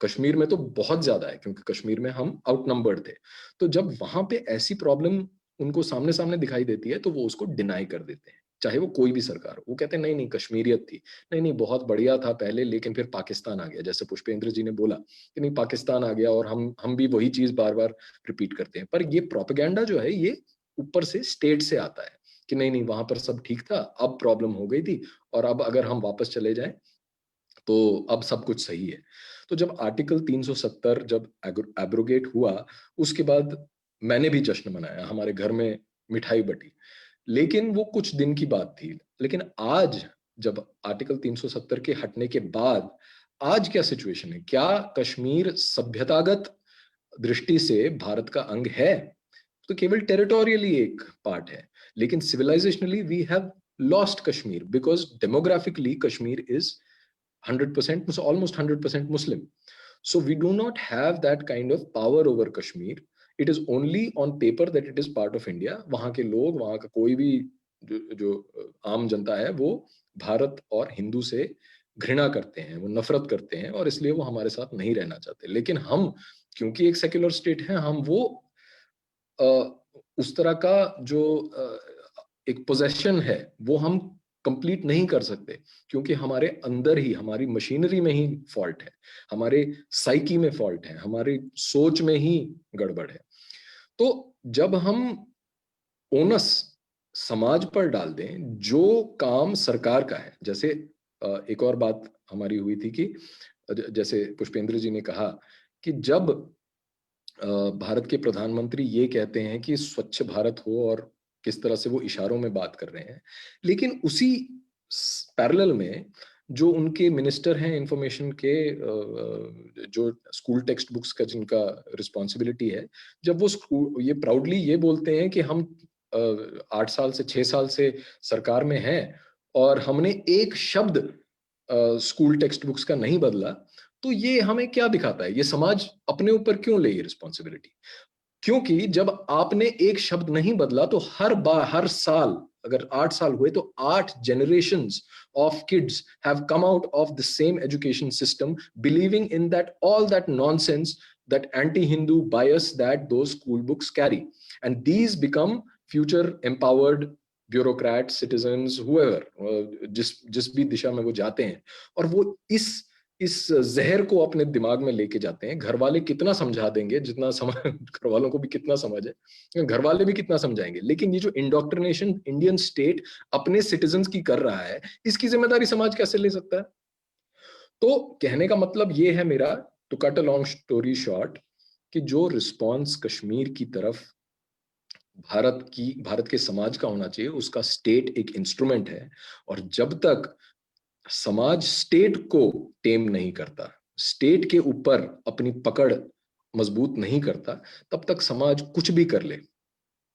कश्मीर में तो बहुत ज्यादा है, क्योंकि कश्मीर में हम आउटनंबर्ड थे। तो जब वहां पे ऐसी प्रॉब्लम उनको सामने सामने दिखाई देती है, तो वो उसको डिनाई कर देते हैं, चाहे वो कोई भी सरकार हो। वो कहते हैं नहीं नहीं, कश्मीरियत थी, नहीं नहीं बहुत बढ़िया था पहले, लेकिन फिर पाकिस्तान आ गया, जैसे पुष्पेंद्र जी ने बोला कि नहीं पाकिस्तान आ गया, और हम भी वही चीज बार बार रिपीट करते हैं। पर ये प्रोपेगेंडा जो है, ये ऊपर से स्टेट से आता है कि नहीं नहीं वहां पर सब ठीक था, अब प्रॉब्लम हो गई थी, और अब अगर हम वापस चले जाएं तो अब सब कुछ सही है। तो जब आर्टिकल 370 जब एब्रोगेट हुआ, उसके बाद मैंने भी जश्न मनाया, हमारे घर में मिठाई बटी, लेकिन वो कुछ दिन की बात थी। लेकिन आज जब आर्टिकल 370 के हटने के बाद आज क्या सिचुएशन है? क्या कश्मीर सभ्यतागत दृष्टि से भारत का अंग है? तो केवल टेरिटोरियली एक पार्ट है, लेकिन civilizationally we have lost Kashmir, because demographically Kashmir is 100%, almost 100% Muslim. So we do not have that kind of power over Kashmir. It is only on paper that it is part of India. वहाँ के लोग, वहाँ का कोई भी जो आम जनता है, वो भारत और हिंदू से घृणा करते हैं, वो नफरत करते हैं, और इसलिए वो हमारे साथ नहीं रहना चाहते। लेकिन हम, क्योंकि एक सेक्युलर स्टेट है, हम वो उस तरह का जो एक पोजेशन है, वो हम कंप्लीट नहीं कर सकते, क्योंकि हमारे अंदर ही, हमारी मशीनरी में ही फॉल्ट है, हमारे साइकी में फॉल्ट है, हमारी सोच में ही गड़बड़ है। तो जब हम ओनस समाज पर डाल दें, जो काम सरकार का है, जैसे एक और बात हमारी हुई थी कि जैसे पुष्पेंद्र जी ने कहा कि जब भारत के प्रधानमंत्री ये कहते हैं कि स्वच्छ भारत हो, और किस तरह से वो इशारों में बात कर रहे हैं, लेकिन उसी पैरेलल में जो उनके मिनिस्टर हैं इंफॉर्मेशन के, जो स्कूल टेक्स्ट बुक्स का जिनका रिस्पॉन्सिबिलिटी है, जब वो स्कूल ये प्राउडली ये बोलते हैं कि हम 8 साल से 6 साल से सरकार में हैं और हमने एक शब्द स्कूल टेक्स्ट बुक्स का नहीं बदला, तो ये हमें क्या दिखाता है? ये समाज अपने ऊपर क्यों ले ये रिस्पॉन्सिबिलिटी? क्योंकि जब आपने एक शब्द नहीं बदला, तो हर साल, अगर 8 साल हुए, तो 8 generations of kids have come out of the same education system believing in that all that nonsense, that anti-Hindu bias that those school books carry, and these become future empowered bureaucrats, citizens, whoever, जिस भी दिशा में वो जाते हैं, और वो इस जहर को अपने दिमाग में लेके जाते हैं। घर वाले कितना समझा देंगे, जितना समझ घर वालों को भी कितना समझ है, घर वाले भी कितना समझाएंगे, लेकिन ये जो इंडोक्ट्रिनेशन इंडियन स्टेट अपने सिटीजन्स की कर रहा है, इसकी जिम्मेदारी समाज कैसे ले सकता है? तो कहने का मतलब ये है मेरा, to cut a long story short, कि जो रिस्पॉन्स कश्मीर की तरफ भारत के समाज का होना चाहिए, उसका स्टेट एक इंस्ट्रूमेंट है, और जब तक समाज स्टेट को टेम नहीं करता, स्टेट के ऊपर अपनी पकड़ मजबूत नहीं करता, तब तक समाज कुछ भी कर ले,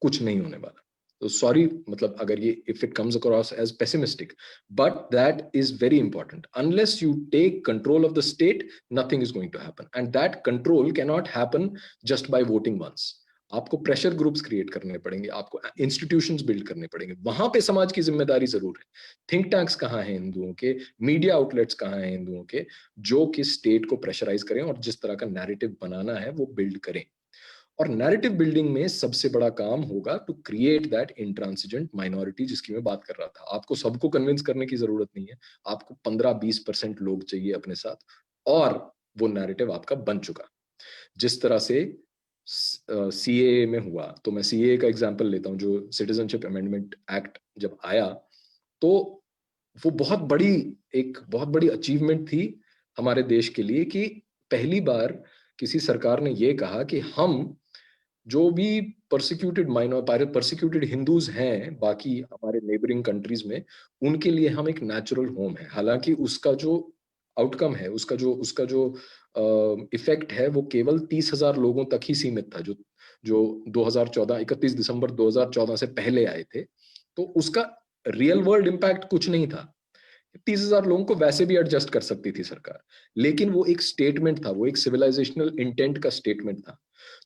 कुछ नहीं होने वाला। तो सॉरी, मतलब अगर ये if it comes across as pessimistic, but that is very important. Unless you take control of the state, nothing is going to happen, and that control can not happen just by voting once. आपको pressure groups create करने पड़ेंगे, आपको institutions build करने पड़ेंगे, वहां पे समाज की जिम्मेदारी जरूर है। थिंक टैंक्स कहाँ हैं हिंदुओं के, मीडिया आउटलेट्स कहाँ हैं हिंदुओं के, जो कि स्टेट को प्रेशराइज करें और जिस तरह का नैरेटिव बनाना है वो बिल्ड करें। और नैरेटिव बिल्डिंग में सबसे बड़ा काम होगा टू क्रिएट दैट इंट्रांसिजेंट माइनॉरिटी, जिसकी मैं बात कर रहा था। आपको सबको कन्विंस करने की जरूरत नहीं है, आपको 15-20% लोग चाहिए अपने साथ, और वो नैरेटिव आपका बन चुका। जिस तरह से सीएए में हुआ, तो मैं सीएए का एग्जांपल लेता हूं, जो सिटीजनशिप अमेंडमेंट एक्ट जब आया, तो वो बहुत बड़ी अचीवमेंट थी हमारे देश के लिए, कि पहली बार किसी सरकार ने ये कहा कि हम जो भी परसिक्यूटेड हिंदूज हैं बाकी हमारे नेबरिंग कंट्रीज में, उनके लिए हम एक नेचुरल होम है। हालांकि उसका जो आउटकम है, उसका जो इफेक्ट है, वो केवल 30,000 लोगों तक ही सीमित था, जो 2014 31 दिसंबर 2014 से पहले आए थे, तो उसका रियल वर्ल्ड इम्पैक्ट कुछ नहीं था। 30,000 लोगों को वैसे भी एडजस्ट कर सकती थी सरकार, लेकिन वो एक स्टेटमेंट था, वो एक सिविलाइजेशनल इंटेंट का स्टेटमेंट था।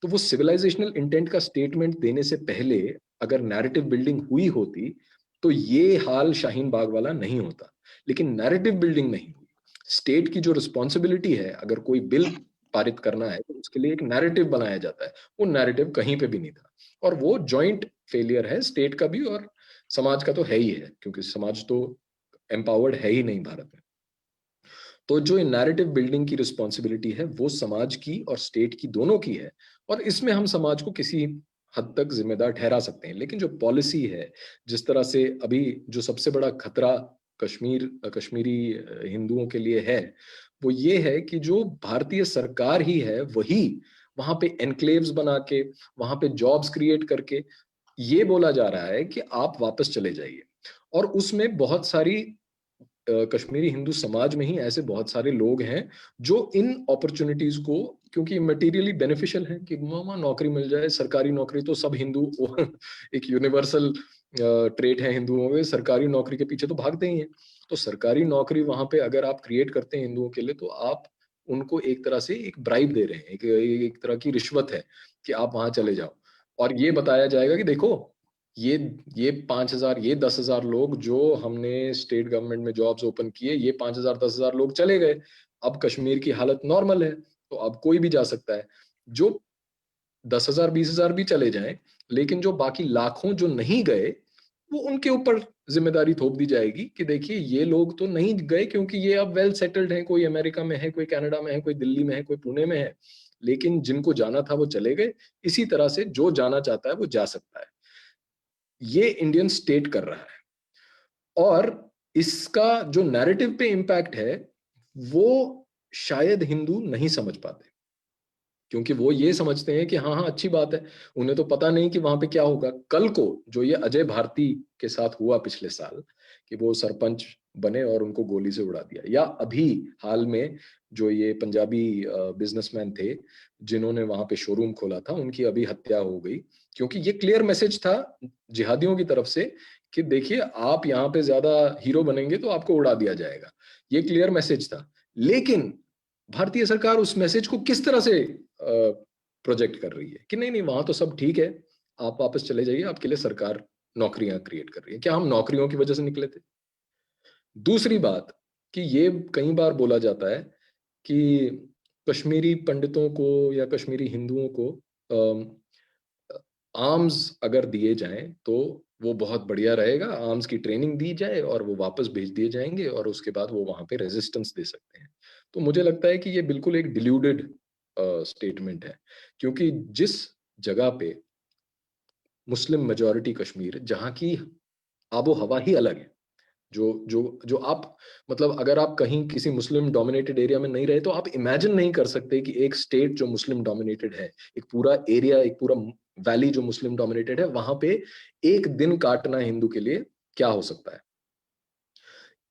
तो वो सिविलाइजेशनल इंटेंट का स्टेटमेंट देने से पहले अगर नैरेटिव बिल्डिंग हुई होती तो ये हाल शाहीन बाग वाला नहीं होता, लेकिन नैरेटिव बिल्डिंग नहीं हुई। स्टेट की जो रिस्पॉन्सिबिलिटी है, अगर कोई बिल पारित करना है तो उसके लिए एक नैरेटिव बनाया जाता है, वो नैरेटिव कहीं पे भी नहीं था। और वो जॉइंट फेलियर है स्टेट का भी और समाज का तो है ही है, क्योंकि समाज तो एम्पावर्ड है ही नहीं भारत में। तो जो नैरेटिव बिल्डिंग की रिस्पॉन्सिबिलिटी है वो समाज की और स्टेट की दोनों की है, और इसमें हम समाज को किसी हद तक जिम्मेदार ठहरा सकते हैं। लेकिन जो पॉलिसी है, जिस तरह से अभी जो सबसे बड़ा खतरा कश्मीरी हिंदुओं के लिए है, वो ये है कि जो भारतीय सरकार ही है वही वहां पे एनक्लेव्स बना के, वहां पे जॉब्स क्रिएट करके ये बोला जा रहा है कि आप वापस चले जाइए। और उसमें बहुत सारी कश्मीरी हिंदू समाज में ही ऐसे बहुत सारे लोग हैं जो इन अपॉर्चुनिटीज को, क्योंकि मटेरियली बेनिफिशियल है कि मामा नौकरी मिल जाए, सरकारी नौकरी तो सब हिंदू एक यूनिवर्सल ट्रेट है हिंदुओं में, सरकारी नौकरी के पीछे तो भागते ही हैं। तो सरकारी नौकरी वहां पे अगर आप क्रिएट करते हैं हिंदुओं के लिए, तो आप उनको एक तरह से एक ब्राइब दे रहे हैं, एक तरह की रिश्वत है कि आप वहां चले जाओ। और ये बताया जाएगा कि देखो ये ये 5,000 ये 10,000 लोग जो हमने स्टेट गवर्नमेंट में जॉब्स ओपन किए, ये 5,000 10,000 लोग चले गए, अब कश्मीर की हालत नॉर्मल है, तो अब कोई भी जा सकता है। जो 10,000 20,000 भी चले जाएं, लेकिन जो बाकी लाखों जो नहीं गए, वो उनके ऊपर जिम्मेदारी थोप दी जाएगी कि देखिए ये लोग तो नहीं गए क्योंकि ये अब वेल सेटल्ड हैं, कोई अमेरिका में है, कोई कनाडा में है, कोई दिल्ली में है, कोई पुणे में है, लेकिन जिनको जाना था वो चले गए। इसी तरह से जो जाना चाहता है वो जा सकता है। ये इंडियन स्टेट कर रहा है, और इसका जो नैरेटिव पे इम्पैक्ट है वो शायद हिंदू नहीं समझ पाते, क्योंकि वो ये समझते हैं कि हाँ हाँ अच्छी बात है। उन्हें तो पता नहीं कि वहां पे क्या होगा कल को। जो ये अजय भारती के साथ हुआ पिछले साल कि वो सरपंच बने और उनको गोली से उड़ा दिया, या अभी हाल में जो ये पंजाबी बिजनेसमैन थे जिन्होंने वहां पे शोरूम खोला था, उनकी अभी हत्या हो गई, क्योंकि ये क्लियर मैसेज था जिहादियों की तरफ से कि देखिए आप यहाँ पे ज्यादा हीरो बनेंगे तो आपको उड़ा दिया जाएगा। ये क्लियर मैसेज था। लेकिन भारतीय सरकार उस मैसेज को किस तरह से प्रोजेक्ट कर रही है कि नहीं नहीं वहां तो सब ठीक है, आप वापस चले जाइए, आपके लिए सरकार नौकरियां क्रिएट कर रही है। क्या हम नौकरियों की वजह से निकले थे? दूसरी बात कि ये कई बार बोला जाता है कि कश्मीरी पंडितों को या कश्मीरी हिंदुओं को आर्म्स अगर दिए जाएं तो वो बहुत बढ़िया रहेगा, आर्म्स की ट्रेनिंग दी जाए और वो वापस भेज दिए जाएंगे और उसके बाद वो वहां पे रेजिस्टेंस दे सकते हैं। तो मुझे लगता है कि ये बिल्कुल एक डिल्यूडेड स्टेटमेंट है, क्योंकि जिस जगह पे मुस्लिम मेजॉरिटी कश्मीर, जहाँ की आबो हवा ही अलग है, जो जो जो आप मतलब अगर आप कहीं किसी मुस्लिम डोमिनेटेड एरिया में नहीं रहे तो आप इमेजिन नहीं कर सकते कि एक स्टेट जो मुस्लिम डोमिनेटेड है, एक पूरा एरिया, एक पूरा वैली जो मुस्लिम डोमिनेटेड है, वहां पे एक दिन काटना हिंदू के लिए क्या हो सकता है।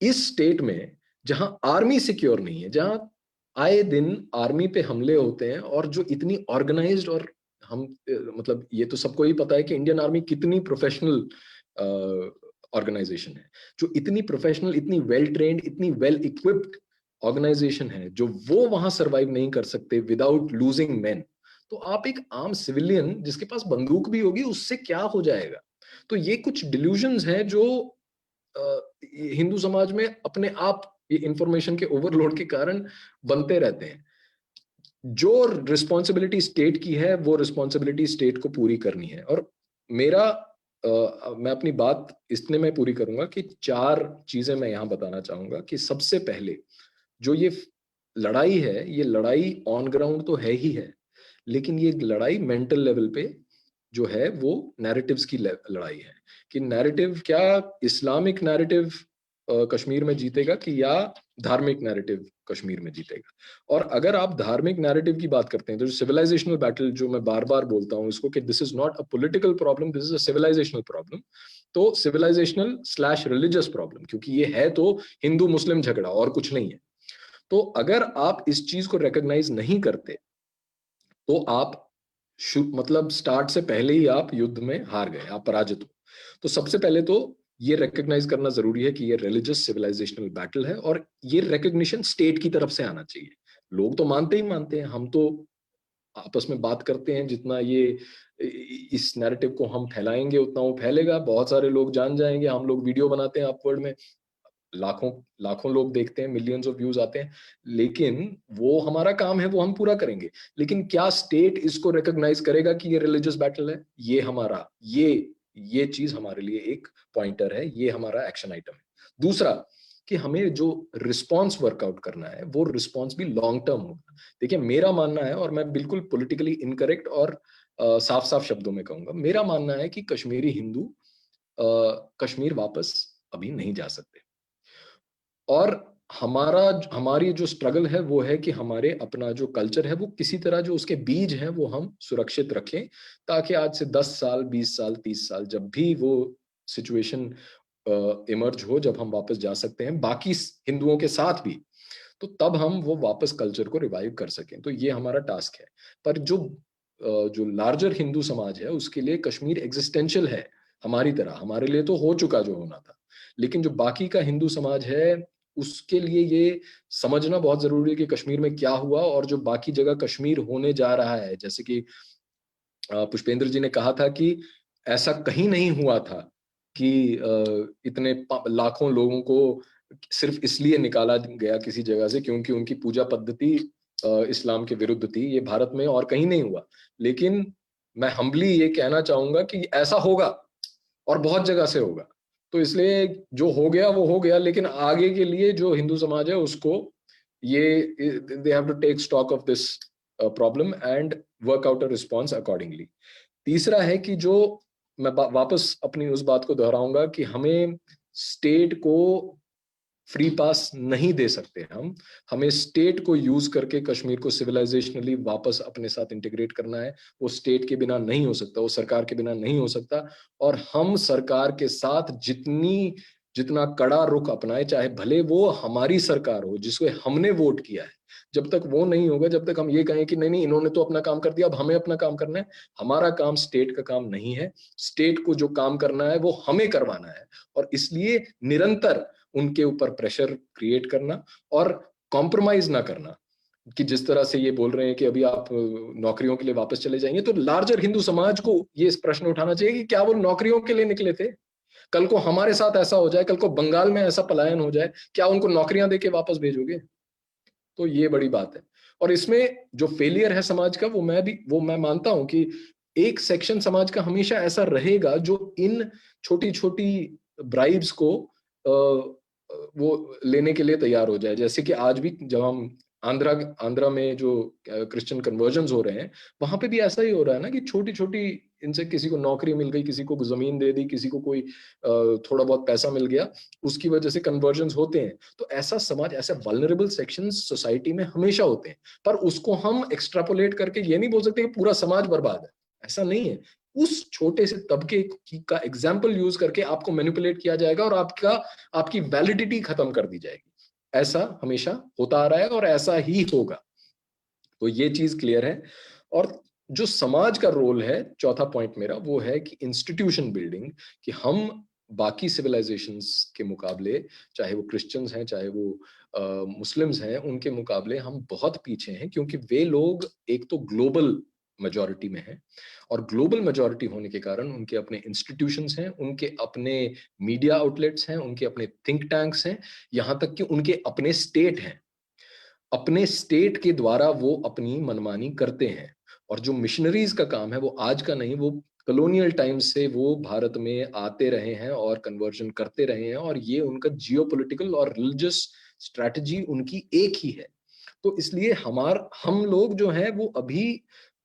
इस स्टेट में जहां आर्मी सिक्योर नहीं है, जहां आए दिन आर्मी पे हमले होते हैं, और जो इतनी ऑर्गेनाइज्ड, और हम मतलब ये तो सबको ही पता है कि इंडियन आर्मी कितनी प्रोफेशनल ऑर्गेनाइजेशन है, जो इतनी प्रोफेशनल, इतनी वेल ट्रेन्ड, इतनी वेल इक्विप्ड ऑर्गेनाइजेशन है, जो वो वहां सरवाइव नहीं कर सकते विदाउट लूजिंग मैन, तो आप एक आम सिविलियन जिसके पास बंदूक भी होगी उससे क्या हो जाएगा। तो ये कुछ डिल्यूजन्स हैं जो हिंदू समाज में अपने आप ये इंफॉर्मेशन के ओवरलोड के कारण बनते रहते हैं। जो रिस्पॉन्सिबिलिटी स्टेट की है वो रिस्पॉन्सिबिलिटी स्टेट को पूरी करनी है। और मेरा मैं अपनी बात इतने में पूरी करूंगा कि 4 चीजें मैं यहां बताना चाहूंगा कि सबसे पहले जो ये लड़ाई है, ये लड़ाई ऑन ग्राउंड तो है ही है, लेकिन ये लड़ाई मेंटल लेवल पे जो है वो नैरेटिव्स की लड़ाई है कि नैरेटिव क्या, इस्लामिक नैरेटिव कश्मीर में जीतेगा कि या धार्मिक नैरेटिव कश्मीर में जीतेगा। और अगर आप धार्मिक नैरेटिव की बात करते हैं तो जो सिविलाइजेशनल बैटल, जो मैं बार बार बोलता हूं इसको कि this is not a political problem, this is a civilisational problem, तो सिविलाइजेशनल स्लैश रिलीजियस प्रॉब्लम, क्योंकि ये है तो हिंदू मुस्लिम झगड़ा और कुछ नहीं है। तो अगर आप इस चीज को रिकॉग्नाइज नहीं करते तो आप मतलब स्टार्ट से पहले ही आप युद्ध में हार गए, आप पराजित हो। तो सबसे पहले तो ये रिकॉग्नाइज करना जरूरी है कि ये रिलीजियस सिविलाइजेशनल बैटल है, और ये रिकॉग्निशन स्टेट की तरफ से आना चाहिए। लोग तो मानते ही मानते हैं, हम तो आपस में बात करते हैं, जितना ये इस नैरेटिव को हम फैलाएंगे उतना वो फैलेगा, बहुत सारे लोग जान जाएंगे। हम लोग वीडियो बनाते हैं अपवर्ड में, लाखों लाखों लोग देखते हैं, मिलियंस ऑफ व्यूज आते हैं, लेकिन वो हमारा काम है, वो हम पूरा करेंगे। लेकिन क्या स्टेट इसको रिकॉग्नाइज करेगा कि ये रिलीजियस बैटल है? ये हमारा ये चीज हमारे लिए एक पॉइंटर है, ये हमारा एक्शन आइटम है। दूसरा कि हमें जो रिस्पॉन्स वर्कआउट करना है वो रिस्पॉन्स भी लॉन्ग टर्म होगा। देखिए मेरा मानना है, और मैं बिल्कुल पॉलिटिकली इनकरेक्ट और साफ साफ शब्दों में कहूंगा, मेरा मानना है कि कश्मीरी हिंदू कश्मीर वापस अभी नहीं जा सकते। और हमारी जो स्ट्रगल है वो है कि हमारे अपना जो कल्चर है वो किसी तरह जो उसके बीज हैं वो हम सुरक्षित रखें, ताकि आज से 10 साल 20 साल 30 साल जब भी वो सिचुएशन इमर्ज हो, जब हम वापस जा सकते हैं बाकी हिंदुओं के साथ भी, तो तब हम वो वापस कल्चर को रिवाइव कर सकें। तो ये हमारा टास्क है। पर जो लार्जर हिंदू समाज है उसके लिए कश्मीर एग्जिस्टेंशियल है। हमारी तरह हमारे लिए तो हो चुका जो होना था, लेकिन जो बाकी का हिंदू समाज है उसके लिए ये समझना बहुत जरूरी है कि कश्मीर में क्या हुआ, और जो बाकी जगह कश्मीर होने जा रहा है। जैसे कि पुष्पेंद्र जी ने कहा था कि ऐसा कहीं नहीं हुआ था कि इतने लाखों लोगों को सिर्फ इसलिए निकाला गया किसी जगह से क्योंकि उनकी पूजा पद्धति इस्लाम के विरुद्ध थी। ये भारत में और कहीं नहीं हुआ। लेकिन मैं हम्बली ये कहना चाहूंगा कि ऐसा होगा, और बहुत जगह से होगा। तो इसलिए जो हो गया वो हो गया, लेकिन आगे के लिए जो हिंदू समाज है उसको ये they have to take stock of this problem and work out a response accordingly. तीसरा है कि जो मैं वापस अपनी उस बात को दोहराऊंगा कि हमें स्टेट को फ्री पास नहीं दे सकते हम। हमें स्टेट को यूज करके कश्मीर को सिविलाइजेशनली वापस अपने साथ इंटीग्रेट करना है। वो स्टेट के बिना नहीं हो सकता, वो सरकार के बिना नहीं हो सकता। और हम सरकार के साथ जितना कड़ा रुख अपनाए, चाहे भले वो हमारी सरकार हो जिसको हमने वोट किया है, जब तक वो नहीं होगा, जब तक हम ये कहें कि नहीं नहीं इन्होंने तो अपना काम कर दिया अब हमें अपना काम करना है, हमारा काम स्टेट का काम नहीं है। स्टेट को जो काम करना है वो हमें करवाना है। और इसलिए निरंतर उनके ऊपर प्रेशर क्रिएट करना और कॉम्प्रोमाइज ना करना, कि जिस तरह से ये बोल रहे हैं कि अभी आप नौकरियों के लिए वापस चले जाएंगे, तो लार्जर हिंदू समाज को ये प्रश्न उठाना चाहिए कि क्या वो नौकरियों के लिए निकले थे? कल को हमारे साथ ऐसा हो जाए, कल को बंगाल में ऐसा पलायन हो जाए, क्या उनको नौकरियां देके वापस भेजोगे? तो ये बड़ी बात है। और इसमें जो फेलियर है समाज का, वो मैं मानता हूं कि एक सेक्शन समाज का हमेशा ऐसा रहेगा जो इन छोटी छोटी ब्राइब्स को वो लेने के लिए तैयार हो जाए। जैसे कि आज भी जब हम आंध्रा में जो क्रिश्चियन कन्वर्जन्स हो रहे हैं, वहां पे भी ऐसा ही हो रहा है ना कि छोटी छोटी इनसे किसी को नौकरी मिल गई, किसी को जमीन दे दी, किसी को कोई थोड़ा बहुत पैसा मिल गया, उसकी वजह से कन्वर्जन्स होते हैं। तो ऐसा समाज, ऐसे वल्नरेबल सेक्शंस सोसाइटी में हमेशा होते हैं। पर उसको हम एक्सट्रापोलेट करके ये नहीं बोल सकते कि पूरा समाज बर्बाद है, ऐसा नहीं है। उस छोटे से तबके का एग्जाम्पल यूज करके आपको मैनिपुलेट किया जाएगा और आपकी वैलिडिटी खत्म कर दी जाएगी। ऐसा हमेशा होता आ रहा है और ऐसा ही होगा। तो ये चीज क्लियर है। और जो समाज का रोल है, चौथा पॉइंट मेरा वो है कि इंस्टीट्यूशन बिल्डिंग, कि हम बाकी सिविलाइजेशंस के मुकाबले, चाहे वो क्रिश्चियंस हैं चाहे वो मुस्लिम्स हैं, उनके मुकाबले हम बहुत पीछे हैं, क्योंकि वे लोग एक तो ग्लोबल मेजॉरिटी में हैं, और ग्लोबल मेजॉरिटी होने के कारण उनके अपने इंस्टीट्यूशंस हैं, उनके अपने मीडिया आउटलेट्स हैं, उनके अपने थिंक टैंक्स हैं, यहां तक कि उनके अपने स्टेट हैं। अपने स्टेट के द्वारा वो अपनी मनमानी करते हैं। और जो मिशनरीज का काम है वो आज का नहीं, वो कॉलोनियल टाइम से वो भारत में आते रहे हैं और कन्वर्जन करते रहे हैं, और ये उनका जियोपॉलिटिकल और रिलीजियस स्ट्रैटेजी उनकी एक ही है। तो इसलिए हम लोग जो हैं वो अभी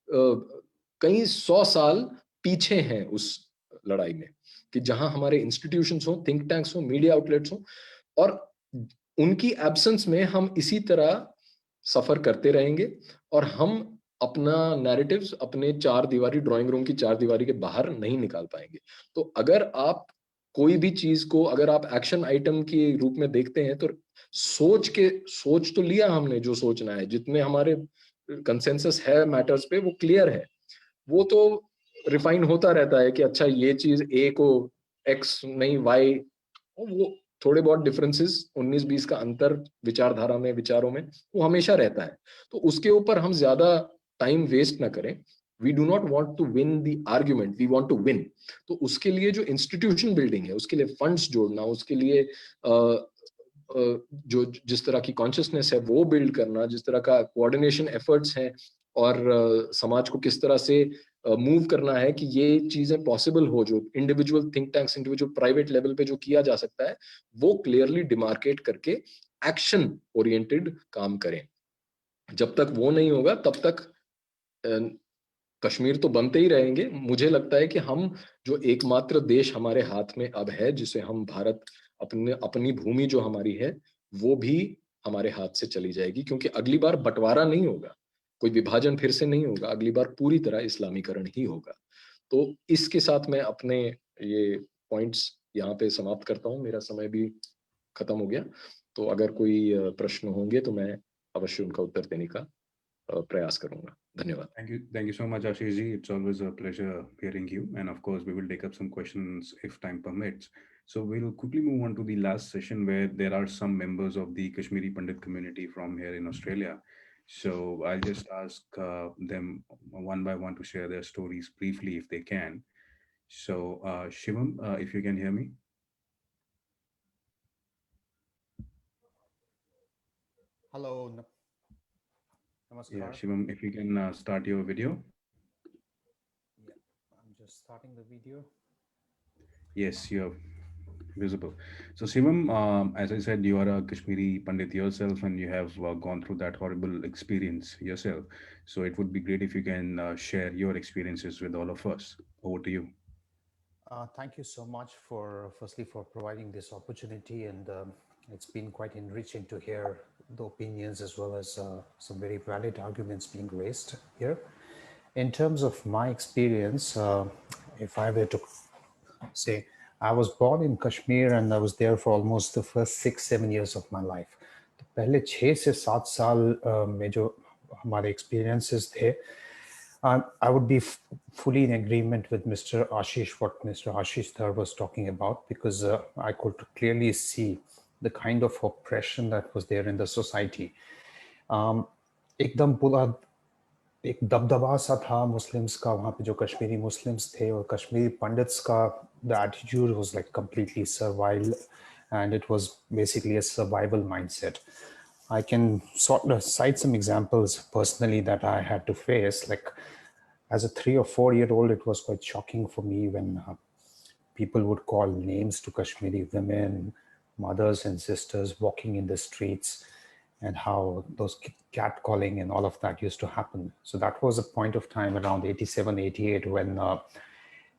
कई 100 साल पीछे हैं उस लड़ाई में, कि जहां हमारे इंस्टीट्यूशंस हो, थिंक टैंक्स हो, मीडिया आउटलेट्स हो, और उनकी एब्सेंस में हम इसी तरह सफर करते रहेंगे, और हम अपना नैरेटिव्स अपने चार दीवारी, ड्राइंग रूम की चार दीवारी के बाहर नहीं निकाल पाएंगे। तो अगर आप कोई भी चीज को अगर आप एक्शन आइटम के रूप में देखते हैं, तो सोच तो लिया हमने जो सोचना है, जितने हमारे कंसेंसस है मैटर्स पे वो क्लियर है, वो तो रिफाइन होता रहता है कि अच्छा ये चीज ए को एक्स नहीं वाई, वो थोड़े बहुत डिफरेंसेस 19-20 का अंतर विचारधारा में, विचारों में, वो हमेशा रहता है। तो उसके ऊपर हम ज्यादा टाइम वेस्ट ना करें। We do not want to win the argument, we want to win. तो उसके लिए जो इंस्टीट्यूशन बिल्डिंग है, उसके लिए फंड्स जोड़ना, उसके लिए जो जिस तरह की कॉन्शियसनेस है वो बिल्ड करना, जिस तरह का कोऑर्डिनेशन एफर्ट्स हैं, और समाज को किस तरह से मूव करना है कि ये चीजें पॉसिबल हो, जो individual think tanks, individual private level पे जो किया जा सकता है, वो क्लियरली डिमार्केट करके एक्शन ओरिएंटेड काम करें। जब तक वो नहीं होगा तब तक कश्मीर तो बनते ही रहेंगे। मुझे लगता है कि हम जो एकमात्र देश हमारे हाथ में अब है, जिसे हम भारत, अपनी भूमि जो हमारी है वो भी हमारे हाथ से चली जाएगी, क्योंकि अगली बार बंटवारा नहीं होगा, कोई विभाजन फिर से नहीं होगा, अगली बार पूरी तरह इस्लामीकरण ही होगा। तो इसके साथ मैं अपने ये पॉइंट्स यहाँ पे समाप्त करता हूँ, मेरा समय भी खत्म हो गया। तो अगर कोई प्रश्न होंगे तो मैं अवश्य उनका उत्तर देने का प्रयास करूंगा। धन्यवाद। Thank you so much, Ashish ji. It's always a pleasure hearing you. And of course, we will take up some questions if time permits. So we'll quickly move on to the last session where there are some members of the Kashmiri Pandit community from here in Australia. So I'll just ask them one by one to share their stories briefly if they can. So Shivam, if you can hear me. Hello, Yeah, Namaskar. Shivam, if you can start your video. Yeah, I'm just starting the video. Yes, you're visible. So, Shivam, as I said, you are a Kashmiri Pandit yourself and you have gone through that horrible experience yourself. So, it would be great if you can share your experiences with all of us. Over to you. Thank you so much for, firstly, for providing this opportunity, and it's been quite enriching to hear the opinions as well as some very valid arguments being raised here. In terms of my experience, if I were to say, I was born in Kashmir and I was there for almost the first 6-7 years of my life. तो पहले 6 से 7 साल में जो हमारे experiences थे, I would be fully in agreement with Mr. Ashish, what Mr. Ashish Dhar was talking about, because I could clearly see the kind of oppression that was there in the society. एकदम पूरा एक दबदबा सा था Muslims का वहाँ पे, जो कश्मीरी मुस्लिम्स थे, और कश्मीरी पंडित्स का the attitude was like completely survival, and it was basically a survival mindset. I can sort of cite some examples personally that I had to face. Like as a 3 or 4 year old, it was quite shocking for me when people would call names to Kashmiri women, mothers and sisters walking in the streets, and how those catcalling and all of that used to happen. So that was a point of time around 87, 88 when,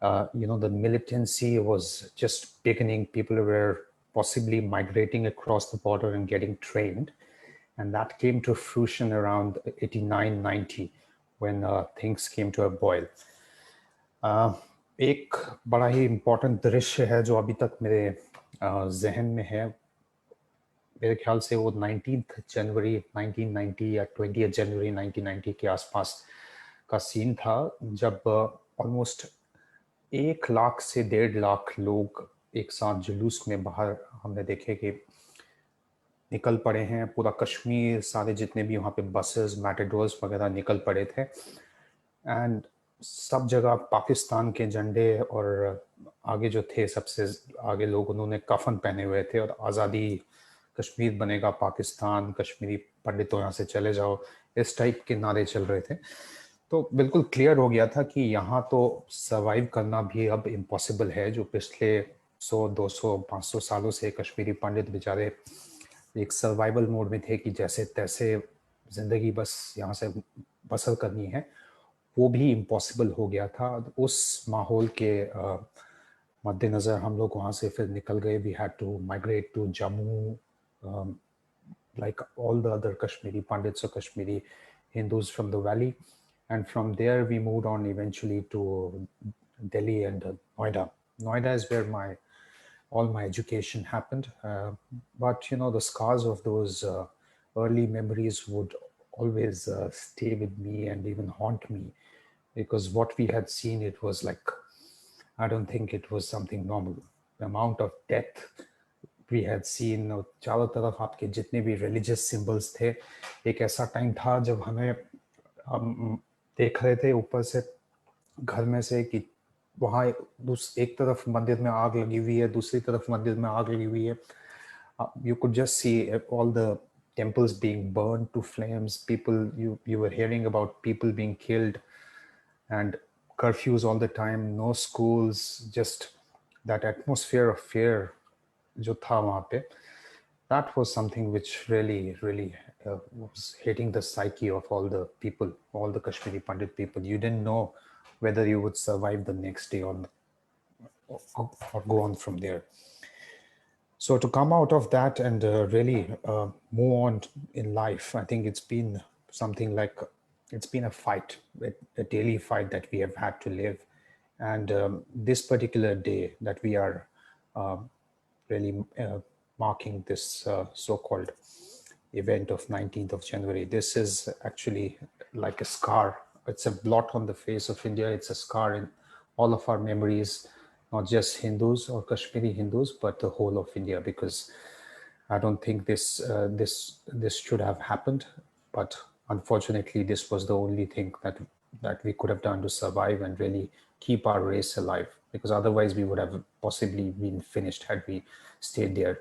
the militancy was just beginning. People were possibly migrating across the border and getting trained. And that came to fruition around 89, 90 when things came to a boil. एक बड़ा ही important दृश्य है जो अभी तक मेरे जहन में है, मेरे ख्याल से वो 19 जनवरी 1990 या 20 जनवरी 1990 के आसपास का सीन था, जब ऑलमोस्ट 1 लाख से 1.5 लाख लोग एक साथ जुलूस में बाहर हमने देखे कि निकल पड़े हैं। पूरा कश्मीर, सारे जितने भी वहाँ पे बसेस, मैटाडोर्स वगैरह निकल पड़े थे, एंड सब जगह पाकिस्तान के झंडे, और आगे जो थे सबसे आगे लोग, उन्होंने कफन पहने हुए थे, और आज़ादी, कश्मीर बनेगा पाकिस्तान, कश्मीरी पंडितों यहाँ से चले जाओ, इस टाइप के नारे चल रहे थे। तो बिल्कुल क्लियर हो गया था कि यहाँ तो सर्वाइव करना भी अब इम्पॉसिबल है। जो पिछले 100, 200, 500 सालों से कश्मीरी पंडित बेचारे एक सर्वाइवल मोड में थे कि जैसे तैसे ज़िंदगी बस यहाँ से बसर करनी है, वो भी इम्पॉसिबल हो गया था। उस माहौल के मद्देनज़र हम लोग वहाँ से फिर निकल गए। We had to migrate to Jammu, like all the other Kashmiri Pandits or Kashmiri Hindus from the valley. And from there, we moved on eventually to Delhi and Noida. Noida is where all my education happened. But, the scars of those early memories would always stay with me and even haunt me because what we had seen, it was like, I don't think it was something normal. The amount of death we had seen, और चारों तरफ आपके जितने भी religious symbols थे, एक ऐसा time था जब हम देख रहे थे ऊपर से घर में से कि वहाँ एक तरफ मंदिर में आग लगी हुई है, दूसरी तरफ मंदिर में आग लगी हुई है. You could just see all the temples being burned to flames. People, you were hearing about people being killed, and curfews all the time, no schools, just that atmosphere of fear जो था वहाँ पे, that was something which really was hitting the psyche of all the people, all the Kashmiri Pandit people. You didn't know whether you would survive the next day or go on from there. So to come out of that and really move on in life, I think it's been something like, it's been a fight, a daily fight that we have had to live. And this particular day that we are really marking this so-called event of 19th of January, this is actually like a scar. It's a blot on the face of India. It's a scar in all of our memories, not just Hindus or Kashmiri Hindus, but the whole of India, because I don't think this should have happened. But unfortunately, this was the only thing that we could have done to survive and really keep our race alive, because otherwise we would have possibly been finished had we stayed there.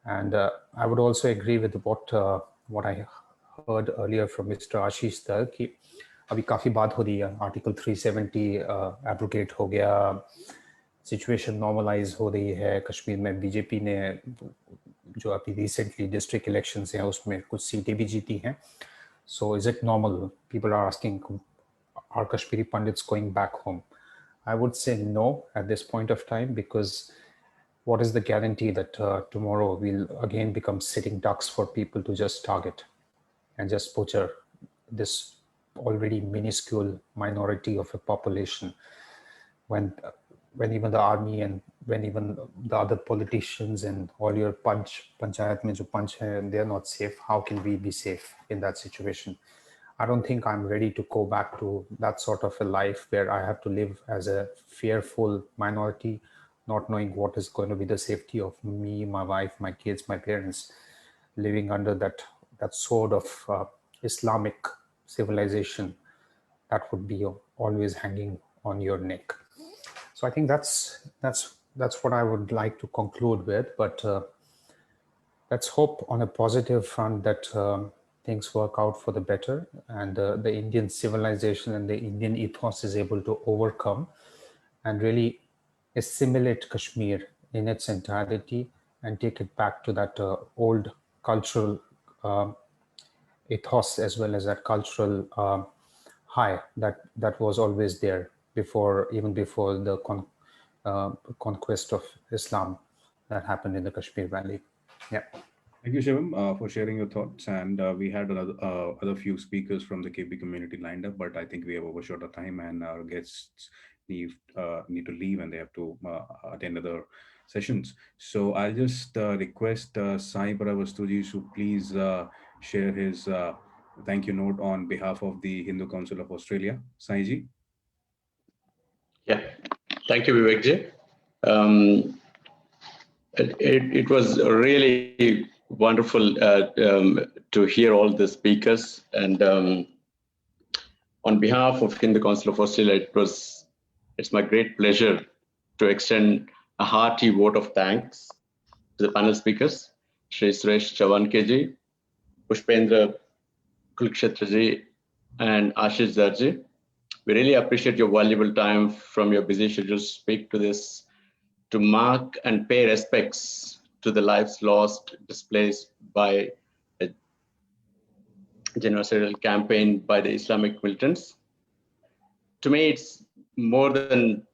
And I would also agree with what I heard earlier from Mr. Ashish Dar कि अभी काफ़ी बात हो रही है, article 370 abrogate हो गया, situation normalise हो रही है कश्मीर में. बीजेपी ने जो अभी रिसेंटली डिस्ट्रिक्ट इलेक्शंस हैं उसमें कुछ सीटें भी जीती हैं. So is it normal? People are asking, are Kashmiri Pandits going back home? I would say no at this point of time, because what is the guarantee that tomorrow we'll again become sitting ducks for people to just target and just butcher this already minuscule minority of a population, when even the army and when even the other politicians and all your panchayat mein jo punch hai, they're not safe? How can we be safe in that situation? I don't think I'm ready to go back to that sort of a life where I have to live as a fearful minority, not knowing what is going to be the safety of me, my wife, my kids, my parents, living under that sword of Islamic civilization that would be always hanging on your neck. So I think that's what I would like to conclude with. But let's hope on a positive front that things work out for the better, and the Indian civilization and the Indian ethos is able to overcome and really assimilate Kashmir in its entirety and take it back to that old cultural ethos, as well as that cultural high that was always there even before the conquest of Islam that happened in the Kashmir Valley. Yeah. Thank you, Shivam, for sharing your thoughts. And we had other few speakers from the KB community lined up, but I think we have overshot our time, and our guests need to leave, and they have to attend other sessions. So I'll just request Sai Paravastuji to please share his thank you note on behalf of the Hindu Council of Australia. Sai ji. Yeah, thank you, Vivek ji. It was really wonderful to hear all the speakers, and on behalf of Hindu Council of Australia, it's my great pleasure to extend a hearty vote of thanks to the panel speakers, Shri Suresh Chawanke ji, Pushpendra Kurukshetra ji, and Ashish Dar ji. We really appreciate your valuable time from your busy schedule to speak to this, to mark and pay respects to the lives lost, displaced by a genocidal campaign by the Islamic militants. To me, it's more than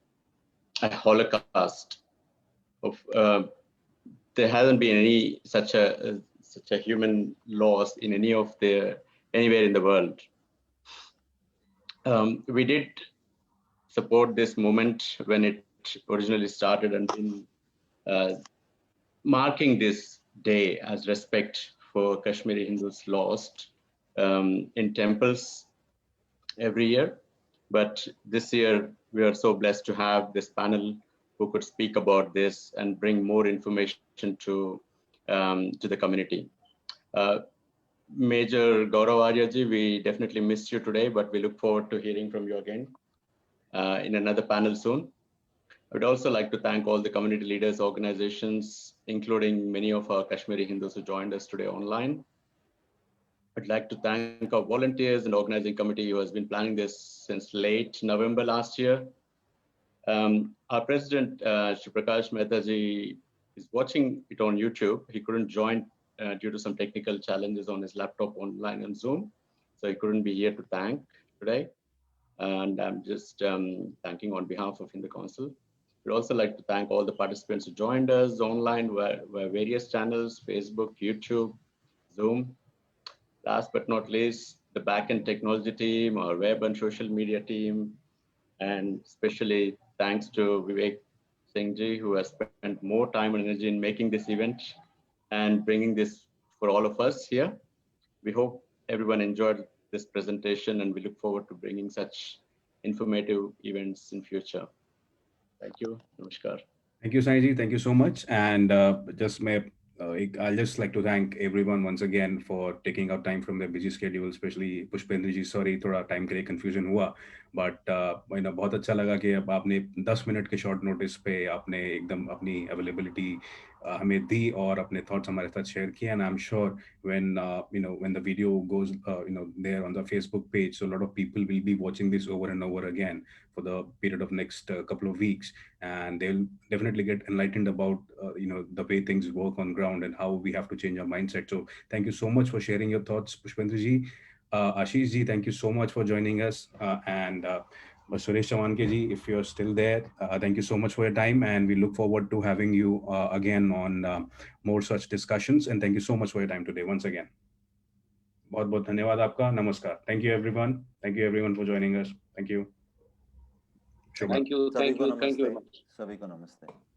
a Holocaust. There hasn't been any such a human loss in anywhere in the world. We did support this movement when it originally started, and in marking this day as respect for Kashmiri Hindus lost in temples every year. But this year, we are so blessed to have this panel who could speak about this and bring more information to the community. Major Gaurav Aryaji, we definitely missed you today, but we look forward to hearing from you again in another panel soon. I would also like to thank all the community leaders, organizations, including many of our Kashmiri Hindus who joined us today online. I'd like to thank our volunteers and organizing committee who has been planning this since late November last year. Our president, Shri Prakash Mehta ji, is watching it on YouTube. He couldn't join due to some technical challenges on his laptop online on Zoom. So he couldn't be here to thank today. And I'm just thanking on behalf of Hindu Council. We'd also like to thank all the participants who joined us online via various channels, Facebook, YouTube, Zoom. Last but not least, the backend technology team, our web and social media team, and especially thanks to Vivek Singh ji, who has spent more time and energy in making this event and bringing this for all of us here. We hope everyone enjoyed this presentation, and we look forward to bringing such informative events in future. Thank you. Namaskar. Thank you, Sanjay. Thank you so much. And I'll just like to thank everyone once again for taking out time from their busy schedule, especially Pushpendra ji. Sorry, थोड़ा time के लिए confusion हुआ, but बहुत अच्छा लगा कि अब आपने 10 मिनट के short notice पे आपने एकदम अपनी availability हमें दी और अपने thoughts हमारे साथ share किए. And I'm sure when when the video goes there on the Facebook page, so a lot of people will be watching this over and over again for the period of next couple of weeks, and they'll definitely get enlightened about the way things work on ground and how we have to change our mindset. So thank you so much for sharing your thoughts, Pushpendra ji. Ashish ji, thank you so much for joining us, and Suresh Chawanke ji, if you're still there, thank you so much for your time, and we look forward to having you again on more such discussions. And thank you so much for your time today once again. बहुत बहुत धन्यवाद आपका. Namaskar. Thank you everyone. Thank you everyone for joining us. Thank you. Thank you. Thank you. Thank you very much. सभी को नमस्ते.